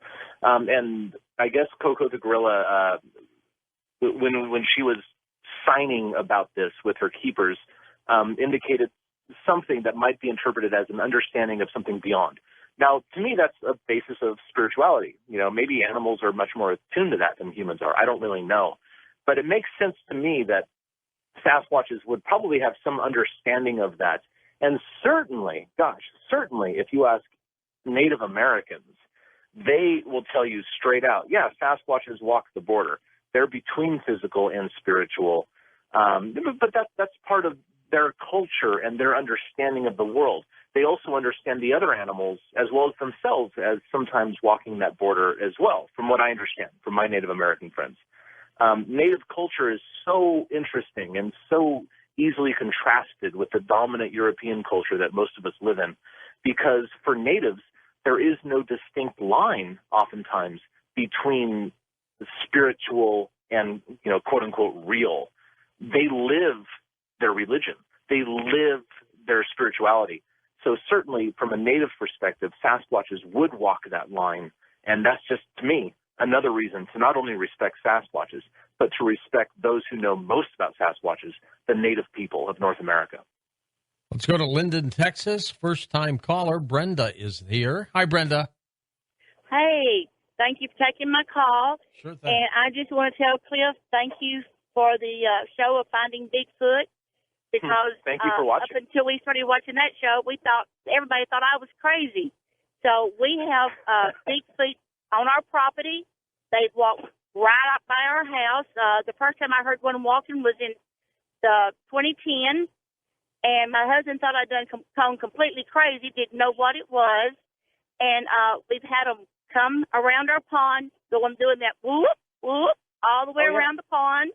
And I guess Coco the gorilla, when she was signing about this with her keepers, indicated something that might be interpreted as an understanding of something beyond. Now, to me, that's a basis of spirituality. Maybe animals are much more attuned to that than humans are. I don't really know. But it makes sense to me that Sasquatches would probably have some understanding of that. And certainly, if you ask Native Americans, they will tell you straight out, yeah, Sasquatches walk the border. They're between physical and spiritual. But that's part of their culture and their understanding of the world. They also understand the other animals as well as themselves as sometimes walking that border as well, from what I understand from my Native American friends. Native culture is so interesting and so easily contrasted with the dominant European culture that most of us live in, because for natives, there is no distinct line oftentimes between the spiritual and, quote unquote, real. They live their religion. They live their spirituality. So certainly from a native perspective, Sasquatches would walk that line. And that's just, to me, another reason to not only respect Sasquatches, but to respect those who know most about Sasquatches, the native people of North America. Let's go to Linden, Texas. First-time caller, Brenda, is here. Hi, Brenda. Hey, thank you for taking my call. Sure thing. And I just want to tell Cliff, thank you for the show of Finding Bigfoot, because thank you for watching. Up until we started watching that show, everybody thought I was crazy. So we have Bigfoot on our property. They walk right up by our house. The first time I heard one walking was in 2010, and my husband thought I'd gone completely crazy, didn't know what it was, and we've had them come around our pond, doing that whoop, whoop, all the way around the pond.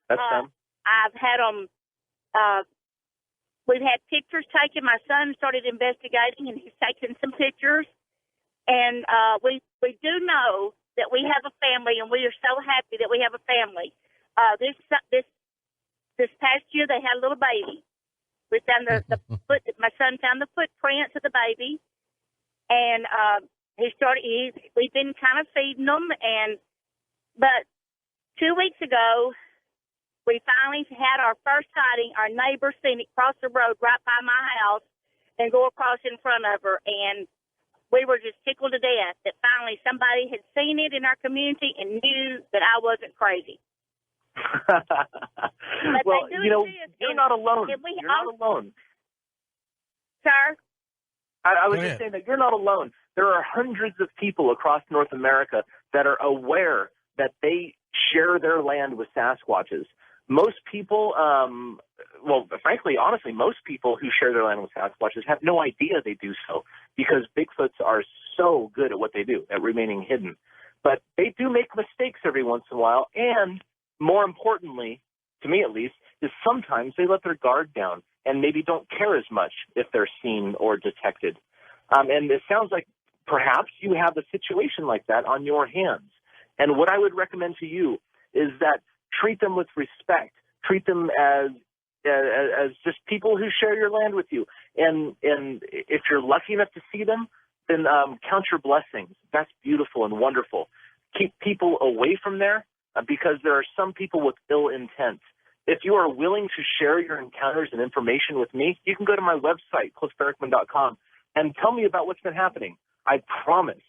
That's fun. I've had them, we've had pictures taken. My son started investigating, and he's taken some pictures. And we do know that we have a family, and we are so happy that we have a family. This past year, they had a little baby. We found my son found the footprints of the baby, and we've been kind of feeding them, but 2 weeks ago, we finally had our first sighting. Our neighbor seen it cross the road right by my house and go across in front of her, and we were just tickled to death that finally somebody had seen it in our community and knew that I wasn't crazy. Well, you're not alone. You're not alone. Sir? I was just saying that you're not alone. There are hundreds of people across North America that are aware that they share their land with Sasquatches. Most people, frankly, honestly, most people who share their land with Sasquatches have no idea they do so because Bigfoots are so good at what they do, at remaining hidden. But they do make mistakes every once in a while, and more importantly, to me at least, is sometimes they let their guard down and maybe don't care as much if they're seen or detected. And it sounds like perhaps you have a situation like that on your hands. And what I would recommend to you is that treat them with respect. Treat them as just people who share your land with you. And if you're lucky enough to see them, then count your blessings. That's beautiful and wonderful. Keep people away from there because there are some people with ill intent. If you are willing to share your encounters and information with me, you can go to my website, cliffbarackman.com, and tell me about what's been happening. I promise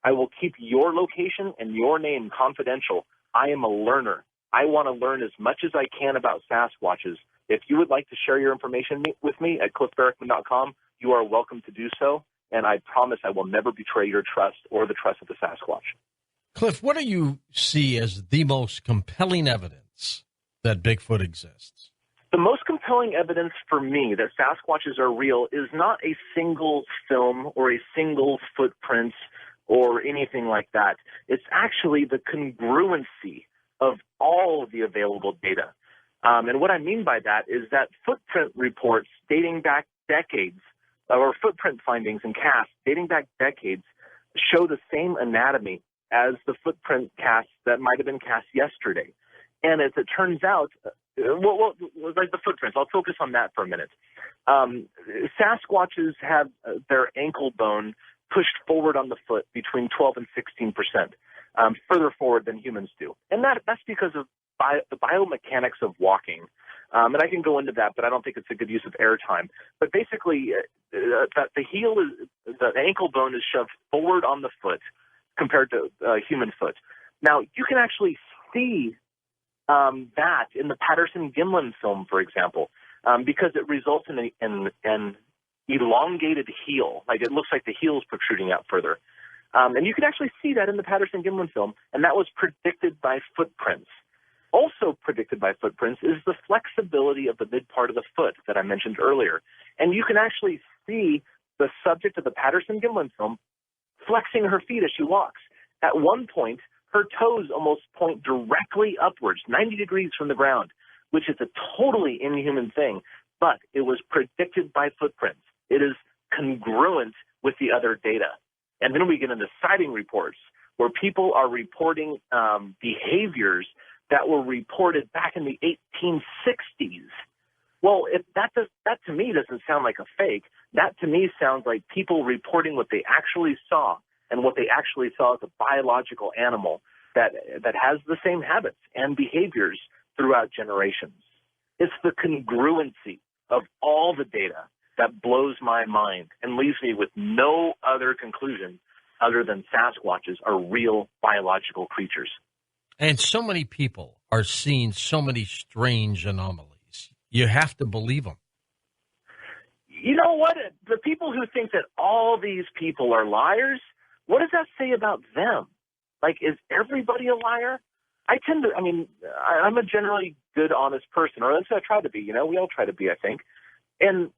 I will keep your location and your name confidential. I am a learner. I want to learn as much as I can about Sasquatches. If you would like to share your information with me at cliffbarackman.com, you are welcome to do so, and I promise I will never betray your trust or the trust of the Sasquatch. Cliff, what do you see as the most compelling evidence that Bigfoot exists? The most compelling evidence for me that Sasquatches are real is not a single film or a single footprint or anything like that. It's actually the congruency of all of the available data. And what I mean by that is that footprint reports dating back decades, or footprint findings and casts dating back decades, show the same anatomy as the footprint casts that might have been cast yesterday. And as it turns out, like the footprints, I'll focus on that for a minute. Sasquatches have their ankle bone pushed forward on the foot between 12 and 16%, further forward than humans do. And that's because of the biomechanics of walking. And I can go into that, but I don't think it's a good use of airtime. But basically, the ankle bone is shoved forward on the foot compared to human foot. Now, you can actually see that in the Patterson-Gimlin film, for example, because it results in an elongated heel. Like it looks like the heel is protruding out further. And you can actually see that in the Patterson-Gimlin film, and that was predicted by footprints. Also predicted by footprints is the flexibility of the mid part of the foot that I mentioned earlier. And you can actually see the subject of the Patterson-Gimlin film flexing her feet as she walks. At one point, her toes almost point directly upwards, 90 degrees from the ground, which is a totally inhuman thing, but it was predicted by footprints. It is congruent with the other data. And then we get into sighting reports where people are reporting behaviors that were reported back in the 1860s. Well, if that to me doesn't sound like a fake. That to me sounds like people reporting what they actually saw, and what they actually saw is a biological animal that has the same habits and behaviors throughout generations. It's the congruency of all the data that blows my mind and leaves me with no other conclusion other than Sasquatches are real biological creatures. And so many people are seeing so many strange anomalies. You have to believe them. You know what? The people who think that all these people are liars, what does that say about them? Like, is everybody a liar? I'm a generally good, honest person, or at least I try to be. You know, we all try to be, I think. And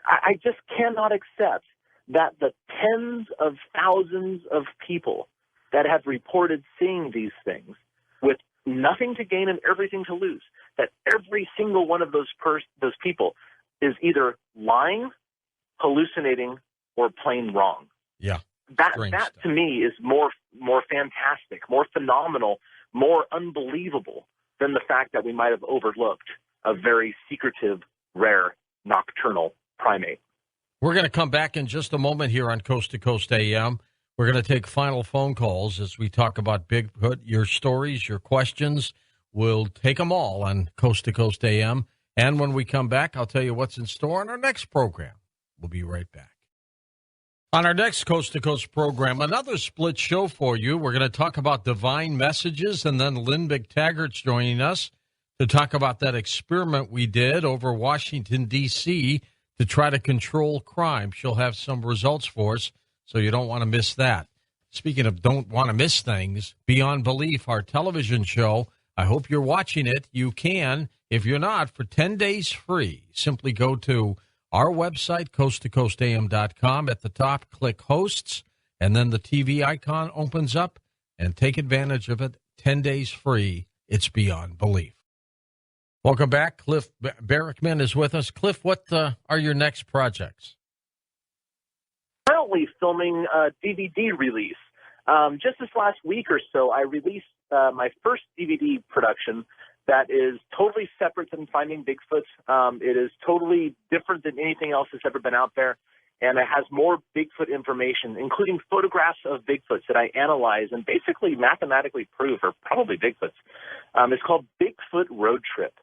I just cannot accept that the tens of thousands of people that have reported seeing these things with nothing to gain and everything to lose, that every single one of those people is either lying, hallucinating, or plain wrong. Yeah. That to me is more fantastic, more phenomenal, more unbelievable than the fact that we might have overlooked a very secretive, rare, nocturnal primate. We're going to come back in just a moment here on Coast to Coast AM. We're going to take final phone calls as we talk about Bigfoot. Your stories, your questions, we'll take them all on Coast to Coast AM. And when we come back, I'll tell you what's in store on our next program. We'll be right back. On our next Coast to Coast program, another split show for you. We're going to talk about divine messages, and then Lynn McTaggart's joining us to talk about that experiment we did over Washington, D.C. to try to control crime. She'll have some results for us, so you don't want to miss that. Speaking of don't want to miss things, Beyond Belief, our television show, I hope you're watching it. You can. If you're not, for 10 days free, simply go to our website, coasttocoastam.com. At the top, click Hosts, and then the TV icon opens up, and take advantage of it. 10 days free. It's Beyond Belief. Welcome back. Cliff Barrickman is with us. Cliff, what are your next projects? Currently filming a DVD release. Just this last week or so, I released my first DVD production that is totally separate than Finding Bigfoot. It is totally different than anything else that's ever been out there, and it has more Bigfoot information, including photographs of Bigfoots that I analyze and basically mathematically prove are probably Bigfoots. It's called Bigfoot Road Trip.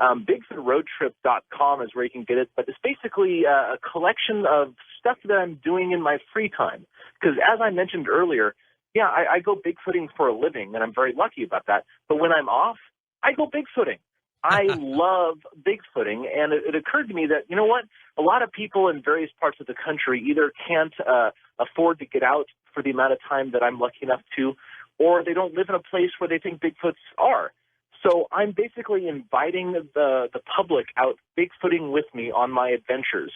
BigfootRoadTrip.com is where you can get it, but it's basically a collection of stuff that I'm doing in my free time. Because as I mentioned earlier, yeah, I go Bigfooting for a living, and I'm very lucky about that. But when I'm off, I go Bigfooting. I love Bigfooting, and it occurred to me that, you know what, a lot of people in various parts of the country either can't afford to get out for the amount of time that I'm lucky enough to, or they don't live in a place where they think Bigfoots are. So I'm basically inviting the public out Bigfooting with me on my adventures,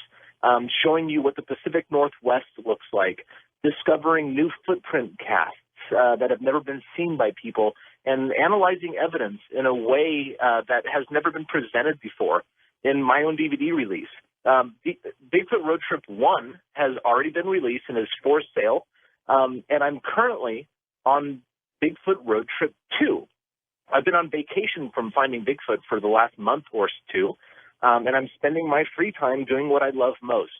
showing you what the Pacific Northwest looks like, discovering new footprint casts that have never been seen by people, and analyzing evidence in a way that has never been presented before in my own DVD release. Bigfoot Road Trip 1 has already been released and is for sale, and I'm currently on Bigfoot Road Trip 2. I've been on vacation from Finding Bigfoot for the last month or two, and I'm spending my free time doing what I love most,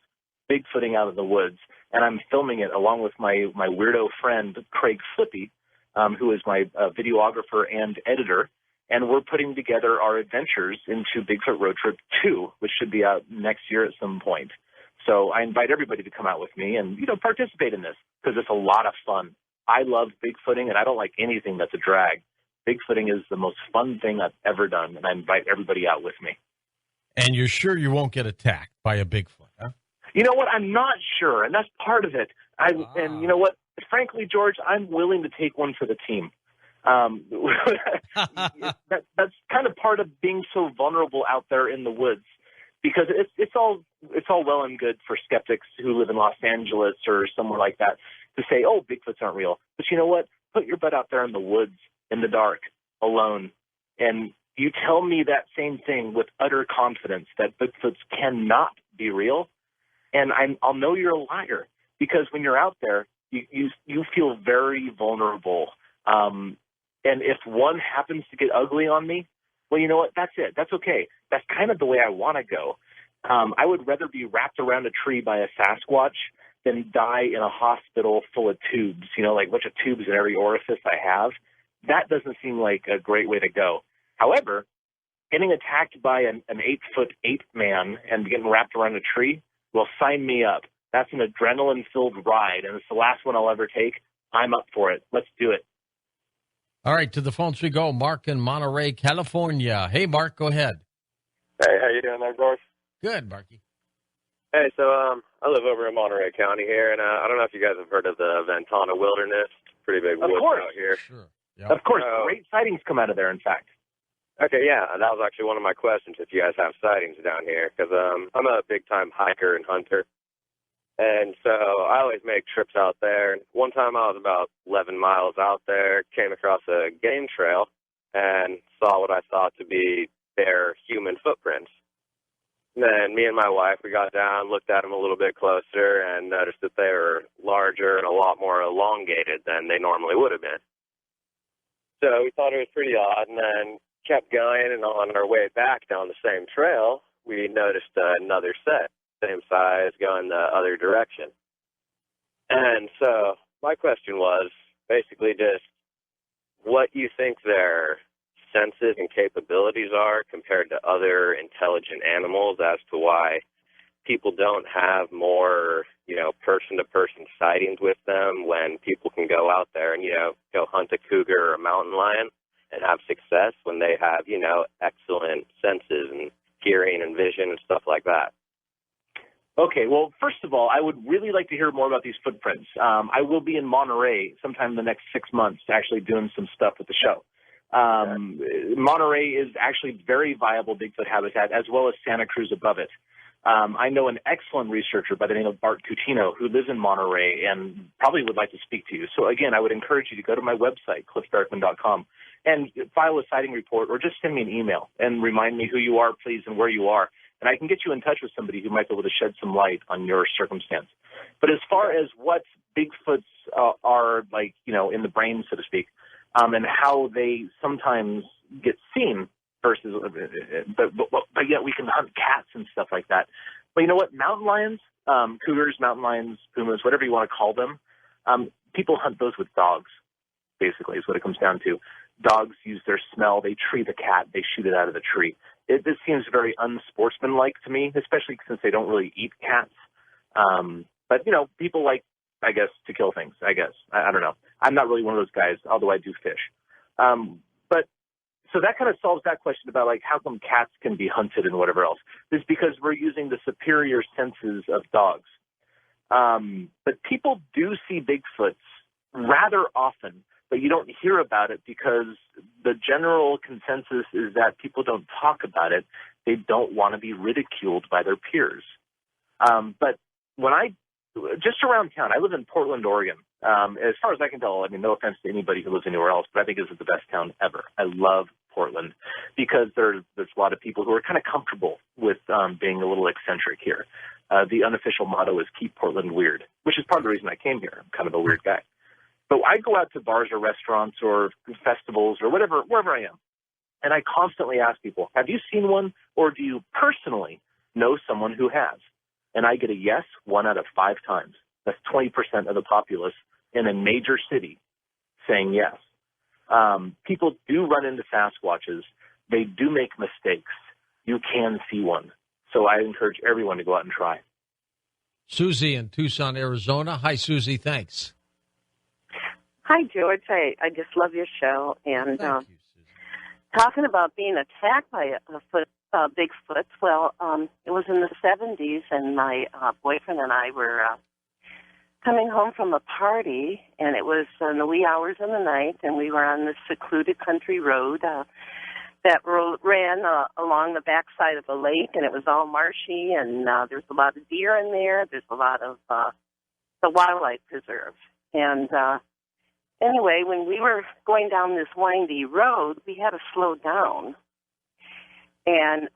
Bigfooting out of the woods, and I'm filming it along with my weirdo friend, Craig Flippy, who is my videographer and editor, and we're putting together our adventures into Bigfoot Road Trip 2, which should be out next year at some point. So I invite everybody to come out with me and, participate in this, because it's a lot of fun. I love Bigfooting, and I don't like anything that's a drag. Bigfooting is the most fun thing I've ever done, and I invite everybody out with me. And you're sure you won't get attacked by a Bigfoot, huh? You know what? I'm not sure, and that's part of it. And you know what? Frankly, George, I'm willing to take one for the team. That's kind of part of being so vulnerable out there in the woods, because it's all well and good for skeptics who live in Los Angeles or somewhere like that to say, oh, Bigfoots aren't real. But you know what? Put your butt out there in the woods, in the dark, alone, and you tell me that same thing with utter confidence that Bigfoots cannot be real, and I'll know you're a liar, because when you're out there, you feel very vulnerable. And if one happens to get ugly on me, well, you know what? That's it. That's okay. That's kind of the way I want to go. I would rather be wrapped around a tree by a Sasquatch than die in a hospital full of tubes, like a bunch of tubes in every orifice I have. That doesn't seem like a great way to go. However, getting attacked by an 8-foot ape man and getting wrapped around a tree, well, sign me up. That's an adrenaline-filled ride, and it's the last one I'll ever take. I'm up for it. Let's do it. All right, to the phones we go. Mark in Monterey, California. Hey, Mark, go ahead. Hey, how you doing there, George? Good, Marky. Hey, so I live over in Monterey County here, and I don't know if you guys have heard of the Ventana Wilderness. Pretty big woods out here. Sure. Yep. Of course, great sightings come out of there, in fact. Okay, yeah, that was actually one of my questions, if you guys have sightings down here, because I'm a big-time hiker and hunter, and so I always make trips out there. One time I was about 11 miles out there, came across a game trail, and saw what I thought to be bare human footprints. And then me and my wife, we got down, looked at them a little bit closer, and noticed that they were larger and a lot more elongated than they normally would have been. So we thought it was pretty odd, and then kept going, and on our way back down the same trail, we noticed another set, same size, going the other direction. And so my question was basically just what you think their senses and capabilities are compared to other intelligent animals, as to why people don't have more person-to-person sightings with them when people can go out there and, go hunt a cougar or a mountain lion and have success when they have, excellent senses and hearing and vision and stuff like that. Okay, well, first of all, I would really like to hear more about these footprints. I will be in Monterey sometime in the next 6 months actually doing some stuff with the show. Monterey is actually very viable Bigfoot habitat, as well as Santa Cruz above it. I know an excellent researcher by the name of Bart Coutinho who lives in Monterey and probably would like to speak to you. So, again, I would encourage you to go to my website, cliffberkman.com, and file a sighting report or just send me an email and remind me who you are, please, and where you are. And I can get you in touch with somebody who might be able to shed some light on your circumstance. But as far as what Bigfoots are like, in the brain, so to speak, and how they sometimes get seen versus, but yet we can hunt cats and stuff like that. But you know what? Mountain lions, cougars, mountain lions, pumas, whatever you want to call them, people hunt those with dogs, basically, is what it comes down to. Dogs use their smell. They tree the cat. They shoot it out of the tree. This seems very unsportsmanlike to me, especially since they don't really eat cats. But, people like, I guess, to kill things, I guess. I don't know. I'm not really one of those guys, although I do fish. But so that kind of solves that question about, like, how come cats can be hunted and whatever else. It's because we're using the superior senses of dogs. But people do see Bigfoots rather often, but you don't hear about it because the general consensus is that people don't talk about it. They don't want to be ridiculed by their peers. But when just around town, I live in Portland, Oregon. As far as I can tell, no offense to anybody who lives anywhere else, but I think this is the best town ever. I love Portland because there's a lot of people who are kind of comfortable with being a little eccentric here. The unofficial motto is keep Portland weird, which is part of the reason I came here. I'm kind of a weird guy. But I go out to bars or restaurants or festivals or whatever, wherever I am, and I constantly ask people, have you seen one, or do you personally know someone who has? And I get a yes 1 out of 5 times. That's 20% of the populace in a major city saying yes. People do run into Sasquatches. They do make mistakes. You can see one. So I encourage everyone to go out and try. Susie in Tucson, Arizona. Hi, Susie. Thanks. Hi, George. I just love your show. And talking about being attacked by a Bigfoot, well, it was in the 70s, and my boyfriend and I were coming home from a party, and it was in the wee hours of the night, and we were on this secluded country road. That road ran along the backside of a lake, and it was all marshy, and there's a lot of deer in there. There's a lot of the wildlife preserve. And anyway, when we were going down this windy road, we had to slow down. And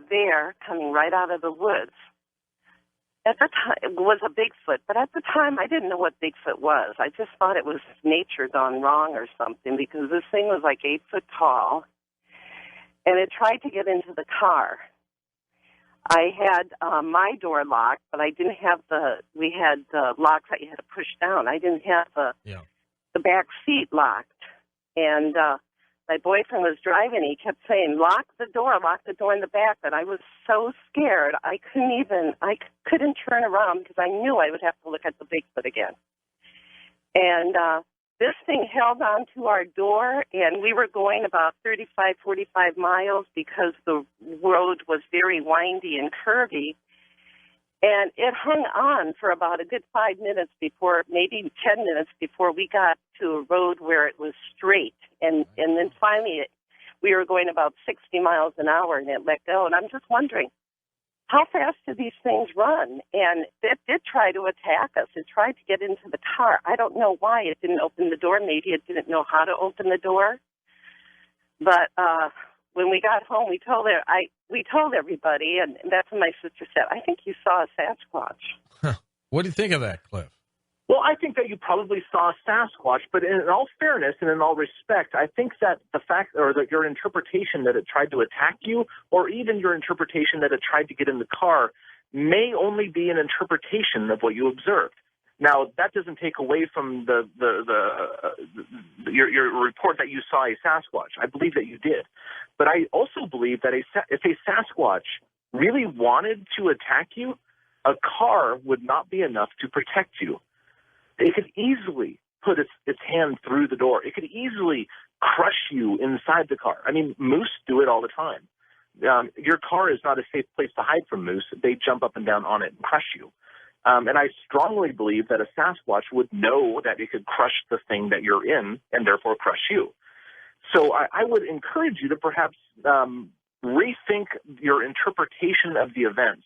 there, coming right out of the woods, at the time, it was a Bigfoot, but at the time, I didn't know what Bigfoot was. I just thought it was nature gone wrong or something, because this thing was like 8 foot tall, and it tried to get into the car. I had my door locked, but I didn't have we had the locks that you had to push down. I didn't have the back seat locked. And my boyfriend was driving. He kept saying, lock the door in the back. But I was so scared, I couldn't turn around because I knew I would have to look at the Bigfoot again. And this thing held on to our door, and we were going about 35, 45 miles because the road was very windy and curvy. And it hung on for about a good 5 minutes before, maybe 10 minutes before we got to a road where it was straight. And then finally we were going about 60 miles an hour, and it let go. And I'm just wondering, how fast do these things run? And it did try to attack us. It tried to get into the car. I don't know why it didn't open the door. Maybe it didn't know how to open the door. But when we got home, we told everybody, and that's when my sister said, I think you saw a Sasquatch. What do you think of that, Cliff? Well, I think that you probably saw a Sasquatch, but in all fairness and in all respect, I think that the fact, or that your interpretation that it tried to attack you, or even your interpretation that it tried to get in the car, may only be an interpretation of what you observed. Now, that doesn't take away from your report that you saw a Sasquatch. I believe that you did. But I also believe that if a Sasquatch really wanted to attack you, a car would not be enough to protect you. It could easily put its hand through the door. It could easily crush you inside the car. I mean, moose do it all the time. Your car is not a safe place to hide from moose. They jump up and down on it and crush you. And I strongly believe that a Sasquatch would know that it could crush the thing that you're in and therefore crush you. So I would encourage you to perhaps rethink your interpretation of the events.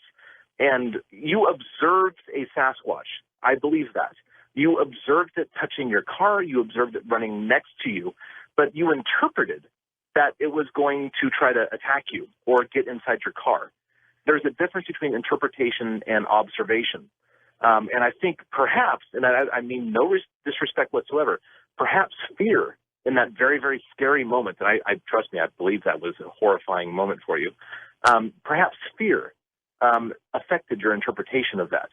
And you observed a Sasquatch. I believe that. You observed it touching your car. You observed it running next to you. But you interpreted that it was going to try to attack you or get inside your car. There's a difference between interpretation and observation. And I think perhaps, and I mean no disrespect whatsoever, perhaps fear in that very, very scary moment, and I trust me, I believe that was a horrifying moment for you, perhaps fear affected your interpretation of that.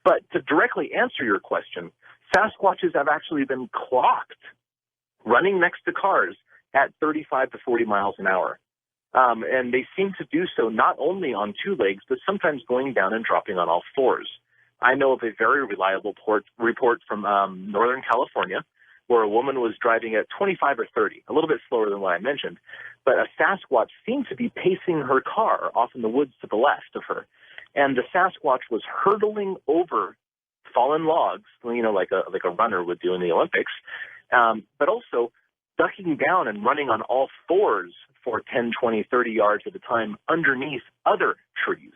But to directly answer your question, Sasquatches have actually been clocked running next to cars at 35 to 40 miles an hour. And they seem to do so not only on two legs, but sometimes going down and dropping on all fours. I know of a very reliable report from Northern California where a woman was driving at 25 or 30, a little bit slower than what I mentioned, but a Sasquatch seemed to be pacing her car off in the woods to the left of her. And the Sasquatch was hurtling over fallen logs, like a runner would do in the Olympics, but also ducking down and running on all fours for 10, 20, 30 yards at a time underneath other trees.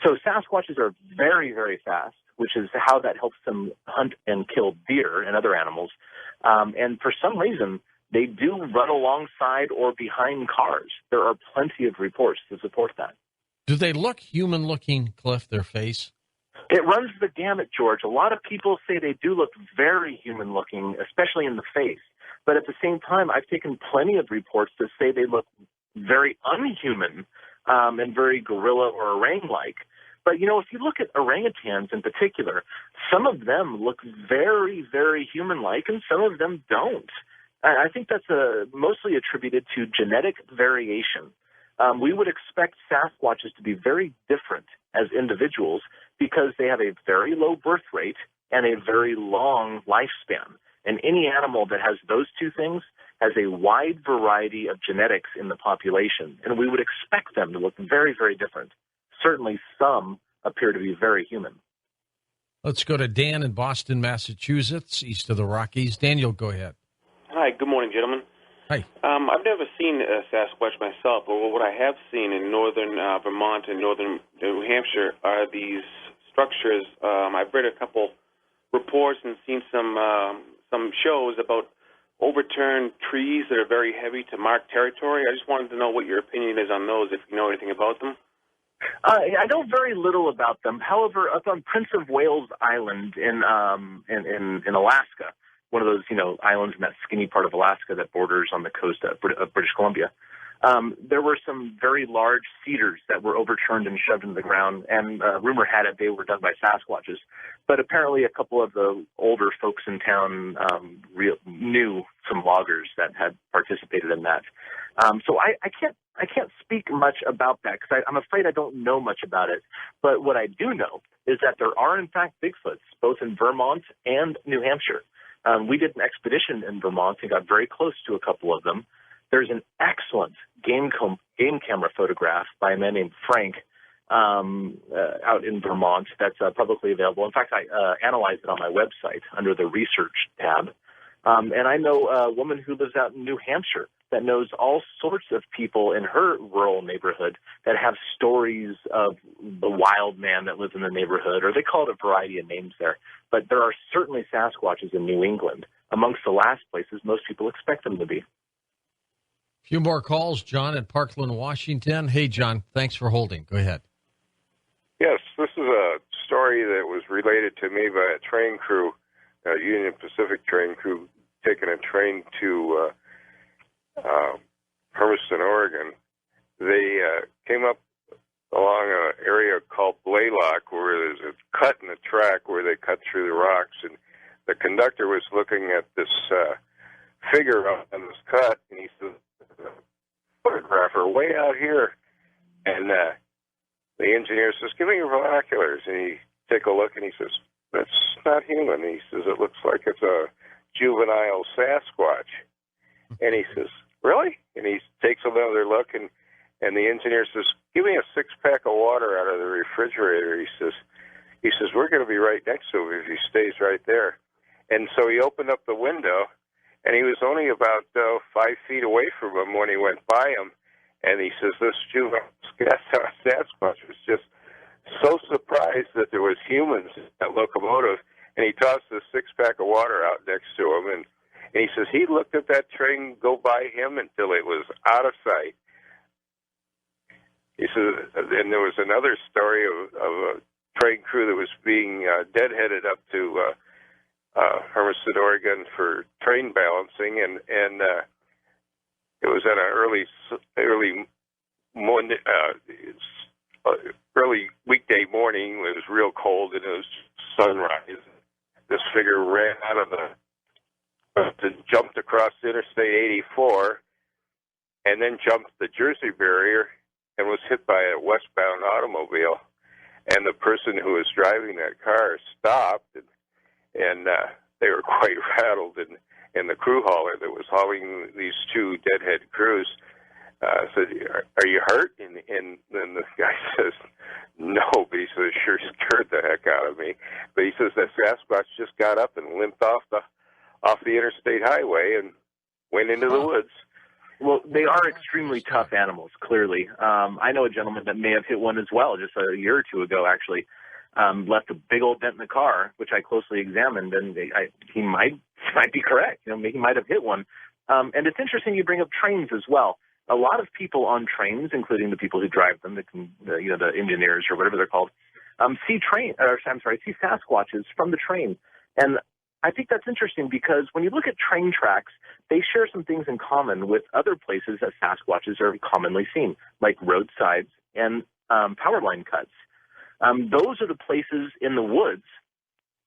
So Sasquatches are very, very fast, which is how that helps them hunt and kill deer and other animals. And for some reason, they do run alongside or behind cars. There are plenty of reports to support that. Do they look human-looking, Cliff, their face? It runs the gamut, George. A lot of people say they do look very human-looking, especially in the face. But at the same time, I've taken plenty of reports that say they look very unhuman and very gorilla or orang-like. But, if you look at orangutans in particular, some of them look very, very human-like and some of them don't. I think that's mostly attributed to genetic variation. We would expect Sasquatches to be very different as individuals because they have a very low birth rate and a very long lifespan. And any animal that has those two things has a wide variety of genetics in the population. And we would expect them to look very, very different. Certainly some appear to be very human. Let's go to Dan in Boston, Massachusetts, east of the Rockies. Daniel, go ahead. Hi, good morning, gentlemen. Hi. I've never seen a Sasquatch myself, but what I have seen in northern Vermont and northern New Hampshire are these structures. I've read a couple reports and seen some shows about overturned trees that are very heavy to mark territory. I just wanted to know what your opinion is on those, if you know anything about them. I know very little about them. However, up on Prince of Wales Island in Alaska, one of those islands in that skinny part of Alaska that borders on the coast of British Columbia, there were some very large cedars that were overturned and shoved into the ground, and rumor had it they were done by Sasquatches. But apparently a couple of the older folks in town knew some loggers that had participated in that. So I can't speak much about that because I'm afraid I don't know much about it. But what I do know is that there are, in fact, Bigfoots, both in Vermont and New Hampshire. We did an expedition in Vermont and got very close to a couple of them. There's an excellent game camera photograph by a man named Frank out in Vermont that's publicly available. In fact, I analyzed it on my website under the research tab. And I know a woman who lives out in New Hampshire that knows all sorts of people in her rural neighborhood that have stories of the wild man that lives in the neighborhood, or they call it a variety of names there. But there are certainly Sasquatches in New England, amongst the last places most people expect them to be. A few more calls. John in Parkland, Washington. Hey, John, thanks for holding. Go ahead. Yes, this is a story that was related to me by a train crew, a Union Pacific train crew, taking a train to Hermiston, Oregon. They came up along an area called Blaylock where there's a cut in the track where they cut through the rocks, and the conductor was looking at this figure on this cut, and he said, photographer way out here, and the engineer says, "Give me your binoculars." And he take a look, and he says, "That's not human." He says, "It looks like it's a juvenile Sasquatch." And he says, "Really?" And he takes another look, and the engineer says, "Give me a 6-pack of water out of the refrigerator." He says, "We're going to be right next to him if he stays right there." And so he opened up the window, and he was only about 5 feet away from him when he went by him. And he says, this juvenile Sasquatch was just so surprised that there was humans in that locomotive, and he tossed a 6-pack of water out next to him. And he says he looked at that train go by him until it was out of sight. He says, and there was another story of a train crew that was being deadheaded up to Hermiston, Oregon for train balancing, and it was at an early weekday morning. It was real cold, and it was sunrise. This figure ran out of jumped across Interstate 84, and then jumped the Jersey barrier and was hit by a westbound automobile. And the person who was driving that car stopped, and they were quite rattled. And the crew hauler that was hauling these two deadhead crews said, "Are you hurt?" And then the guy says, "No," but he says, "Sure scared the heck out of me." But he says that Sasquatch just got up and limped off the interstate highway and went into the woods. Well, they are extremely tough animals, clearly. I know a gentleman that may have hit one as well just a year or two ago, actually. Left a big old dent in the car, which I closely examined, and he might be correct. He might have hit one. And it's interesting you bring up trains as well. A lot of people on trains, including the people who drive them, the engineers or whatever they're called, see Sasquatches from the train. And I think that's interesting because when you look at train tracks, they share some things in common with other places that Sasquatches are commonly seen, like roadsides and power line cuts. Those are the places in the woods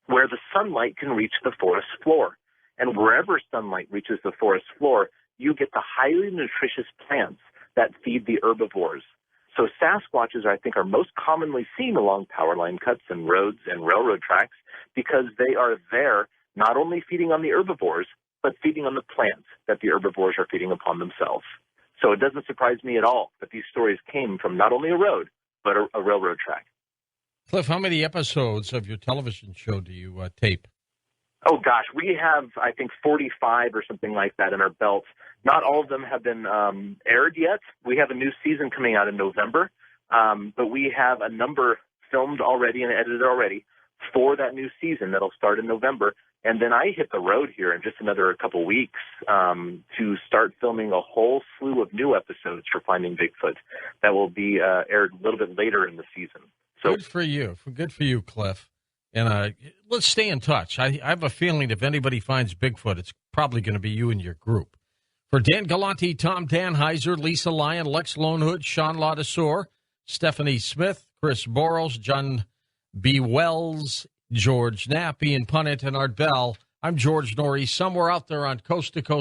where the sunlight can reach the forest floor. And wherever sunlight reaches the forest floor, you get the highly nutritious plants that feed the herbivores. So Sasquatches, I think, are most commonly seen along power line cuts and roads and railroad tracks because they are there not only feeding on the herbivores, but feeding on the plants that the herbivores are feeding upon themselves. So it doesn't surprise me at all that these stories came from not only a road, but a railroad track. Cliff, how many episodes of your television show do you tape? Oh, gosh, we have, I think, 45 or something like that in our belts. Not all of them have been aired yet. We have a new season coming out in November, but we have a number filmed already and edited already for that new season that'll start in November. And then I hit the road here in just another couple weeks to start filming a whole slew of new episodes for Finding Bigfoot that will be aired a little bit later in the season. So good for you. Good for you, Cliff. And let's stay in touch. I have a feeling if anybody finds Bigfoot, it's probably going to be you and your group. For Dan Galante, Tom Danheiser, Lisa Lyon, Lex Lonehood, Sean Ladesseur, Stephanie Smith, Chris Boros, John B. Wells, George Knapp, Ian Punnett, and Art Bell, I'm George Norrie, somewhere out there on Coast to Coast